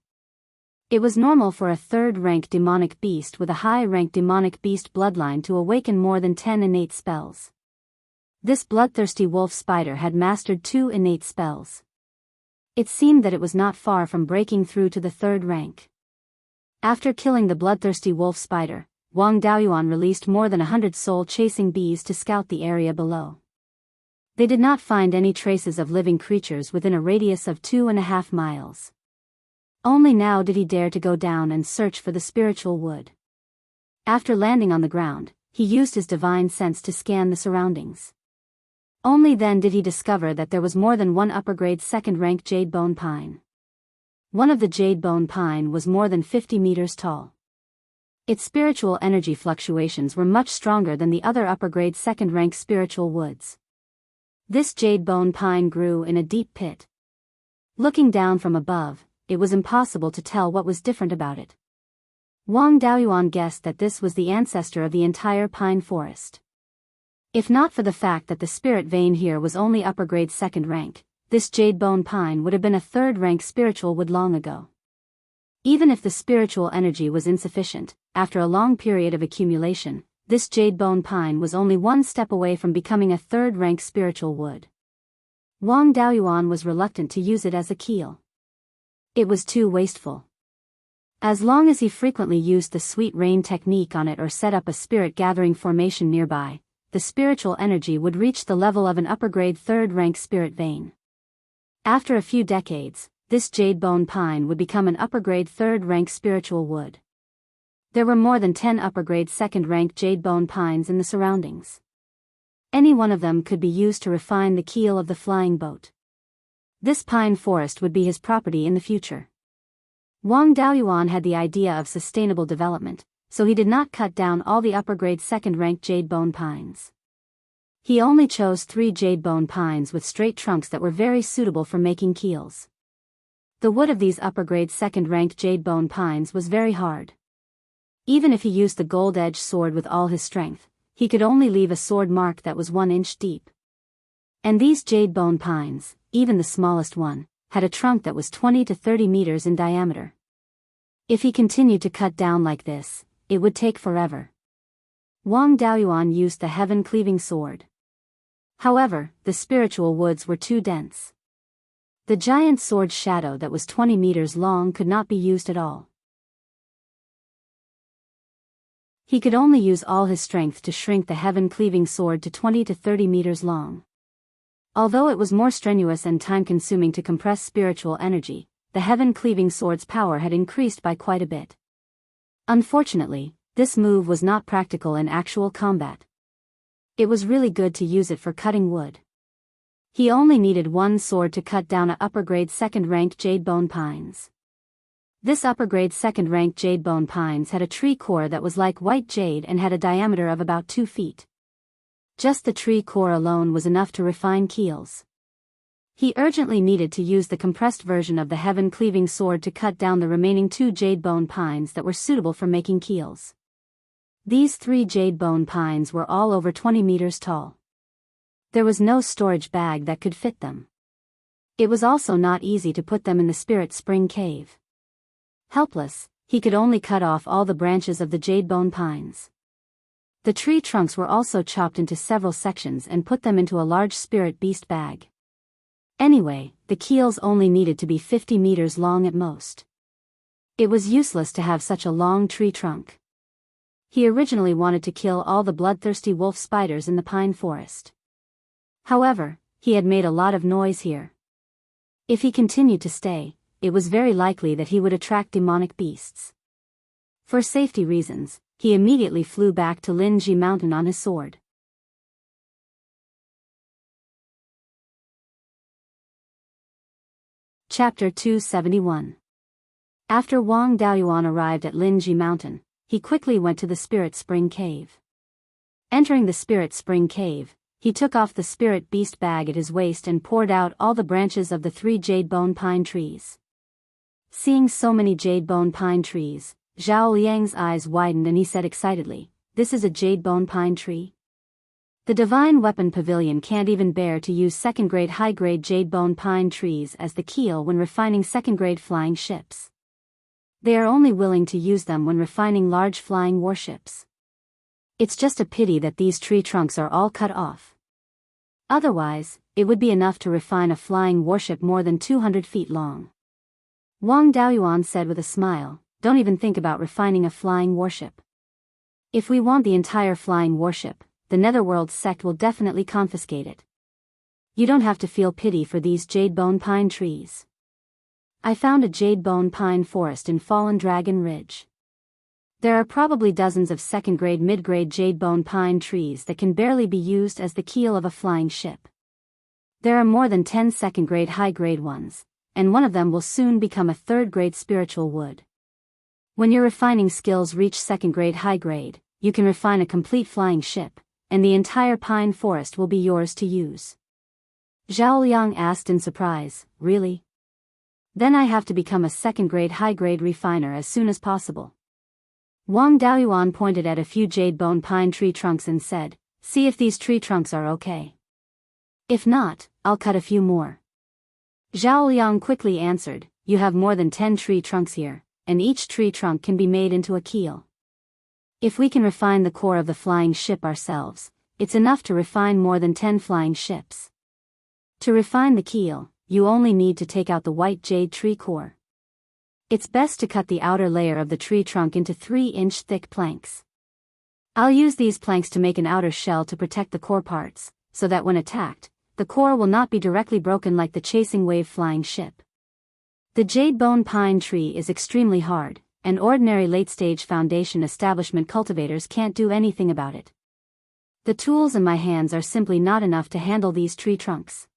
It was normal for a third-rank demonic beast with a high-rank demonic beast bloodline to awaken more than 10 innate spells. This bloodthirsty wolf spider had mastered 2 innate spells. It seemed that it was not far from breaking through to the third rank. After killing the bloodthirsty wolf spider, Wang Daoyuan released more than 100 soul-chasing bees to scout the area below. They did not find any traces of living creatures within a radius of 2.5 miles. Only now did he dare to go down and search for the spiritual wood. After landing on the ground, he used his divine sense to scan the surroundings. Only then did he discover that there was more than one upper-grade second-rank jade bone pine. One of the jade bone pine was more than 50 meters tall. Its spiritual energy fluctuations were much stronger than the other upper-grade second-rank spiritual woods. This jade bone pine grew in a deep pit. Looking down from above, it was impossible to tell what was different about it. Wang Daoyuan guessed that this was the ancestor of the entire pine forest. If not for the fact that the spirit vein here was only upper-grade second rank, this jade bone pine would have been a third-rank spiritual wood long ago. Even if the spiritual energy was insufficient, after a long period of accumulation, this jade bone pine was only one step away from becoming a third-rank spiritual wood. Wang Daoyuan was reluctant to use it as a keel. It was too wasteful. As long as he frequently used the sweet rain technique on it or set up a spirit gathering formation nearby, the spiritual energy would reach the level of an upper-grade third-rank spirit vein. After a few decades, this jade bone pine would become an upper-grade third-rank spiritual wood. There were more than 10 upper-grade second-rank jade bone pines in the surroundings. Any one of them could be used to refine the keel of the flying boat. This pine forest would be his property in the future. Wang Daoyuan had the idea of sustainable development, so he did not cut down all the upper-grade second-rank jade bone pines. He only chose 3 jade bone pines with straight trunks that were very suitable for making keels. The wood of these upper-grade second-rank jade bone pines was very hard. Even if he used the gold-edged sword with all his strength, he could only leave a sword mark that was 1 inch deep. And these jade bone pines, even the smallest one, had a trunk that was 20 to 30 meters in diameter. If he continued to cut down like this, it would take forever. Wang Daoyuan used the heaven-cleaving sword. However, the spiritual woods were too dense. The giant sword's shadow that was 20 meters long could not be used at all. He could only use all his strength to shrink the heaven-cleaving sword to 20 to 30 meters long. Although it was more strenuous and time-consuming to compress spiritual energy, the heaven-cleaving sword's power had increased by quite a bit. Unfortunately, this move was not practical in actual combat. It was really good to use it for cutting wood. He only needed 1 sword to cut down a upper-grade second-rank jade bone pines. This upper-grade second-rank jade bone pines had a tree core that was like white jade and had a diameter of about 2 feet. Just the tree core alone was enough to refine keels. He urgently needed to use the compressed version of the heaven-cleaving sword to cut down the remaining 2 jade bone pines that were suitable for making keels. These 3 jade bone pines were all over 20 meters tall. There was no storage bag that could fit them. It was also not easy to put them in the spirit spring cave. Helpless, he could only cut off all the branches of the jade bone pines. The tree trunks were also chopped into several sections and put them into a large spirit beast bag. Anyway, the keels only needed to be 50 meters long at most. It was useless to have such a long tree trunk. He originally wanted to kill all the bloodthirsty wolf spiders in the pine forest. However, he had made a lot of noise here. If he continued to stay, it was very likely that he would attract demonic beasts. For safety reasons, he immediately flew back to Linji Mountain on his sword. Chapter 271. After Wang Daoyuan arrived at Linji Mountain, he quickly went to the Spirit Spring Cave. Entering the Spirit Spring Cave, he took off the spirit beast bag at his waist and poured out all the branches of the 3 jade bone pine trees. Seeing so many jade bone pine trees, Zhao Liang's eyes widened and he said excitedly, "This is a jade bone pine tree? The Divine Weapon Pavilion can't even bear to use second-grade high-grade jade bone pine trees as the keel when refining second-grade flying ships. They are only willing to use them when refining large flying warships. It's just a pity that these tree trunks are all cut off. Otherwise, it would be enough to refine a flying warship more than 200 feet long." Wang Daoyuan said with a smile, "Don't even think about refining a flying warship. If we want the entire flying warship, the Netherworld sect will definitely confiscate it. You don't have to feel pity for these jade bone pine trees. I found a jade bone pine forest in Fallen Dragon Ridge. There are probably dozens of second-grade mid-grade jade bone pine trees that can barely be used as the keel of a flying ship. There are more than 10 second-grade high-grade ones, and one of them will soon become a third-grade spiritual wood. When your refining skills reach second-grade high-grade, you can refine a complete flying ship, and the entire pine forest will be yours to use." Zhao Liang asked in surprise, "Really? Then I have to become a second-grade high-grade refiner as soon as possible." Wang Daoyuan pointed at a few jade bone pine tree trunks and said, "See if these tree trunks are okay. If not, I'll cut a few more." Zhao Liang quickly answered, "You have more than 10 tree trunks here, and each tree trunk can be made into a keel. If we can refine the core of the flying ship ourselves, it's enough to refine more than 10 flying ships. To refine the keel, you only need to take out the white jade tree core. It's best to cut the outer layer of the tree trunk into 3-inch thick planks. I'll use these planks to make an outer shell to protect the core parts, so that when attacked, the core will not be directly broken like the chasing wave flying ship. The jade bone pine tree is extremely hard, and ordinary late-stage foundation establishment cultivators can't do anything about it. The tools in my hands are simply not enough to handle these tree trunks.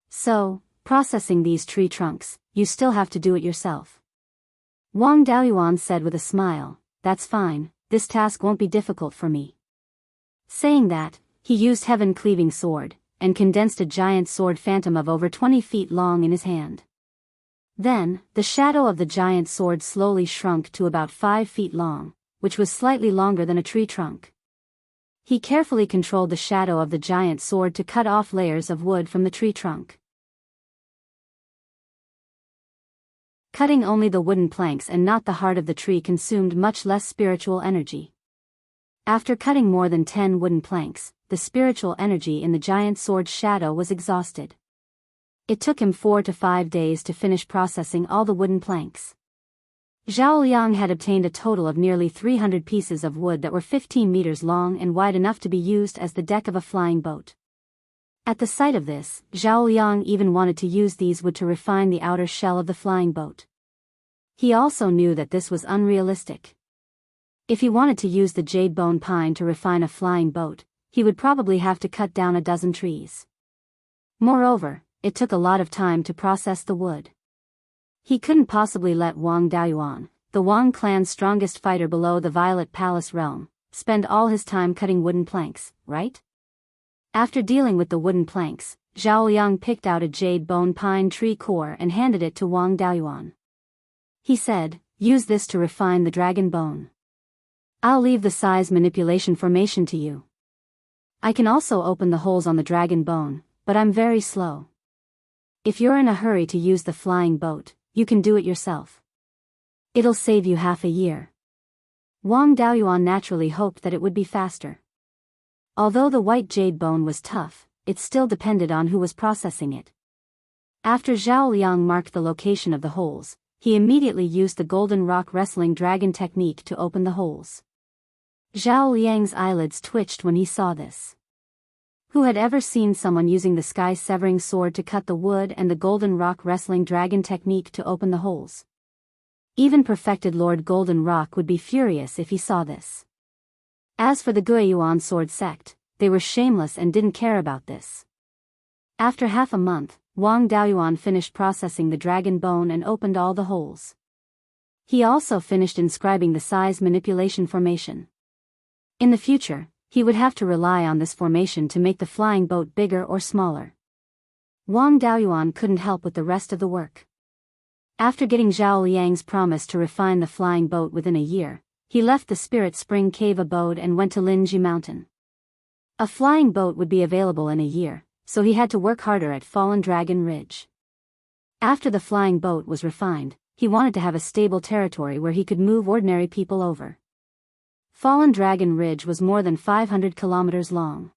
So, processing these tree trunks, you still have to do it yourself." Wang Daoyuan said with a smile, "That's fine, this task won't be difficult for me." Saying that, he used heaven-cleaving sword, and condensed a giant sword phantom of over 20 feet long in his hand. Then, the shadow of the giant sword slowly shrunk to about 5 feet long, which was slightly longer than a tree trunk. He carefully controlled the shadow of the giant sword to cut off layers of wood from the tree trunk. Cutting only the wooden planks and not the heart of the tree consumed much less spiritual energy. After cutting more than 10 wooden planks, the spiritual energy in the giant sword's shadow was exhausted. It took him 4 to 5 days to finish processing all the wooden planks. Zhao Liang had obtained a total of nearly 300 pieces of wood that were 15 meters long and wide enough to be used as the deck of a flying boat. At the sight of this, Zhao Liang even wanted to use these wood to refine the outer shell of the flying boat. He also knew that this was unrealistic. If he wanted to use the jade bone pine to refine a flying boat, he would probably have to cut down a dozen trees. Moreover, it took a lot of time to process the wood. He couldn't possibly let Wang Daoyuan, the Wang clan's strongest fighter below the Violet Palace realm, spend all his time cutting wooden planks, right? After dealing with the wooden planks, Zhao Liang picked out a jade bone pine tree core and handed it to Wang Daoyuan. He said, "Use this to refine the dragon bone. I'll leave the size manipulation formation to you. I can also open the holes on the dragon bone, but I'm very slow. If you're in a hurry to use the flying boat, you can do it yourself. It'll save you half a year." Wang Daoyuan naturally hoped that it would be faster. Although the white jade bone was tough, it still depended on who was processing it. After Zhao Liang marked the location of the holes, he immediately used the golden rock wrestling dragon technique to open the holes. Zhao Liang's eyelids twitched when he saw this. Who had ever seen someone using the sky-severing sword to cut the wood and the golden rock wrestling dragon technique to open the holes? Even perfected Lord Golden Rock would be furious if he saw this. As for the Beiyuan sword sect, they were shameless and didn't care about this. After half a month, Wang Daoyuan finished processing the dragon bone and opened all the holes. He also finished inscribing the size manipulation formation. In the future, he would have to rely on this formation to make the flying boat bigger or smaller. Wang Daoyuan couldn't help with the rest of the work. After getting Zhao Liang's promise to refine the flying boat within a year, he left the Spirit Spring Cave abode and went to Linji Mountain. A flying boat would be available in a year, so he had to work harder at Fallen Dragon Ridge. After the flying boat was refined, he wanted to have a stable territory where he could move ordinary people over. Fallen Dragon Ridge was more than 500 kilometers long.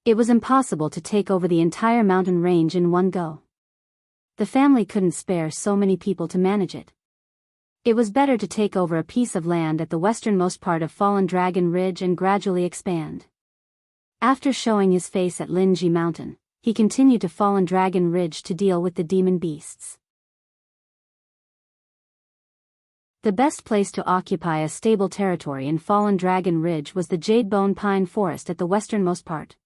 It was impossible to take over the entire mountain range in one go. The family couldn't spare so many people to manage it. It was better to take over a piece of land at the westernmost part of Fallen Dragon Ridge and gradually expand. After showing his face at Linji Mountain, he continued to Fallen Dragon Ridge to deal with the demon beasts. The best place to occupy a stable territory in Fallen Dragon Ridge was the Jadebone Pine Forest at the westernmost part.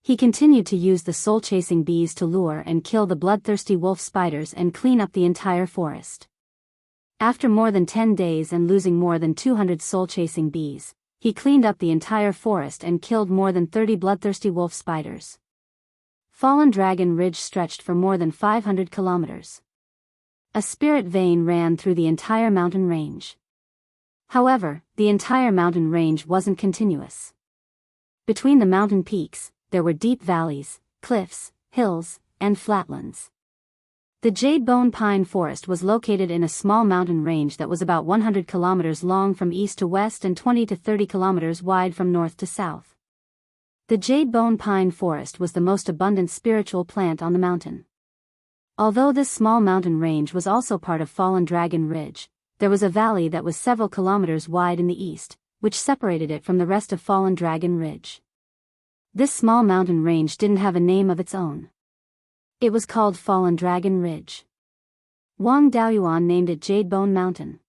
He continued to use the soul-chasing bees to lure and kill the bloodthirsty wolf spiders and clean up the entire forest. After more than 10 days and losing more than 200 soul-chasing bees, he cleaned up the entire forest and killed more than 30 bloodthirsty wolf spiders. Fallen Dragon Ridge stretched for more than 500 kilometers. A spirit vein ran through the entire mountain range. However, the entire mountain range wasn't continuous. Between the mountain peaks, there were deep valleys, cliffs, hills, and flatlands. The Jadebone Pine Forest was located in a small mountain range that was about 100 kilometers long from east to west and 20 to 30 kilometers wide from north to south. The Jadebone Pine Forest was the most abundant spiritual plant on the mountain. Although this small mountain range was also part of Fallen Dragon Ridge, there was a valley that was several kilometers wide in the east, which separated it from the rest of Fallen Dragon Ridge. This small mountain range didn't have a name of its own. It was called Fallen Dragon Ridge. Wang Daoyuan named it Jadebone Mountain.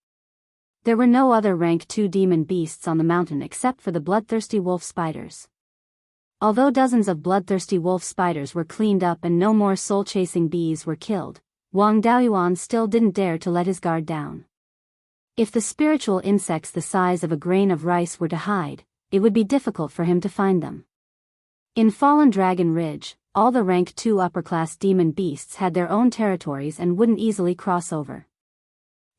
There were no other rank 2 demon beasts on the mountain except for the bloodthirsty wolf spiders. Although dozens of bloodthirsty wolf spiders were cleaned up and no more soul-chasing bees were killed, Wang Daoyuan still didn't dare to let his guard down. If the spiritual insects the size of a grain of rice were to hide, it would be difficult for him to find them. In Fallen Dragon Ridge, all the rank 2 upper-class demon beasts had their own territories and wouldn't easily cross over.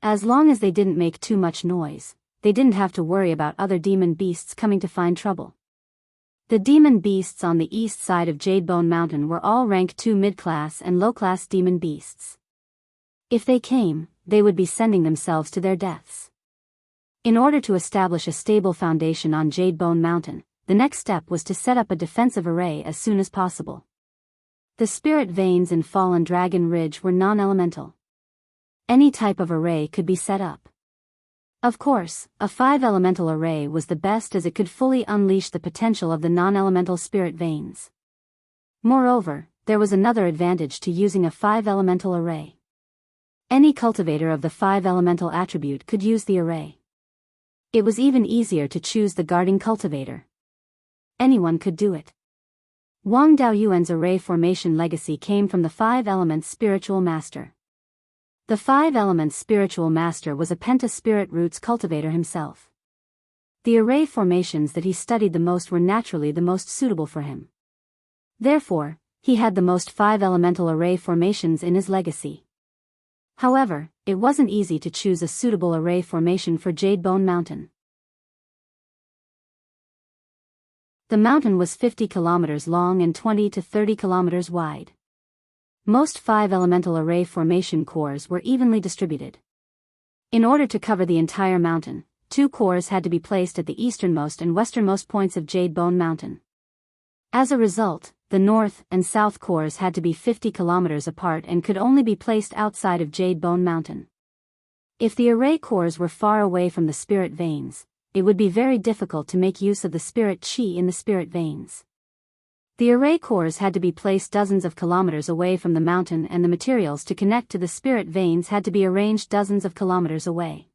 As long as they didn't make too much noise, they didn't have to worry about other demon beasts coming to find trouble. The demon beasts on the east side of Jadebone Mountain were all rank 2 mid-class and low-class demon beasts. If they came, they would be sending themselves to their deaths. In order to establish a stable foundation on Jadebone Mountain, the next step was to set up a defensive array as soon as possible. The spirit veins in Fallen Dragon Ridge were non-elemental. Any type of array could be set up. Of course, a 5-elemental array was the best as it could fully unleash the potential of the non-elemental spirit veins. Moreover, there was another advantage to using a 5-elemental array. Any cultivator of the 5-elemental attribute could use the array. It was even easier to choose the guarding cultivator. Anyone could do it. Wang Daoyuan's array formation legacy came from the 5-element spiritual master. The 5-element spiritual master was a penta-spirit roots cultivator himself. The array formations that he studied the most were naturally the most suitable for him. Therefore, he had the most 5-elemental array formations in his legacy. However, it wasn't easy to choose a suitable array formation for Jadebone Mountain. The mountain was 50 kilometers long and 20 to 30 kilometers wide. Most 5-elemental array formation cores were evenly distributed. In order to cover the entire mountain, 2 cores had to be placed at the easternmost and westernmost points of Jadebone Mountain. As a result, the north and south cores had to be 50 kilometers apart and could only be placed outside of Jadebone Mountain. If the array cores were far away from the spirit veins, it would be very difficult to make use of the spirit chi in the spirit veins. The array cores had to be placed dozens of kilometers away from the mountain and the materials to connect to the spirit veins had to be arranged dozens of kilometers away.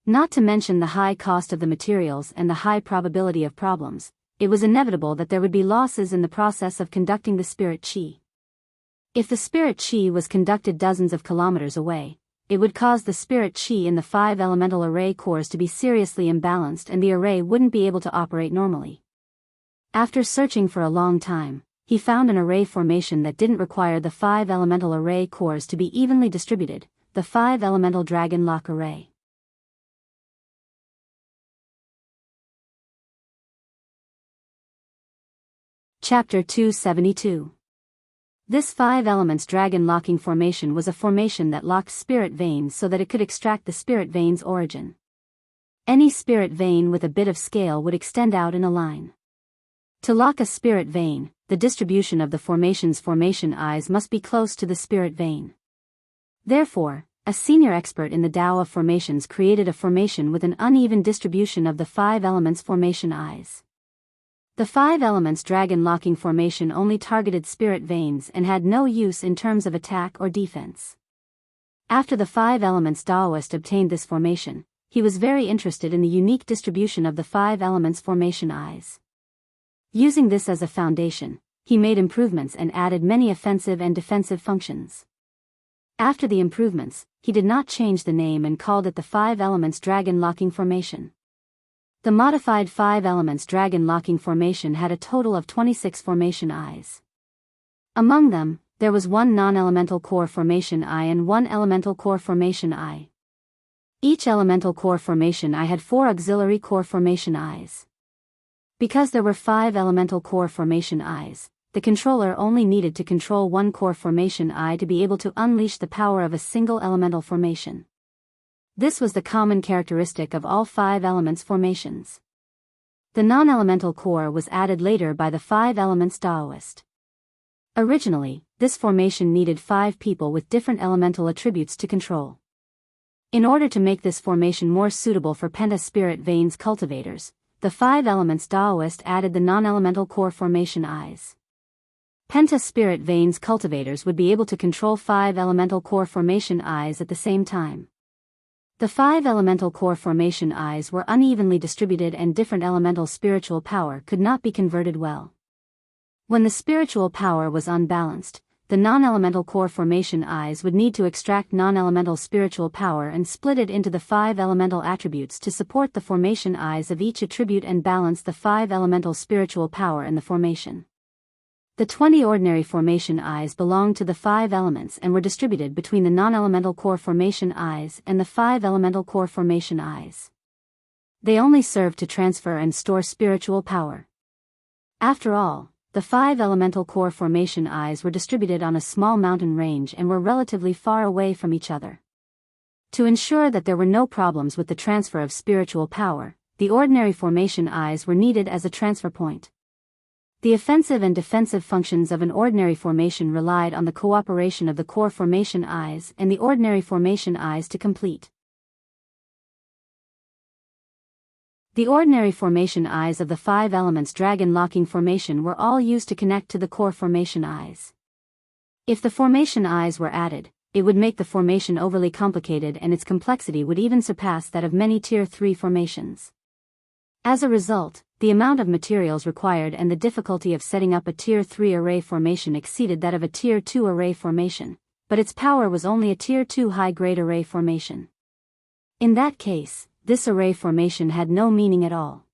Not to mention the high cost of the materials and the high probability of problems, it was inevitable that there would be losses in the process of conducting the spirit chi. If the spirit chi was conducted dozens of kilometers away, it would cause the spirit chi in the 5 elemental array cores to be seriously imbalanced and the array wouldn't be able to operate normally. After searching for a long time, he found an array formation that didn't require the 5 elemental array cores to be evenly distributed, the 5 elemental dragon lock array. Chapter 272. This 5 elements dragon locking formation was a formation that locked spirit veins so that it could extract the spirit vein's origin. Any spirit vein with a bit of scale would extend out in a line. To lock a spirit vein, the distribution of the formation's formation eyes must be close to the spirit vein. Therefore, a senior expert in the Tao of formations created a formation with an uneven distribution of the 5 elements formation eyes. The 5 elements dragon locking formation only targeted spirit veins and had no use in terms of attack or defense. After the 5 elements Taoist obtained this formation, he was very interested in the unique distribution of the 5 elements formation eyes. Using this as a foundation, he made improvements and added many offensive and defensive functions. After the improvements, he did not change the name and called it the 5 elements dragon locking formation. The modified 5 elements dragon locking formation had a total of 26 formation eyes. Among them, there was 1 non-elemental core formation eye and 1 elemental core formation eye. Each elemental core formation eye had 4 auxiliary core formation eyes. Because there were 5 elemental core formation eyes, the controller only needed to control 1 core formation eye to be able to unleash the power of a single elemental formation. This was the common characteristic of all 5 elements formations. The non-elemental core was added later by the 5 elements Taoist. Originally, this formation needed 5 people with different elemental attributes to control. In order to make this formation more suitable for Penta spirit veins cultivators, the 5 elements Taoist added the non-elemental core formation eyes. Penta spirit veins cultivators would be able to control 5 elemental core formation eyes at the same time. The 5 elemental core formation eyes were unevenly distributed and different elemental spiritual power could not be converted well. When the spiritual power was unbalanced, the non-elemental core formation eyes would need to extract non-elemental spiritual power and split it into the 5 elemental attributes to support the formation eyes of each attribute and balance the 5 elemental spiritual power in the formation. The 20 ordinary formation eyes belonged to the 5 elements and were distributed between the non-elemental core formation eyes and the 5 elemental core formation eyes. They only served to transfer and store spiritual power. After all, the 5 elemental core formation eyes were distributed on a small mountain range and were relatively far away from each other. To ensure that there were no problems with the transfer of spiritual power, the ordinary formation eyes were needed as a transfer point. The offensive and defensive functions of an ordinary formation relied on the cooperation of the core formation eyes and the ordinary formation eyes to complete. The ordinary formation eyes of the 5 elements dragon locking formation were all used to connect to the core formation eyes. If the formation eyes were added, it would make the formation overly complicated and its complexity would even surpass that of many Tier 3 formations. As a result, the amount of materials required and the difficulty of setting up a Tier 3 array formation exceeded that of a Tier 2 array formation, but its power was only a Tier 2 high-grade array formation. In that case, this array formation had no meaning at all.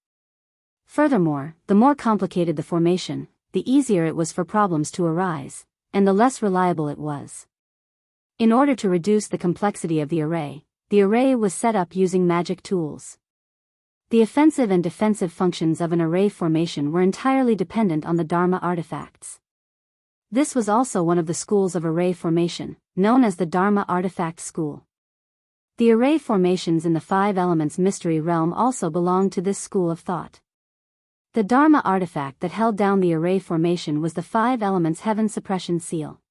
Furthermore, the more complicated the formation, the easier it was for problems to arise, and the less reliable it was. In order to reduce the complexity of the array was set up using magic tools. The offensive and defensive functions of an array formation were entirely dependent on the Dharma artifacts. This was also one of the schools of array formation, known as the Dharma artifact school. The array formations in the 5 elements mystery realm also belonged to this school of thought. The Dharma artifact that held down the array formation was the 5 elements heaven suppression seal.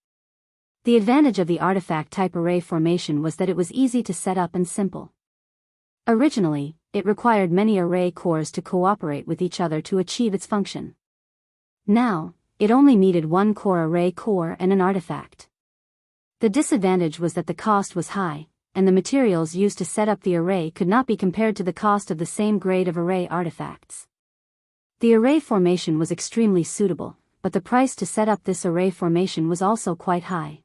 The advantage of the artifact type array formation was that it was easy to set up and simple. Originally, it required many array cores to cooperate with each other to achieve its function. Now, it only needed 1 core array core and an artifact. The disadvantage was that the cost was high, and the materials used to set up the array could not be compared to the cost of the same grade of array artifacts. The array formation was extremely suitable, but the price to set up this array formation was also quite high.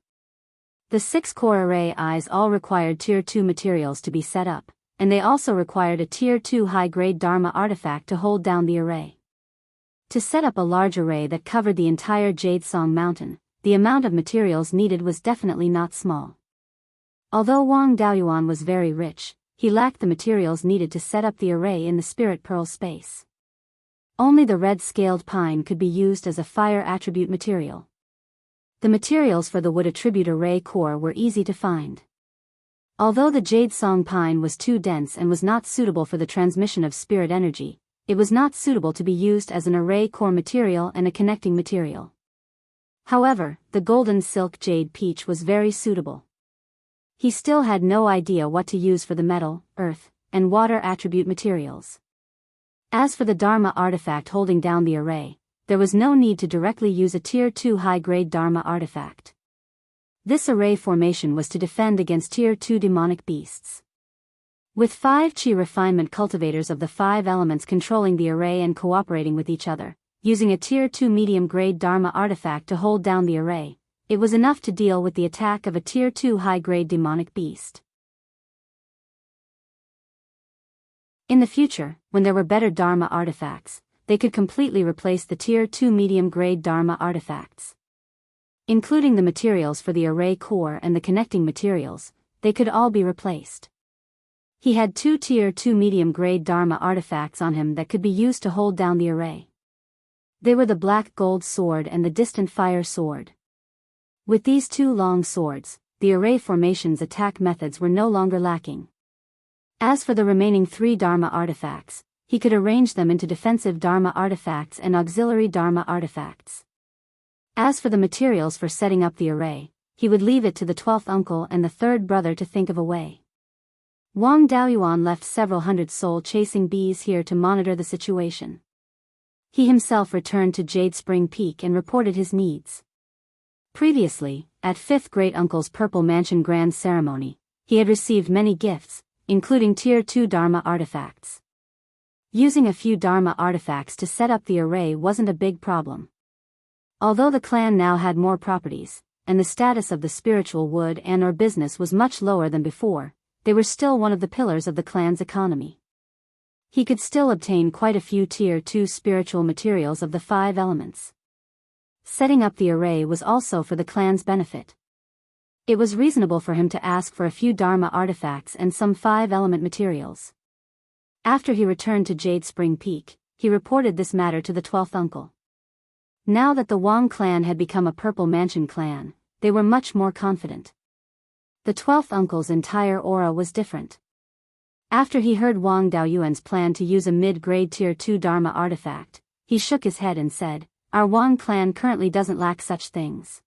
The 6-core array eyes all required Tier 2 materials to be set up, and they also required a Tier 2 high-grade Dharma artifact to hold down the array. To set up a large array that covered the entire Jade Song Mountain, the amount of materials needed was definitely not small. Although Wang Daoyuan was very rich, he lacked the materials needed to set up the array in the Spirit Pearl space. Only the red-scaled pine could be used as a fire attribute material. The materials for the wood attribute array core were easy to find. Although the Jade Song pine was too dense and was not suitable for the transmission of spirit energy, it was not suitable to be used as an array core material and a connecting material. However, the golden silk jade peach was very suitable. He still had no idea what to use for the metal, earth, and water attribute materials. As for the Dharma artifact holding down the array, there was no need to directly use a Tier 2 high-grade Dharma artifact. This array formation was to defend against Tier 2 demonic beasts. With 5 Qi refinement cultivators of the 5 elements controlling the array and cooperating with each other, using a Tier 2 medium-grade Dharma artifact to hold down the array, it was enough to deal with the attack of a Tier 2 high-grade demonic beast. In the future, when there were better Dharma artifacts, they could completely replace the Tier 2 medium-grade Dharma artifacts. Including the materials for the array core and the connecting materials, they could all be replaced. He had 2 Tier 2 medium-grade Dharma artifacts on him that could be used to hold down the array. They were the Black Gold Sword and the Distant Fire Sword. With these 2 long swords, the array formation's attack methods were no longer lacking. As for the remaining 3 Dharma artifacts, he could arrange them into defensive Dharma artifacts and auxiliary Dharma artifacts. As for the materials for setting up the array, he would leave it to the 12th uncle and the 3rd brother to think of a way. Wang Daoyuan left several hundred soul-chasing bees here to monitor the situation. He himself returned to Jade Spring Peak and reported his needs. Previously, at 5th Great Uncle's Purple Mansion Grand Ceremony, he had received many gifts, including Tier 2 Dharma artifacts. Using a few Dharma artifacts to set up the array wasn't a big problem. Although the clan now had more properties, and the status of the spiritual wood and/or business was much lower than before, they were still one of the pillars of the clan's economy. He could still obtain quite a few Tier 2 spiritual materials of the 5 elements. Setting up the array was also for the clan's benefit. It was reasonable for him to ask for a few Dharma artifacts and some 5-element materials. After he returned to Jade Spring Peak, he reported this matter to the 12th uncle. Now that the Wang clan had become a Purple Mansion clan, they were much more confident. The 12th uncle's entire aura was different. After he heard Wang Daoyuan's plan to use a mid-grade Tier 2 Dharma artifact, he shook his head and said, "Our Wang clan currently doesn't lack such things.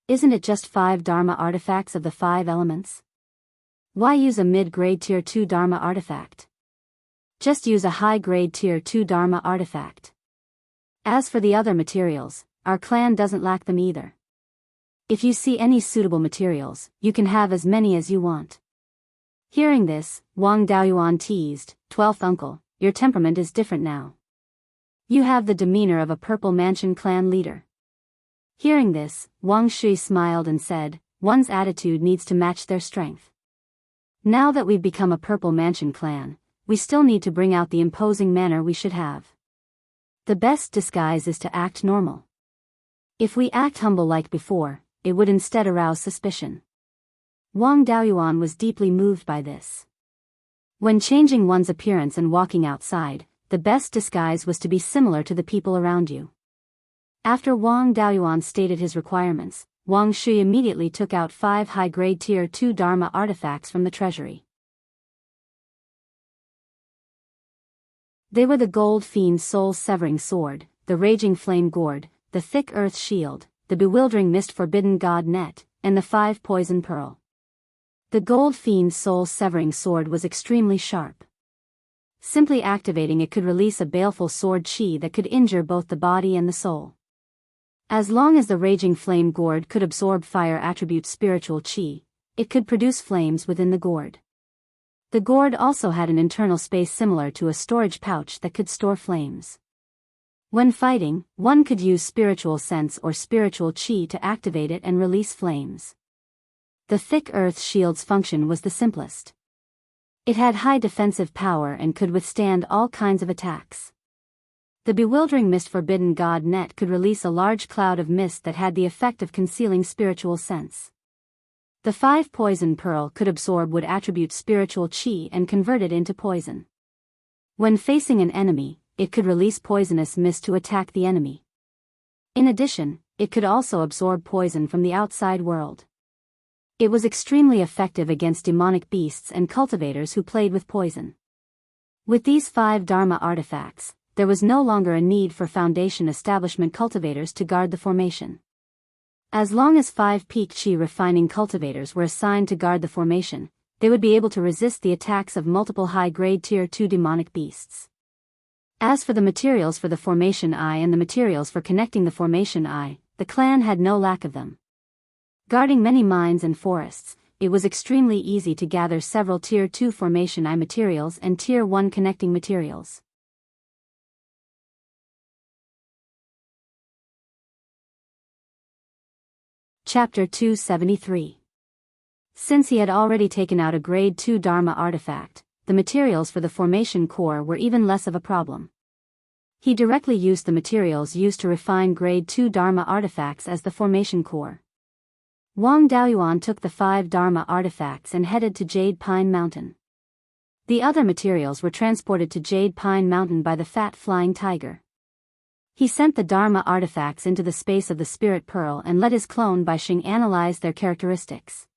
Isn't it just 5 Dharma artifacts of the 5 elements? Why use a mid-grade Tier 2 Dharma artifact? Just use a high-grade Tier 2 Dharma artifact. As for the other materials, our clan doesn't lack them either. If you see any suitable materials, you can have as many as you want." Hearing this, Wang Daoyuan teased, "12th uncle, your temperament is different now. You have the demeanor of a Purple Mansion clan leader." Hearing this, Wang Shui smiled and said, "One's attitude needs to match their strength. Now that we've become a Purple Mansion clan, we still need to bring out the imposing manner we should have. The best disguise is to act normal. If we act humble like before, it would instead arouse suspicion." Wang Daoyuan was deeply moved by this. When changing one's appearance and walking outside, the best disguise was to be similar to the people around you. After Wang Daoyuan stated his requirements, Wang Shui immediately took out 5 high-grade Tier 2 Dharma artifacts from the treasury. They were the Gold Fiend Soul-Severing Sword, the Raging Flame Gourd, the Thick Earth Shield, the Bewildering Mist Forbidden God Net, and the 5 Poison Pearl. The Gold Fiend Soul-Severing Sword was extremely sharp. Simply activating it could release a baleful sword chi that could injure both the body and the soul. As long as the Raging Flame Gourd could absorb fire attribute spiritual chi, it could produce flames within the gourd. The gourd also had an internal space similar to a storage pouch that could store flames. When fighting, one could use spiritual sense or spiritual chi to activate it and release flames. The thick earth shield's function was the simplest. It had high defensive power and could withstand all kinds of attacks. The bewildering mist forbidden god net could release a large cloud of mist that had the effect of concealing spiritual sense. The 5 poison pearl could absorb wood attribute spiritual chi and convert it into poison. When facing an enemy, it could release poisonous mist to attack the enemy. In addition, it could also absorb poison from the outside world. It was extremely effective against demonic beasts and cultivators who played with poison. With these 5 Dharma artifacts, there was no longer a need for Foundation establishment cultivators to guard the formation. As long as 5 peak chi refining cultivators were assigned to guard the formation, they would be able to resist the attacks of multiple high-grade Tier 2 demonic beasts. As for the materials for the formation eye and the materials for connecting the formation eye, the clan had no lack of them. Guarding many mines and forests, it was extremely easy to gather several Tier 2 formation eye materials and Tier 1 connecting materials. Chapter 273. Since he had already taken out a Grade 2 Dharma artifact, the materials for the formation core were even less of a problem. He directly used the materials used to refine Grade 2 Dharma artifacts as the formation core. Wang Daoyuan took the 5 Dharma artifacts and headed to Jade Pine Mountain. The other materials were transported to Jade Pine Mountain by the fat flying tiger. He sent the Dharma artifacts into the space of the Spirit Pearl and let his clone Baixing analyze their characteristics.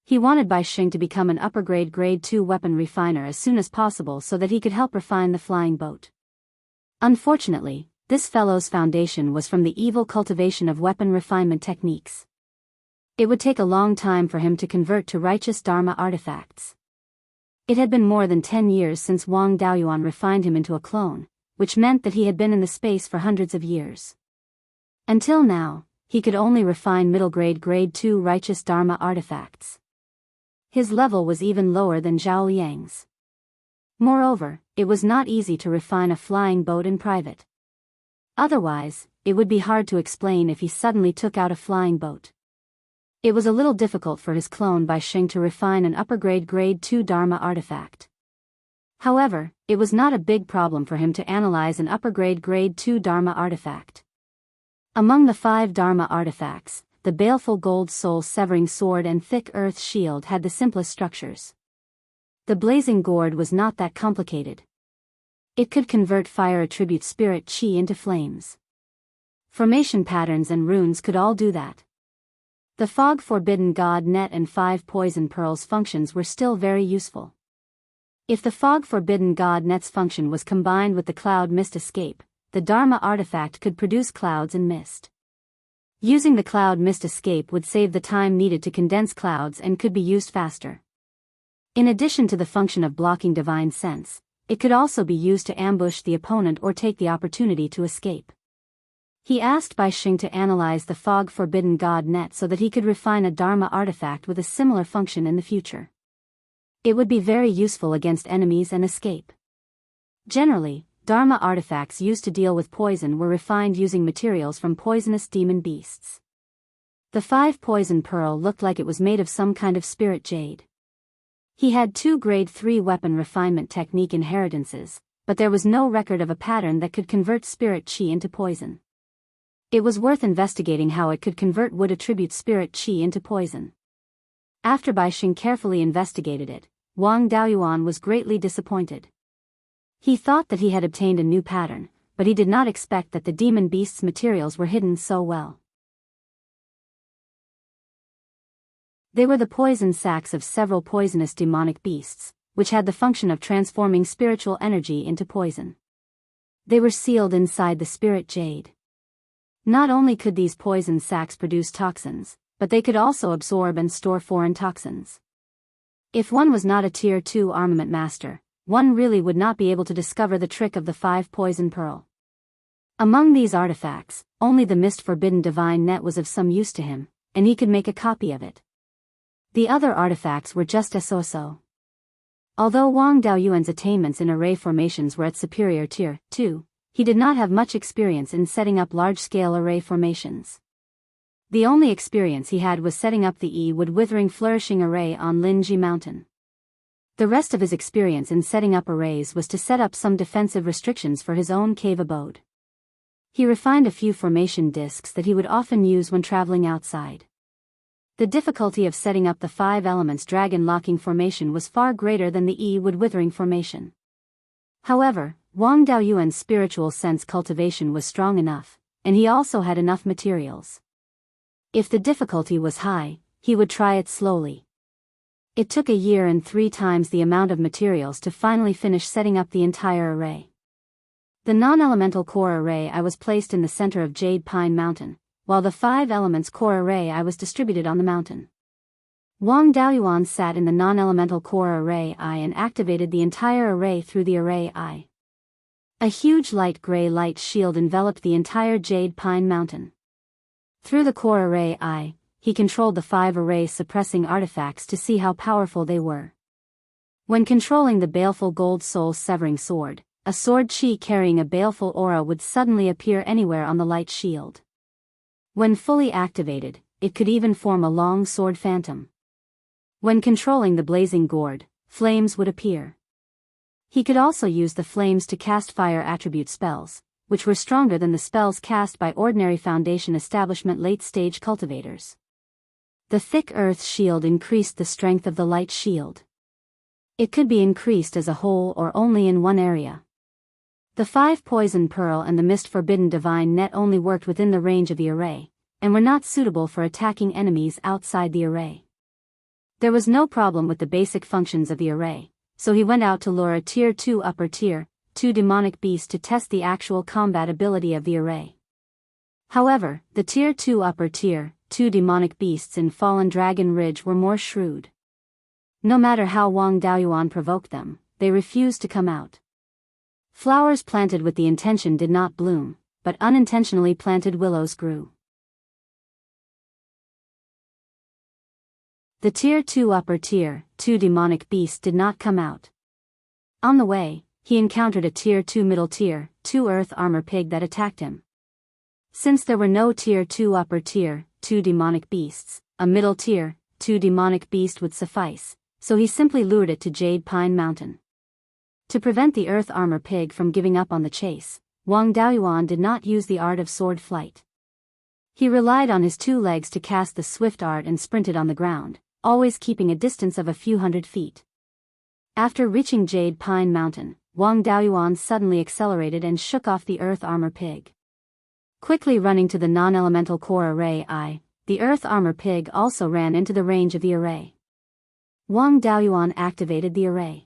He wanted Baixing to become an upper-grade Grade 2 weapon refiner as soon as possible so that he could help refine the flying boat. Unfortunately, this fellow's foundation was from the evil cultivation of weapon refinement techniques. It would take a long time for him to convert to righteous Dharma artifacts. It had been more than 10 years since Wang Daoyuan refined him into a clone, which meant that he had been in the space for hundreds of years. Until now, he could only refine middle-grade Grade 2 righteous Dharma artifacts. His level was even lower than Zhao Liang's. Moreover, it was not easy to refine a flying boat in private. Otherwise, it would be hard to explain if he suddenly took out a flying boat. It was a little difficult for his clone Baixing to refine an upper-grade Grade 2 Dharma artifact. However, it was not a big problem for him to analyze an upper-grade Grade 2 Dharma artifact. Among the 5 Dharma artifacts, the baleful gold soul-severing sword and thick earth shield had the simplest structures. The blazing gourd was not that complicated. It could convert fire attribute spirit chi into flames. Formation patterns and runes could all do that. The fog forbidden god net and 5 poison pearls functions were still very useful. If the fog forbidden god net's function was combined with the cloud mist escape, the Dharma artifact could produce clouds and mist. Using the cloud mist escape would save the time needed to condense clouds and could be used faster. In addition to the function of blocking divine sense, it could also be used to ambush the opponent or take the opportunity to escape. He asked Baixing to analyze the fog forbidden god net so that he could refine a Dharma artifact with a similar function in the future. It would be very useful against enemies and escape. Generally, Dharma artifacts used to deal with poison were refined using materials from poisonous demon beasts. The 5 poison pearl looked like it was made of some kind of spirit jade. He had 2 Grade 3 weapon refinement technique inheritances, but there was no record of a pattern that could convert spirit chi into poison. It was worth investigating how it could convert wood attribute spirit chi into poison. After Baixing carefully investigated it, Wang Daoyuan was greatly disappointed. He thought that he had obtained a new pattern, but he did not expect that the demon beast's materials were hidden so well. They were the poison sacs of several poisonous demonic beasts, which had the function of transforming spiritual energy into poison. They were sealed inside the spirit jade. Not only could these poison sacs produce toxins, but they could also absorb and store foreign toxins. If one was not a Tier 2 armament master, one really would not be able to discover the trick of the 5 poison pearl. Among these artifacts, only the mist forbidden divine net was of some use to him, and he could make a copy of it. The other artifacts were just so-so. Although Wang Daoyuan's attainments in array formations were at superior Tier 2, he did not have much experience in setting up large-scale array formations. The only experience he had was setting up the E-wood withering flourishing array on Linji Mountain. The rest of his experience in setting up arrays was to set up some defensive restrictions for his own cave abode. He refined a few formation discs that he would often use when traveling outside. The difficulty of setting up the 5 elements dragon locking formation was far greater than the E-wood withering formation. However, Wang Daoyuan's spiritual sense cultivation was strong enough, and he also had enough materials. If the difficulty was high, he would try it slowly. It took a year and 3 times the amount of materials to finally finish setting up the entire array. The non-elemental core array I was placed in the center of Jade Pine Mountain, while the 5 elements core array I was distributed on the mountain. Wang Daoyuan sat in the non-elemental core array I and activated the entire array through the array I. A huge light gray light shield enveloped the entire Jade Pine Mountain. Through the core array I, he controlled the 5 array suppressing artifacts to see how powerful they were. When controlling the baleful gold soul severing sword, a sword chi carrying a baleful aura would suddenly appear anywhere on the light shield. When fully activated, it could even form a long sword phantom. When controlling the blazing gourd, flames would appear. He could also use the flames to cast fire attribute spells, which were stronger than the spells cast by ordinary Foundation Establishment late-stage cultivators. The thick earth shield increased the strength of the light shield. It could be increased as a whole or only in one area. The 5 poison pearl and the mist forbidden divine net only worked within the range of the array, and were not suitable for attacking enemies outside the array. There was no problem with the basic functions of the array, so he went out to lure a Tier 2 upper Tier 2 demonic beast to test the actual combat ability of the array. However, the Tier 2 upper Tier 2 demonic beasts in Fallen Dragon Ridge were more shrewd. No matter how Wang Daoyuan provoked them, they refused to come out. Flowers planted with the intention did not bloom, but unintentionally planted willows grew. The Tier 2 upper Tier 2 demonic beast did not come out. On the way, he encountered a Tier 2 middle Tier 2 earth armor pig that attacked him. Since there were no Tier 2 upper Tier 2 demonic beasts, a middle Tier 2 demonic beast would suffice, so he simply lured it to Jade Pine Mountain. To prevent the earth armor pig from giving up on the chase, Wang Daoyuan did not use the art of sword flight. He relied on his 2 legs to cast the swift art and sprinted on the ground, always keeping a distance of a few hundred feet. After reaching Jade Pine Mountain, Wang Daoyuan suddenly accelerated and shook off the earth armor pig. Quickly running to the non-elemental core array I, the earth armor pig also ran into the range of the array. Wang Daoyuan activated the array.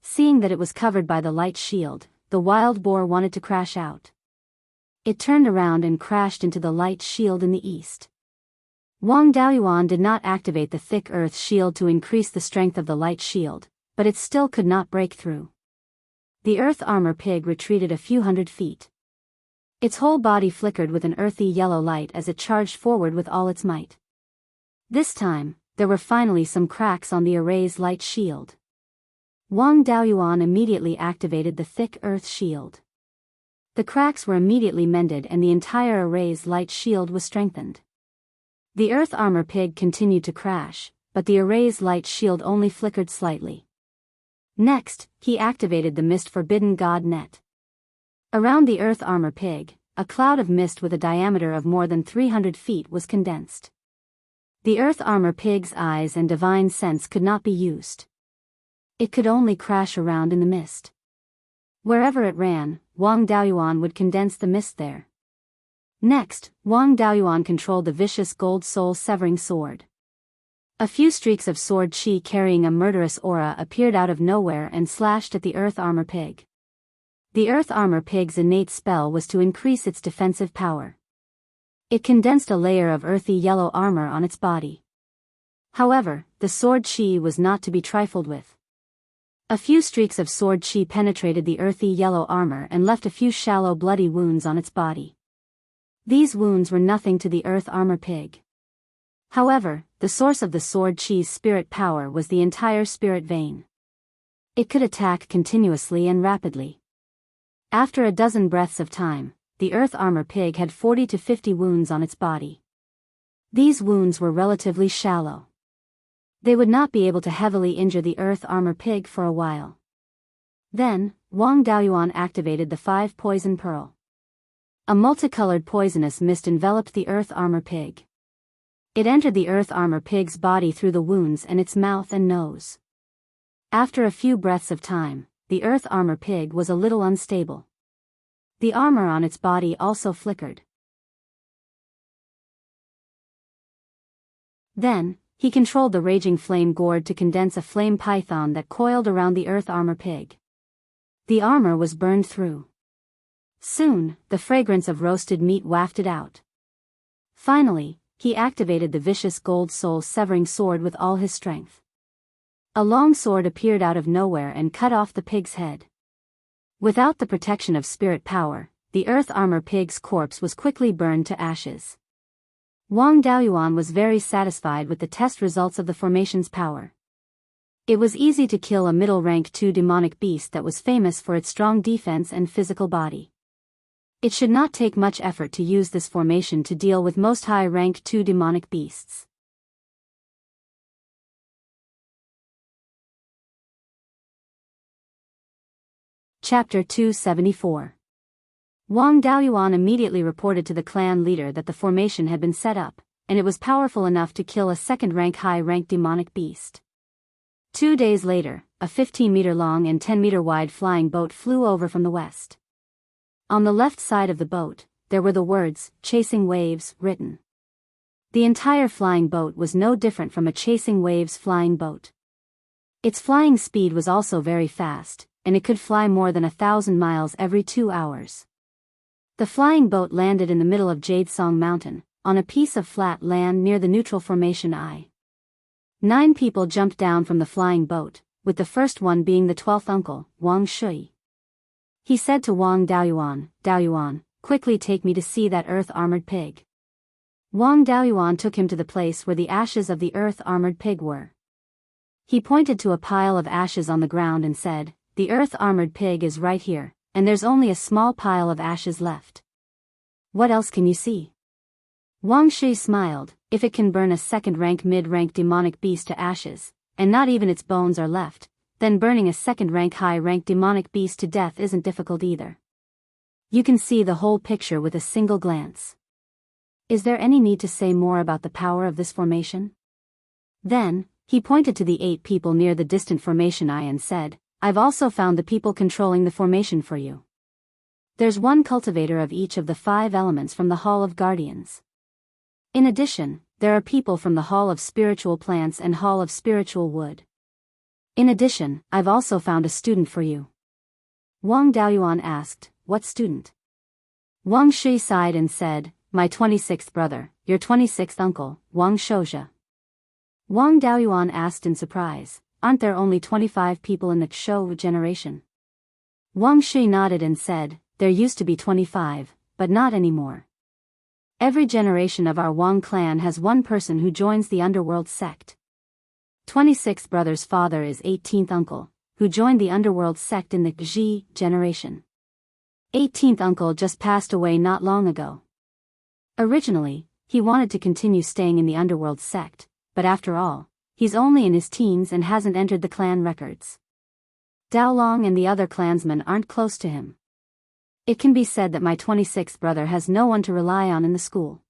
Seeing that it was covered by the light shield, the wild boar wanted to crash out. It turned around and crashed into the light shield in the east. Wang Daoyuan did not activate the thick earth shield to increase the strength of the light shield, but it still could not break through. The earth armor pig retreated a few hundred feet. Its whole body flickered with an earthy yellow light as it charged forward with all its might. This time, there were finally some cracks on the array's light shield. Wang Daoyuan immediately activated the thick earth shield. The cracks were immediately mended and the entire array's light shield was strengthened. The earth armor pig continued to crash, but the array's light shield only flickered slightly. Next, he activated the mist forbidden god net. Around the earth armor pig, a cloud of mist with a diameter of more than 300 feet was condensed. The earth armor pig's eyes and divine sense could not be used. It could only crash around in the mist. Wherever it ran, Wang Daoyuan would condense the mist there. Next, Wang Daoyuan controlled the vicious gold soul severing sword. A few streaks of sword chi carrying a murderous aura appeared out of nowhere and slashed at the earth armor pig. The earth armor pig's innate spell was to increase its defensive power. It condensed a layer of earthy yellow armor on its body. However, the sword chi was not to be trifled with. A few streaks of sword chi penetrated the earthy yellow armor and left a few shallow bloody wounds on its body. These wounds were nothing to the earth armor pig. However, the source of the sword chi's spirit power was the entire spirit vein. It could attack continuously and rapidly. After a dozen breaths of time, the earth armor pig had 40 to 50 wounds on its body. These wounds were relatively shallow. They would not be able to heavily injure the earth armor pig for a while. Then, Wang Daoyuan activated the 5 poison pearl. A multicolored poisonous mist enveloped the earth armor pig. It entered the earth armor pig's body through the wounds in its mouth and nose. After a few breaths of time, the earth armor pig was a little unstable. The armor on its body also flickered. Then, he controlled the raging flame gourd to condense a flame python that coiled around the earth armor pig. The armor was burned through. Soon, the fragrance of roasted meat wafted out. Finally, he activated the vicious gold soul-severing sword with all his strength. A long sword appeared out of nowhere and cut off the pig's head. Without the protection of spirit power, the earth armor pig's corpse was quickly burned to ashes. Wang Daoyuan was very satisfied with the test results of the formation's power. It was easy to kill a middle rank 2 demonic beast that was famous for its strong defense and physical body. It should not take much effort to use this formation to deal with most high rank 2 demonic beasts. Chapter 274. Wang Daoyuan immediately reported to the clan leader that the formation had been set up, and it was powerful enough to kill a second-rank high-rank demonic beast. 2 days later, a 15-meter-long and 10-meter-wide flying boat flew over from the west. On the left side of the boat, there were the words, "Chasing Waves," written. The entire flying boat was no different from a chasing waves flying boat. Its flying speed was also very fast, and it could fly more than 1,000 miles every 2 hours. The flying boat landed in the middle of Jadesong Mountain, on a piece of flat land near the neutral formation I. 9 people jumped down from the flying boat, with the first one being the 12th uncle, Wang Shui. He said to Wang Daoyuan, "Daoyuan, quickly take me to see that earth-armored pig." Wang Daoyuan took him to the place where the ashes of the earth-armored pig were. He pointed to a pile of ashes on the ground and said, "The earth-armored pig is right here, and there's only a small pile of ashes left. What else can you see?" Wang Shui smiled. "If it can burn a second-rank mid-rank demonic beast to ashes, and not even its bones are left, then burning a second-rank high-rank demonic beast to death isn't difficult either. You can see the whole picture with a single glance. Is there any need to say more about the power of this formation?" Then, he pointed to the 8 people near the distant formation I and said, "I've also found the people controlling the formation for you. There's 1 cultivator of each of the 5 elements from the Hall of Guardians. In addition, there are people from the Hall of Spiritual Plants and Hall of Spiritual Wood. In addition, I've also found a student for you." Wang Daoyuan asked, "What student?" Wang Shui sighed and said, "My 26th brother, your 26th uncle, Wang Shouzhe." Wang Daoyuan asked in surprise, "Aren't there only 25 people in the Shou generation?" Wang Shui nodded and said, "There used to be 25, but not anymore. Every generation of our Wang clan has 1 person who joins the underworld sect. 26th brother's father is 18th uncle, who joined the underworld sect in the Ji generation. 18th uncle just passed away not long ago. Originally, he wanted to continue staying in the underworld sect, but after all, he's only in his teens and hasn't entered the clan records. Dao Long and the other clansmen aren't close to him. It can be said that my 26th brother has no one to rely on in the school.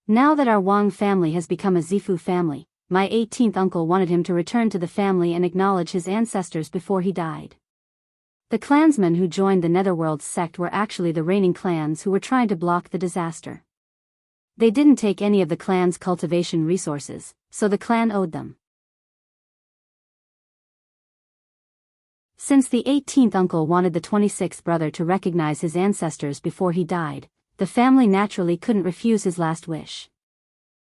Now that our Wang family has become a Zifu family, my 18th uncle wanted him to return to the family and acknowledge his ancestors before he died." The clansmen who joined the Netherworld sect were actually the reigning clans who were trying to block the disaster. They didn't take any of the clan's cultivation resources, so the clan owed them. Since the 18th uncle wanted the 26th brother to recognize his ancestors before he died, the family naturally couldn't refuse his last wish.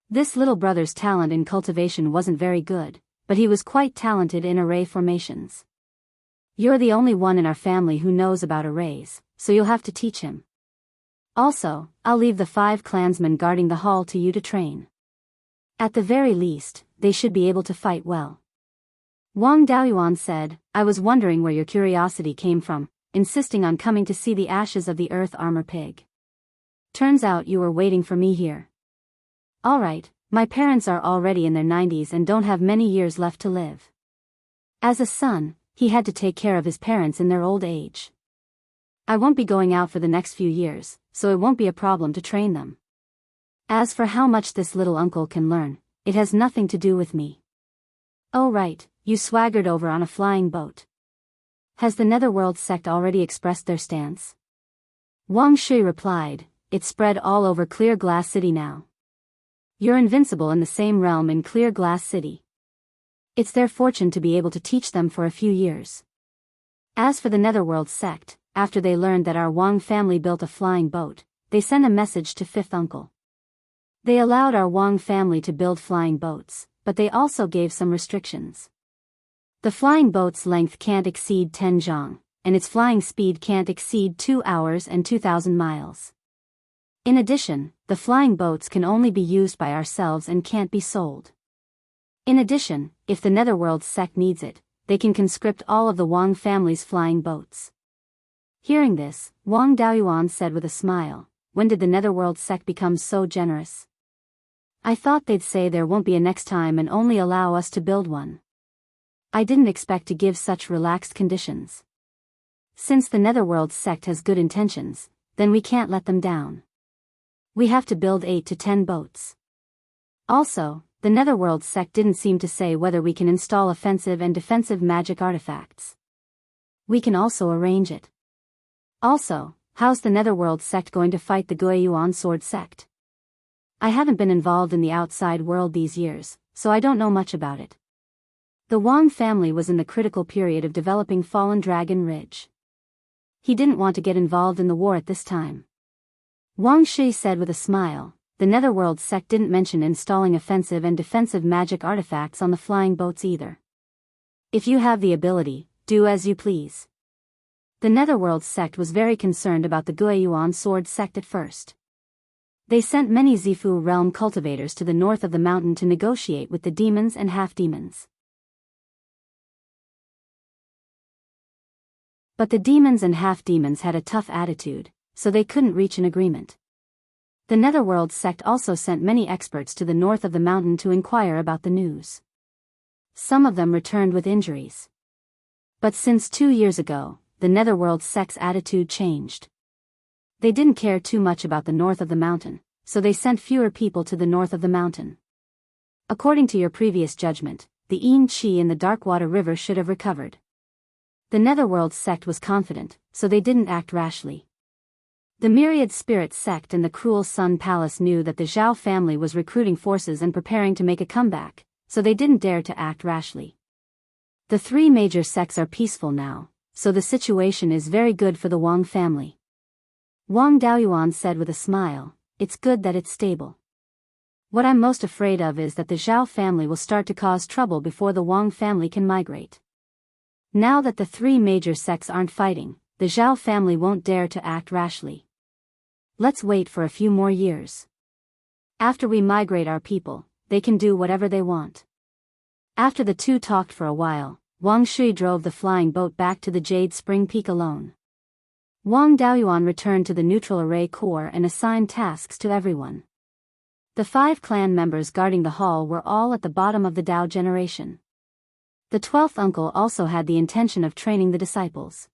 This little brother's talent in cultivation wasn't very good, but he was quite talented in array formations. "You're the only one in our family who knows about arrays, so you'll have to teach him. Also, I'll leave the 5 clansmen guarding the hall to you to train. At the very least, they should be able to fight well." Wang Daoyuan said, "I was wondering where your curiosity came from, insisting on coming to see the ashes of the earth armor pig. Turns out you were waiting for me here. Alright, my parents are already in their 90s and don't have many years left to live. As a son, he had to take care of his parents in their old age. I won't be going out for the next few years, so it won't be a problem to train them. As for how much this little uncle can learn, it has nothing to do with me. Oh right, you swaggered over on a flying boat. Has the Netherworld sect already expressed their stance? Wang Shui replied, it's spread all over Clear Glass City now. You're invincible in the same realm in Clear Glass City. It's their fortune to be able to teach them for a few years. As for the Netherworld sect, after they learned that our Wang family built a flying boat, they sent a message to fifth uncle. They allowed our Wang family to build flying boats, but they also gave some restrictions. The flying boat's length can't exceed 10 zhang, and its flying speed can't exceed 2 hours and 2,000 miles. In addition, the flying boats can only be used by ourselves and can't be sold. In addition, if the Netherworld sect needs it, they can conscript all of the Wang family's flying boats. Hearing this, Wang Daoyuan said with a smile, when did the Netherworld sect become so generous? I thought they'd say there won't be a next time and only allow us to build one. I didn't expect to give such relaxed conditions. Since the Netherworld sect has good intentions, then we can't let them down. We have to build 8 to 10 boats. Also, the Netherworld sect didn't seem to say whether we can install offensive and defensive magic artifacts. We can also arrange it. Also, how's the Netherworld sect going to fight the Beiyuan sword sect? I haven't been involved in the outside world these years, so I don't know much about it. The Wang family was in the critical period of developing Fallen Dragon Ridge. He didn't want to get involved in the war at this time. Wang Shi said with a smile, the Netherworld sect didn't mention installing offensive and defensive magic artifacts on the flying boats either. If you have the ability, do as you please. The Netherworld sect was very concerned about the Beiyuan sword sect at first. They sent many Zifu realm cultivators to the north of the mountain to negotiate with the demons and half-demons. But the demons and half-demons had a tough attitude, so they couldn't reach an agreement. The Netherworld sect also sent many experts to the north of the mountain to inquire about the news. Some of them returned with injuries. But since 2 years ago, the Netherworld sect's attitude changed. They didn't care too much about the north of the mountain, so they sent fewer people to the north of the mountain. According to your previous judgment, the Yin Qi in the Darkwater River should have recovered. The Netherworld sect was confident, so they didn't act rashly. The Myriad Spirit sect and the Cruel Sun Palace knew that the Zhao family was recruiting forces and preparing to make a comeback, so they didn't dare to act rashly. The 3 major sects are peaceful now, so the situation is very good for the Wang family. Wang Daoyuan said with a smile, it's good that it's stable. What I'm most afraid of is that the Zhao family will start to cause trouble before the Wang family can migrate. Now that the 3 major sects aren't fighting, the Zhao family won't dare to act rashly. Let's wait for a few more years. After we migrate our people, they can do whatever they want. After the two talked for a while, Wang Shui drove the flying boat back to the Jade Spring Peak alone. Wang Daoyuan returned to the neutral array core and assigned tasks to everyone. The 5 clan members guarding the hall were all at the bottom of the Dao generation. The 12th uncle also had the intention of training the disciples.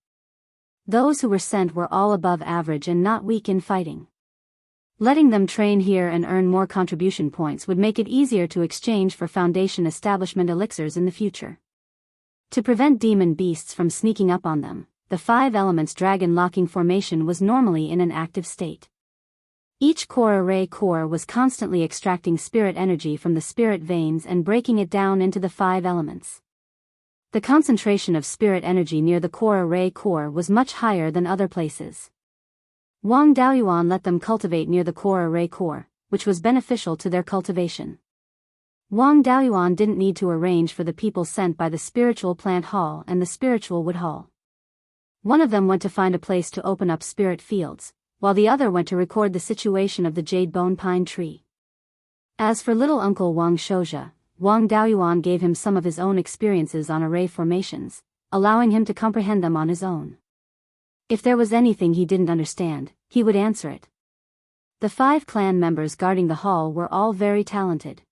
Those who were sent were all above average and not weak in fighting. Letting them train here and earn more contribution points would make it easier to exchange for Foundation establishment elixirs in the future. To prevent demon beasts from sneaking up on them, the 5 elements dragon locking formation was normally in an active state. Each core array core was constantly extracting spirit energy from the spirit veins and breaking it down into the 5 elements. The concentration of spirit energy near the core array core was much higher than other places. Wang Daoyuan let them cultivate near the core array core, which was beneficial to their cultivation. Wang Daoyuan didn't need to arrange for the people sent by the spiritual plant hall and the spiritual wood hall. One of them went to find a place to open up spirit fields, while the other went to record the situation of the jade bone pine tree. As for little uncle Wang Shouja, Wang Daoyuan gave him some of his own experiences on array formations, allowing him to comprehend them on his own. If there was anything he didn't understand, he would answer it. The 5 clan members guarding the hall were all very talented.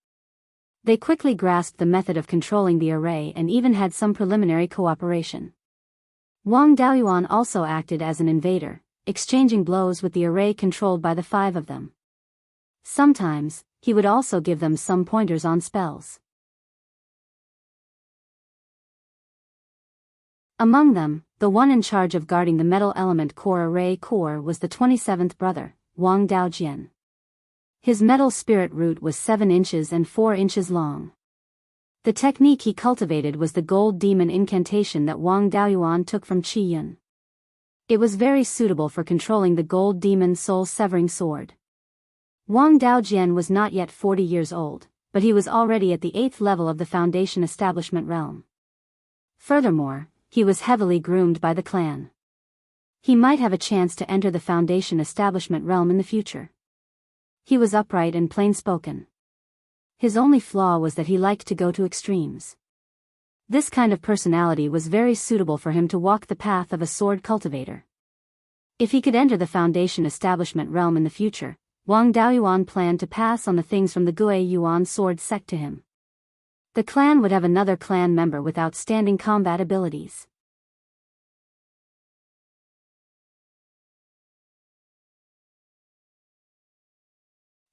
They quickly grasped the method of controlling the array and even had some preliminary cooperation. Wang Daoyuan also acted as an invader, exchanging blows with the array controlled by the 5 of them. Sometimes, he would also give them some pointers on spells. Among them, the one in charge of guarding the metal element core array core was the 27th brother, Wang Daojian. His metal spirit root was 7 inches and 4 inches long. The technique he cultivated was the gold demon incantation that Wang Daoyuan took from Qi Yun. It was very suitable for controlling the gold demon soul-severing sword. Wang Daojian was not yet 40 years old, but he was already at the 8th level of the Foundation Establishment realm. Furthermore, he was heavily groomed by the clan. He might have a chance to enter the Foundation Establishment realm in the future. He was upright and plain-spoken. His only flaw was that he liked to go to extremes. This kind of personality was very suitable for him to walk the path of a sword cultivator. If he could enter the Foundation Establishment realm in the future, Wang Daoyuan planned to pass on the things from the Gui Yuan sword sect to him. The clan would have another clan member with outstanding combat abilities.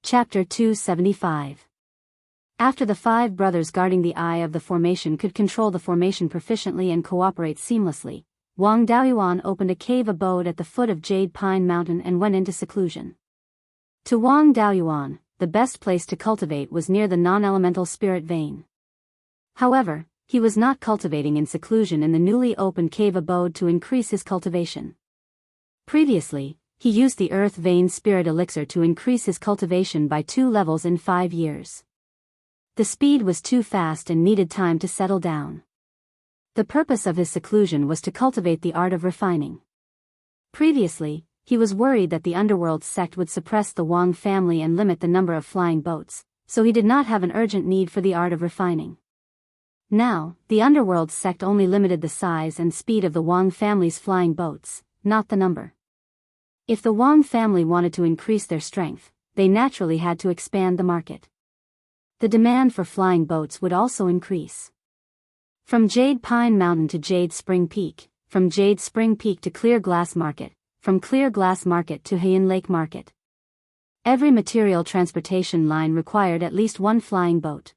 Chapter 275. After the 5 brothers guarding the eye of the formation could control the formation proficiently and cooperate seamlessly, Wang Daoyuan opened a cave abode at the foot of Jade Pine Mountain and went into seclusion. To Wang Daoyuan, the best place to cultivate was near the non-elemental spirit vein. However, he was not cultivating in seclusion in the newly opened cave abode to increase his cultivation. Previously, he used the earth vein spirit elixir to increase his cultivation by 2 levels in 5 years. The speed was too fast and needed time to settle down. The purpose of his seclusion was to cultivate the art of refining. Previously, he was worried that the underworld sect would suppress the Wang family and limit the number of flying boats, so he did not have an urgent need for the art of refining. Now, the underworld sect only limited the size and speed of the Wang family's flying boats, not the number. If the Wang family wanted to increase their strength, they naturally had to expand the market. The demand for flying boats would also increase. From Jade Pine Mountain to Jade Spring Peak, from Jade Spring Peak to Clear Glass Market, from Clear Glass Market to Heian Lake Market. Every material transportation line required at least 1 flying boat.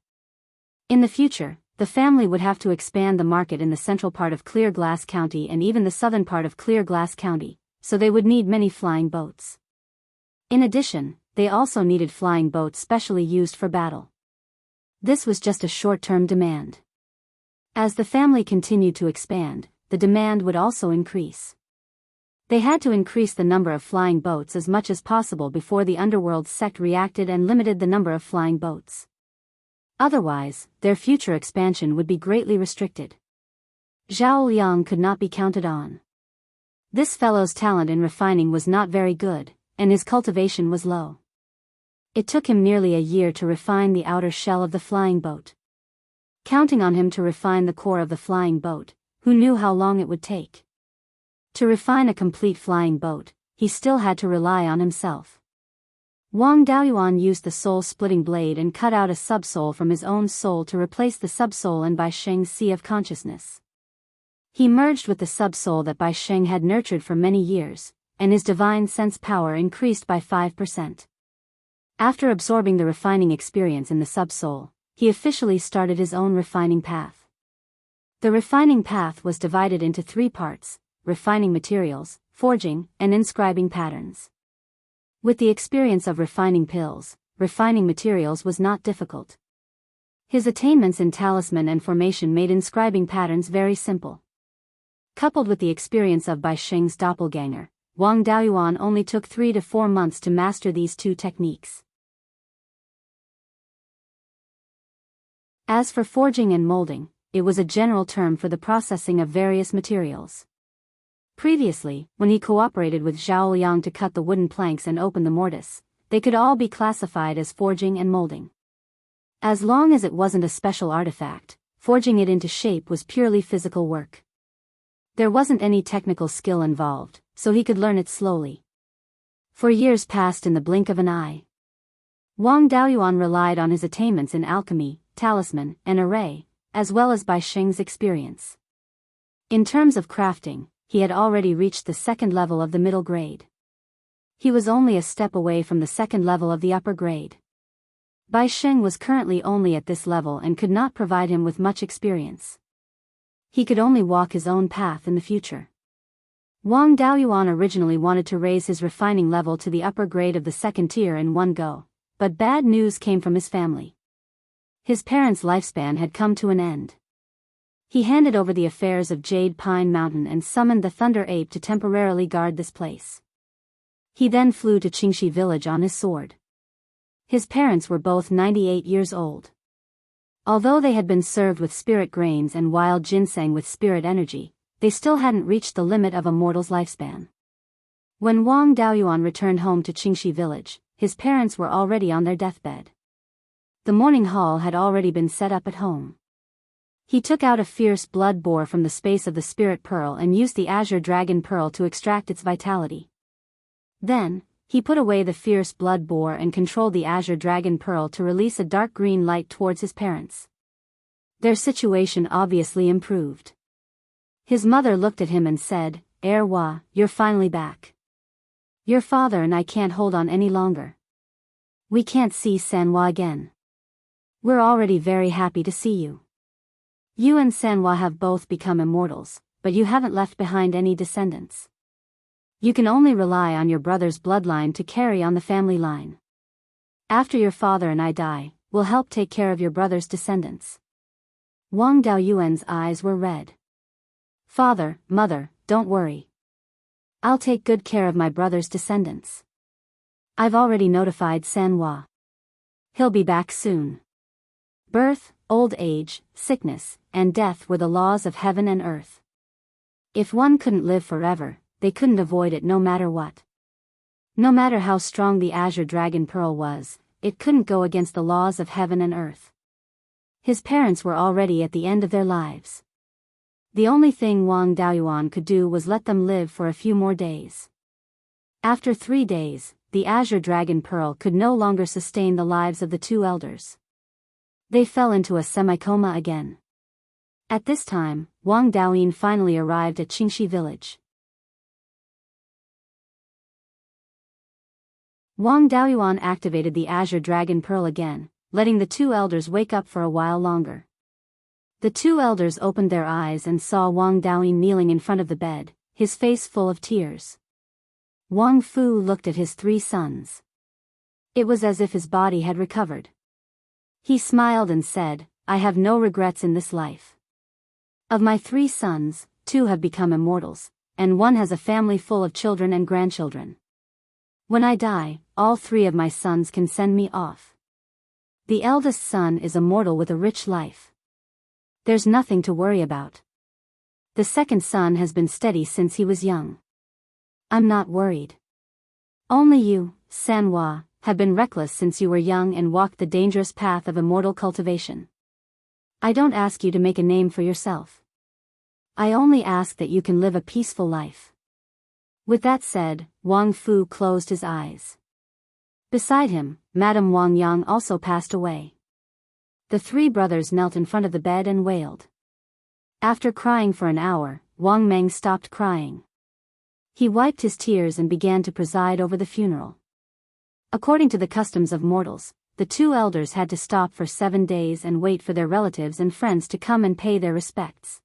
In the future, the family would have to expand the market in the central part of Clear Glass County and even the southern part of Clear Glass County, so they would need many flying boats. In addition, they also needed flying boats specially used for battle. This was just a short-term demand. As the family continued to expand, the demand would also increase. They had to increase the number of flying boats as much as possible before the underworld sect reacted and limited the number of flying boats. Otherwise, their future expansion would be greatly restricted. Zhao Liang could not be counted on. This fellow's talent in refining was not very good, and his cultivation was low. It took him nearly a year to refine the outer shell of the flying boat. Counting on him to refine the core of the flying boat, who knew how long it would take? To refine a complete flying boat, he still had to rely on himself. Wang Daoyuan used the soul-splitting blade and cut out a subsoul from his own soul to replace the subsoul in Bai Sheng's Sea of Consciousness. He merged with the subsoul that Bai Sheng had nurtured for many years, and his divine sense power increased by 5%. After absorbing the refining experience in the subsoul, he officially started his own refining path. The refining path was divided into 3 parts: refining materials, forging, and inscribing patterns. With the experience of refining pills, refining materials was not difficult. His attainments in talisman and formation made inscribing patterns very simple. Coupled with the experience of Bai Sheng's doppelganger, Wang Daoyuan only took 3 to 4 months to master these 2 techniques. As for forging and molding, it was a general term for the processing of various materials. Previously, when he cooperated with Zhao Liang to cut the wooden planks and open the mortise, they could all be classified as forging and molding. As long as it wasn't a special artifact, forging it into shape was purely physical work. There wasn't any technical skill involved, so he could learn it slowly. For years passed in the blink of an eye. Wang Daoyuan relied on his attainments in alchemy, talisman, and array, as well as Bai Sheng's experience. In terms of crafting, he had already reached the second level of the middle grade. He was only a step away from the second level of the upper grade. Bai Sheng was currently only at this level and could not provide him with much experience. He could only walk his own path in the future. Wang Daoyuan originally wanted to raise his refining level to the upper grade of the second tier in one go, but bad news came from his family. His parents' lifespan had come to an end. He handed over the affairs of Jade Pine Mountain and summoned the Thunder Ape to temporarily guard this place. He then flew to Qingxi village on his sword. His parents were both 98 years old. Although they had been served with spirit grains and wild ginseng with spirit energy, they still hadn't reached the limit of a mortal's lifespan. When Wang Daoyuan returned home to Qingxi village, his parents were already on their deathbed. The morning hall had already been set up at home. He took out a fierce blood boar from the space of the spirit pearl and used the azure dragon pearl to extract its vitality. Then, he put away the fierce blood boar and controlled the azure dragon pearl to release a dark green light towards his parents. Their situation obviously improved. His mother looked at him and said, "Erwa, you're finally back. Your father and I can't hold on any longer. We can't see Sanhua again. We're already very happy to see you. You and Sanhua have both become immortals, but you haven't left behind any descendants. You can only rely on your brother's bloodline to carry on the family line. After your father and I die, we'll help take care of your brother's descendants." Wang Daoyuan's eyes were red. "Father, mother, don't worry. I'll take good care of my brother's descendants. I've already notified Sanhua. He'll be back soon." Birth, old age, sickness, and death were the laws of heaven and earth. If one couldn't live forever, they couldn't avoid it no matter what. No matter how strong the azure dragon pearl was, it couldn't go against the laws of heaven and earth. His parents were already at the end of their lives. The only thing Wang Daoyuan could do was let them live for a few more days. After 3 days, the azure dragon pearl could no longer sustain the lives of the two elders. They fell into a semi-coma again. At this time, Wang Daoyuan finally arrived at Qingxi village. Wang Daoyuan activated the azure dragon pearl again, letting the two elders wake up for a while longer. The two elders opened their eyes and saw Wang Daoyuan kneeling in front of the bed, his face full of tears. Wang Fu looked at his 3 sons. It was as if his body had recovered. He smiled and said, "I have no regrets in this life. Of my 3 sons, 2 have become immortals, and 1 has a family full of children and grandchildren. When I die, all 3 of my sons can send me off. The eldest son is immortal with a rich life. There's nothing to worry about. The second son has been steady since he was young. I'm not worried. Only you, Sanhua, have been reckless since you were young and walked the dangerous path of immortal cultivation. I don't ask you to make a name for yourself. I only ask that you can live a peaceful life." With that said, Wang Fu closed his eyes. Beside him, Madame Wang Yang also passed away. The 3 brothers knelt in front of the bed and wailed. After crying for an hour, Wang Meng stopped crying. He wiped his tears and began to preside over the funeral. According to the customs of mortals, the 2 elders had to stop for 7 days and wait for their relatives and friends to come and pay their respects.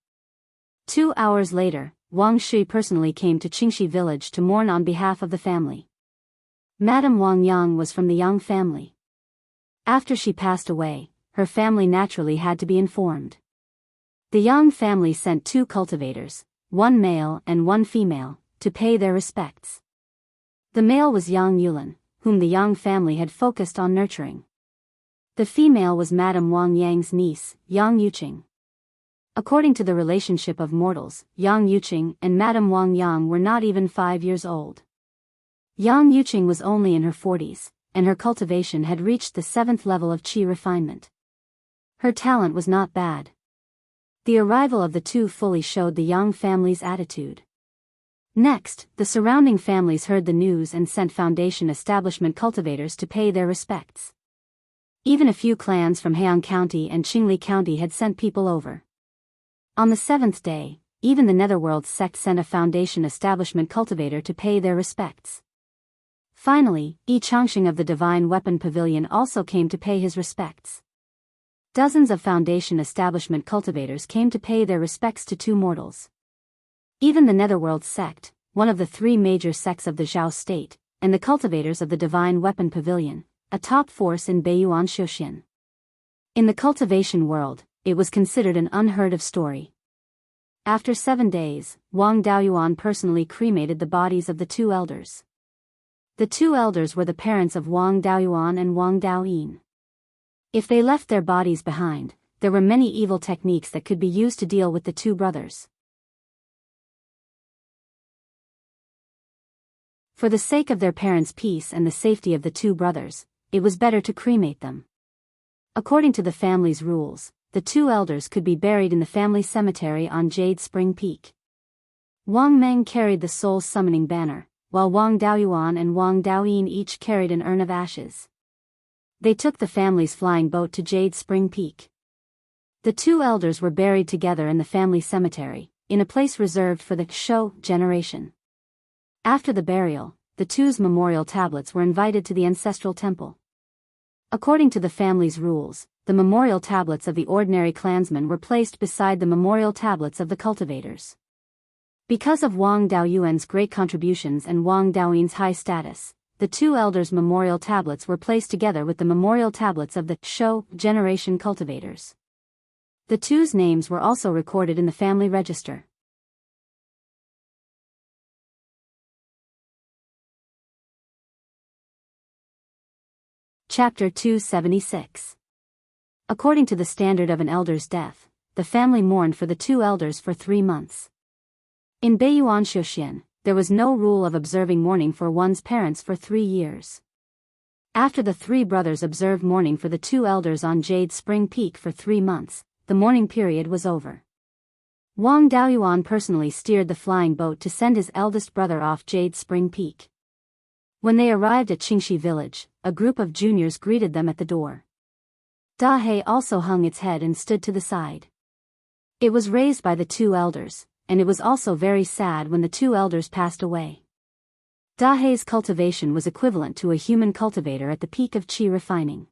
2 hours later, Wang Shi personally came to Qingxi village to mourn on behalf of the family. Madame Wang Yang was from the Yang family. After she passed away, her family naturally had to be informed. The Yang family sent 2 cultivators, 1 male and 1 female, to pay their respects. The male was Yang Yulan, whom the Yang family had focused on nurturing. The female was Madame Wang Yang's niece, Yang Yuqing. According to the relationship of mortals, Yang Yuqing and Madame Wang Yang were not even 5 years old. Yang Yuqing was only in her 40s, and her cultivation had reached the 7th level of qi refinement. Her talent was not bad. The arrival of the 2 fully showed the Yang family's attitude. Next, the surrounding families heard the news and sent foundation establishment cultivators to pay their respects. Even a few clans from Heian County and Qingli County had sent people over. On the seventh day, even the Netherworld sect sent a foundation establishment cultivator to pay their respects. Finally, Yi Changxing of the Divine Weapon Pavilion also came to pay his respects. Dozens of foundation establishment cultivators came to pay their respects to two mortals. Even the Netherworld sect, one of the three major sects of the Zhao state, and the cultivators of the Divine Weapon Pavilion, a top force in Beiyuan Xiuxian. In the cultivation world, it was considered an unheard of story. After 7 days, Wang Daoyuan personally cremated the bodies of the two elders. The two elders were the parents of Wang Daoyuan and Wang Daoyin. If they left their bodies behind, there were many evil techniques that could be used to deal with the two brothers. For the sake of their parents' peace and the safety of the two brothers, it was better to cremate them. According to the family's rules, the two elders could be buried in the family cemetery on Jade Spring Peak. Wang Meng carried the soul's summoning banner, while Wang Daoyuan and Wang Daoyin each carried an urn of ashes. They took the family's flying boat to Jade Spring Peak. The two elders were buried together in the family cemetery, in a place reserved for the Shou generation. After the burial, the two's memorial tablets were invited to the ancestral temple. According to the family's rules, the memorial tablets of the ordinary clansmen were placed beside the memorial tablets of the cultivators. Because of Wang Daoyuan's great contributions and Wang Daoyin's high status, the two elders' memorial tablets were placed together with the memorial tablets of the Shou generation cultivators. The two's names were also recorded in the family register. Chapter 276. According to the standard of an elder's death, the family mourned for the two elders for 3 months. In Beiyuan Xiuxian, there was no rule of observing mourning for one's parents for 3 years. After the three brothers observed mourning for the two elders on Jade Spring Peak for 3 months, the mourning period was over. Wang Daoyuan personally steered the flying boat to send his eldest brother off Jade Spring Peak. When they arrived at Qingxi village, a group of juniors greeted them at the door. Da He also hung its head and stood to the side. It was raised by the two elders, and it was also very sad when the two elders passed away. Da He's cultivation was equivalent to a human cultivator at the peak of qi refining.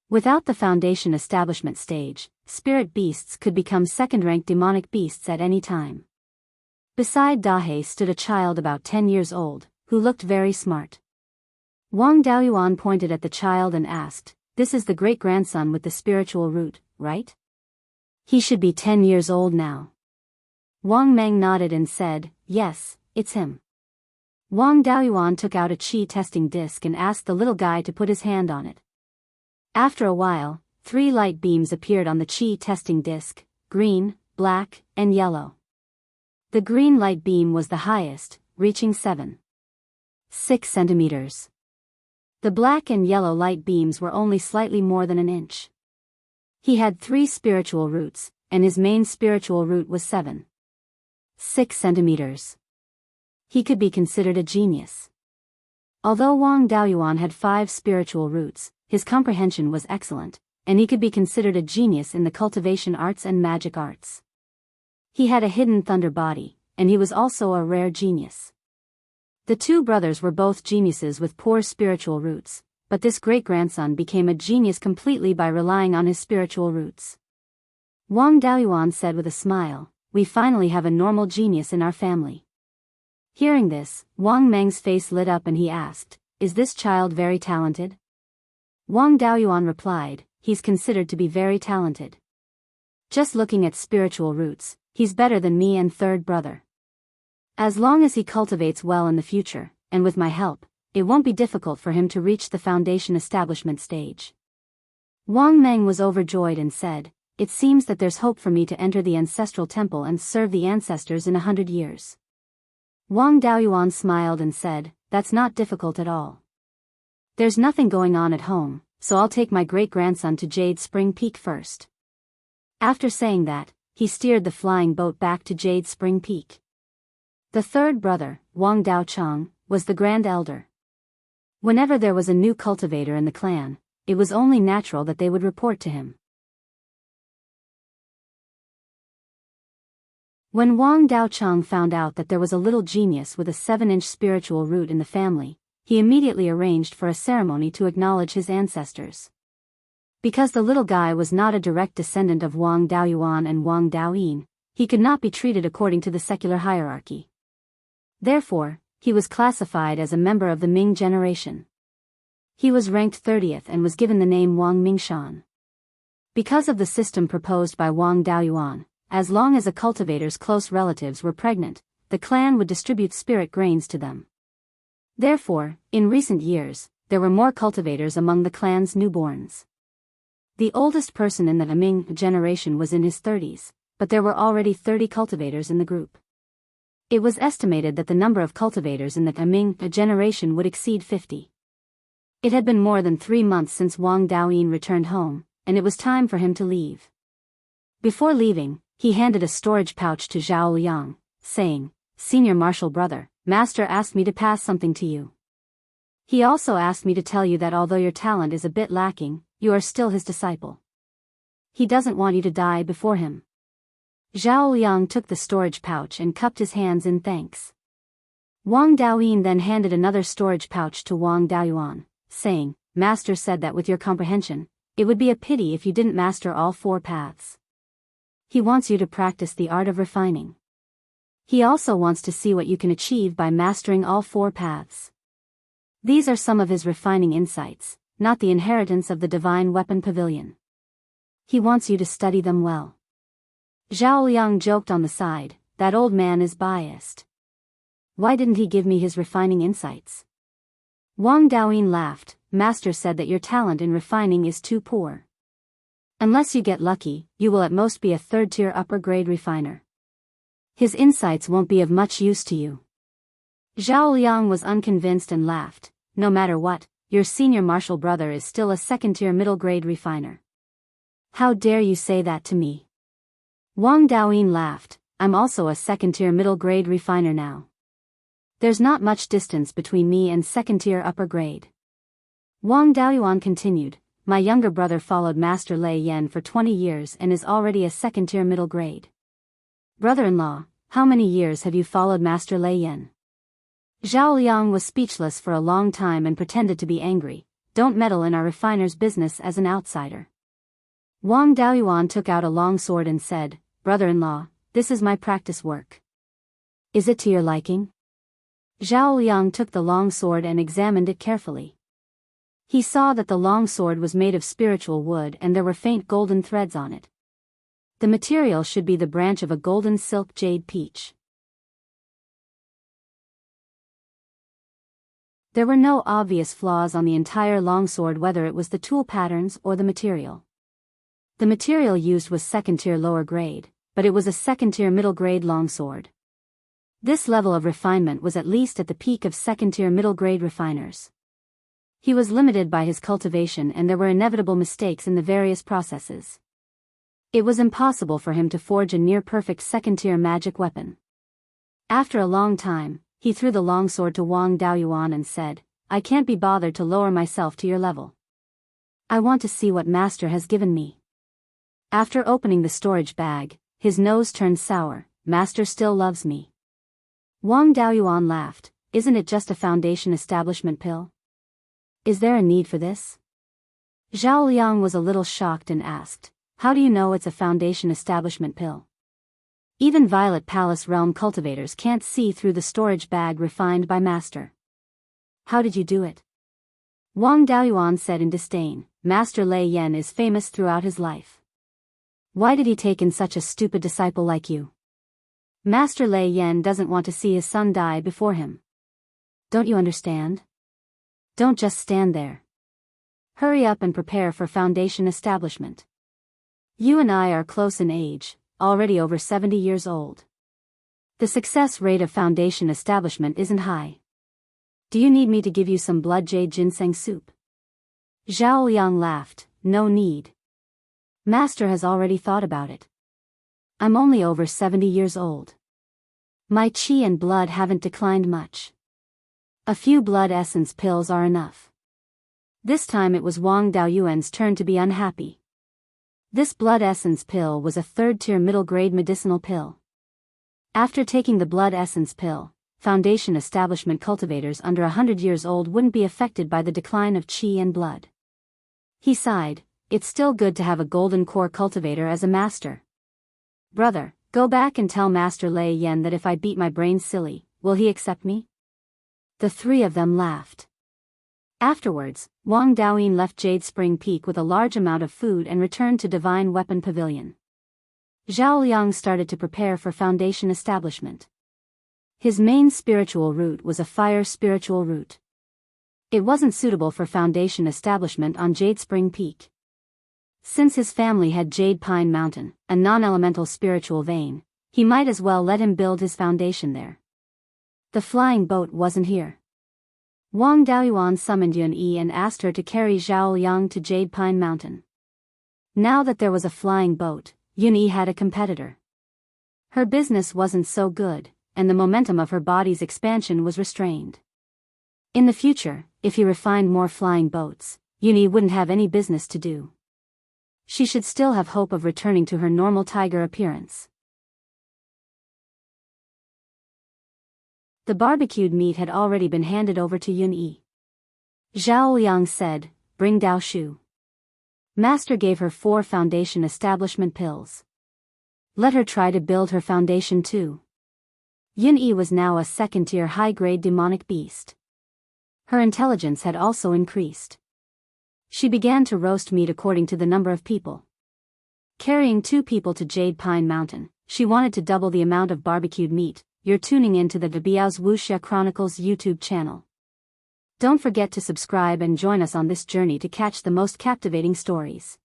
Without the foundation establishment stage, spirit beasts could become second-rank demonic beasts at any time. Beside Da He stood a child about 10 years old, who looked very smart. Wang Daoyuan pointed at the child and asked, "This is the great-grandson with the spiritual root, right? He should be 10 years old now." Wang Meng nodded and said, "Yes, it's him." Wang Daoyuan took out a qi testing disc and asked the little guy to put his hand on it. After a while, 3 light beams appeared on the qi testing disc: green, black, and yellow. The green light beam was the highest, reaching 7.6 centimeters. The black and yellow light beams were only slightly more than an inch. He had 3 spiritual roots, and his main spiritual root was 7.6 centimeters. He could be considered a genius. Although Wang Daoyuan had 5 spiritual roots, his comprehension was excellent, and he could be considered a genius in the cultivation arts and magic arts. He had a hidden thunder body, and he was also a rare genius. The two brothers were both geniuses with poor spiritual roots, but this great-grandson became a genius completely by relying on his spiritual roots. Wang Daoyuan said with a smile, "We finally have a normal genius in our family." Hearing this, Wang Meng's face lit up and he asked, "Is this child very talented?" Wang Daoyuan replied, "He's considered to be very talented. Just looking at spiritual roots, he's better than me and third brother. As long as he cultivates well in the future, and with my help, it won't be difficult for him to reach the foundation establishment stage." Wang Meng was overjoyed and said, "It seems that there's hope for me to enter the ancestral temple and serve the ancestors in 100 years. Wang Daoyuan smiled and said, "That's not difficult at all. There's nothing going on at home, so I'll take my great-grandson to Jade Spring Peak first." After saying that, he steered the flying boat back to Jade Spring Peak. The third brother, Wang Daocheng, was the grand elder. Whenever there was a new cultivator in the clan, it was only natural that they would report to him. When Wang Daocheng found out that there was a little genius with a 7-inch spiritual root in the family, he immediately arranged for a ceremony to acknowledge his ancestors. Because the little guy was not a direct descendant of Wang Daoyuan and Wang Daoyin, he could not be treated according to the secular hierarchy. Therefore, he was classified as a member of the Ming generation. He was ranked 30th and was given the name Wang Mingshan. Because of the system proposed by Wang Daoyuan, as long as a cultivator's close relatives were pregnant, the clan would distribute spirit grains to them. Therefore, in recent years, there were more cultivators among the clan's newborns. The oldest person in the Ming generation was in his 30s, but there were already 30 cultivators in the group. It was estimated that the number of cultivators in the Ming generation would exceed 50. It had been more than 3 months since Wang Daoyin returned home, and it was time for him to leave. Before leaving, he handed a storage pouch to Zhao Liang, saying, "Senior martial brother, Master asked me to pass something to you. He also asked me to tell you that although your talent is a bit lacking, you are still his disciple. He doesn't want you to die before him." Zhao Liang took the storage pouch and cupped his hands in thanks. Wang Daoyin then handed another storage pouch to Wang Daoyuan, saying, "Master said that with your comprehension, it would be a pity if you didn't master all 4 paths. He wants you to practice the art of refining. He also wants to see what you can achieve by mastering all 4 paths. These are some of his refining insights, not the inheritance of the divine weapon pavilion. He wants you to study them well." Zhao Liang joked on the side, "That old man is biased. Why didn't he give me his refining insights?" Wang Daoyin laughed. "Master said that your talent in refining is too poor. Unless you get lucky, you will at most be a 3rd-tier upper-grade refiner. His insights won't be of much use to you." Zhao Liang was unconvinced and laughed. "No matter what, your senior martial brother is still a 2nd-tier middle-grade refiner. How dare you say that to me?" Wang Daoyin laughed. "I'm also a 2nd-tier middle-grade refiner now. There's not much distance between me and 2nd-tier upper-grade." Wang Daoyuan continued, "My younger brother followed Master Lei Yan for 20 years and is already a 2nd-tier middle-grade. Brother-in-law, how many years have you followed Master Lei Yan?" Zhao Liang was speechless for a long time and pretended to be angry. "Don't meddle in our refiner's business as an outsider." Wang Daoyuan took out a long sword and said, "Brother-in-law, this is my practice work. Is it to your liking?" Zhao Liang took the long sword and examined it carefully. He saw that the long sword was made of spiritual wood and there were faint golden threads on it. The material should be the branch of a golden silk jade peach. There were no obvious flaws on the entire longsword, whether it was the tool patterns or the material. The material used was 2nd-tier lower grade, but it was a 2nd-tier middle grade longsword. This level of refinement was at least at the peak of 2nd-tier middle grade refiners. He was limited by his cultivation and there were inevitable mistakes in the various processes. It was impossible for him to forge a near-perfect 2nd-tier magic weapon. After a long time, he threw the longsword to Wang Daoyuan and said, "I can't be bothered to lower myself to your level. I want to see what Master has given me." After opening the storage bag, his nose turned sour. "Master still loves me." Wang Daoyuan laughed. "Isn't it just a foundation establishment pill? Is there a need for this?" Zhao Liang was a little shocked and asked, "How do you know it's a foundation establishment pill? Even Violet Palace Realm cultivators can't see through the storage bag refined by Master. How did you do it?" Wang Daoyuan said in disdain, "Master Lei Yan is famous throughout his life. Why did he take in such a stupid disciple like you? Master Lei Yan doesn't want to see his son die before him. Don't you understand? Don't just stand there. Hurry up and prepare for foundation establishment. You and I are close in age, already over 70 years old. The success rate of foundation establishment isn't high. Do you need me to give you some blood jade ginseng soup?" Zhao Liang laughed. "No need. Master has already thought about it. I'm only over 70 years old. My qi and blood haven't declined much. A few blood essence pills are enough. This time it was Wang Daoyuan's turn to be unhappy. This blood essence pill was a third-tier middle-grade medicinal pill. After taking the blood essence pill, Foundation establishment cultivators under 100 years old wouldn't be affected by the decline of qi and blood. He sighed, it's still good to have a golden core cultivator as a master. Brother, go back and tell Master Lei Yan that if I beat my brains silly, will he accept me? The three of them laughed. Afterwards, Wang Daoyin left Jade Spring Peak with a large amount of food and returned to Divine Weapon Pavilion. Zhao Liang started to prepare for Foundation establishment. His main spiritual route was a fire spiritual route. It wasn't suitable for Foundation establishment on Jade Spring Peak. Since his family had Jade Pine Mountain, a non-elemental spiritual vein, he might as well let him build his foundation there. The flying boat wasn't here. Wang Daoyuan summoned Yun Yi and asked her to carry Zhao Liang to Jade Pine Mountain. Now that there was a flying boat, Yun Yi had a competitor. Her business wasn't so good, and the momentum of her body's expansion was restrained. In the future, if he refined more flying boats, Yun Yi wouldn't have any business to do. She should still have hope of returning to her normal tiger appearance. The barbecued meat had already been handed over to Yun Yi. Zhao Liang said, "Bring Dao Shu." Master gave her 4 foundation establishment pills. Let her try to build her foundation too. Yun Yi was now a second-tier high-grade demonic beast. Her intelligence had also increased. She began to roast meat according to the number of people. Carrying 2 people to Jade Pine Mountain, she wanted to double the amount of barbecued meat. You're tuning in to the Biyao's Wuxia Chronicles YouTube channel. Don't forget to subscribe and join us on this journey to catch the most captivating stories.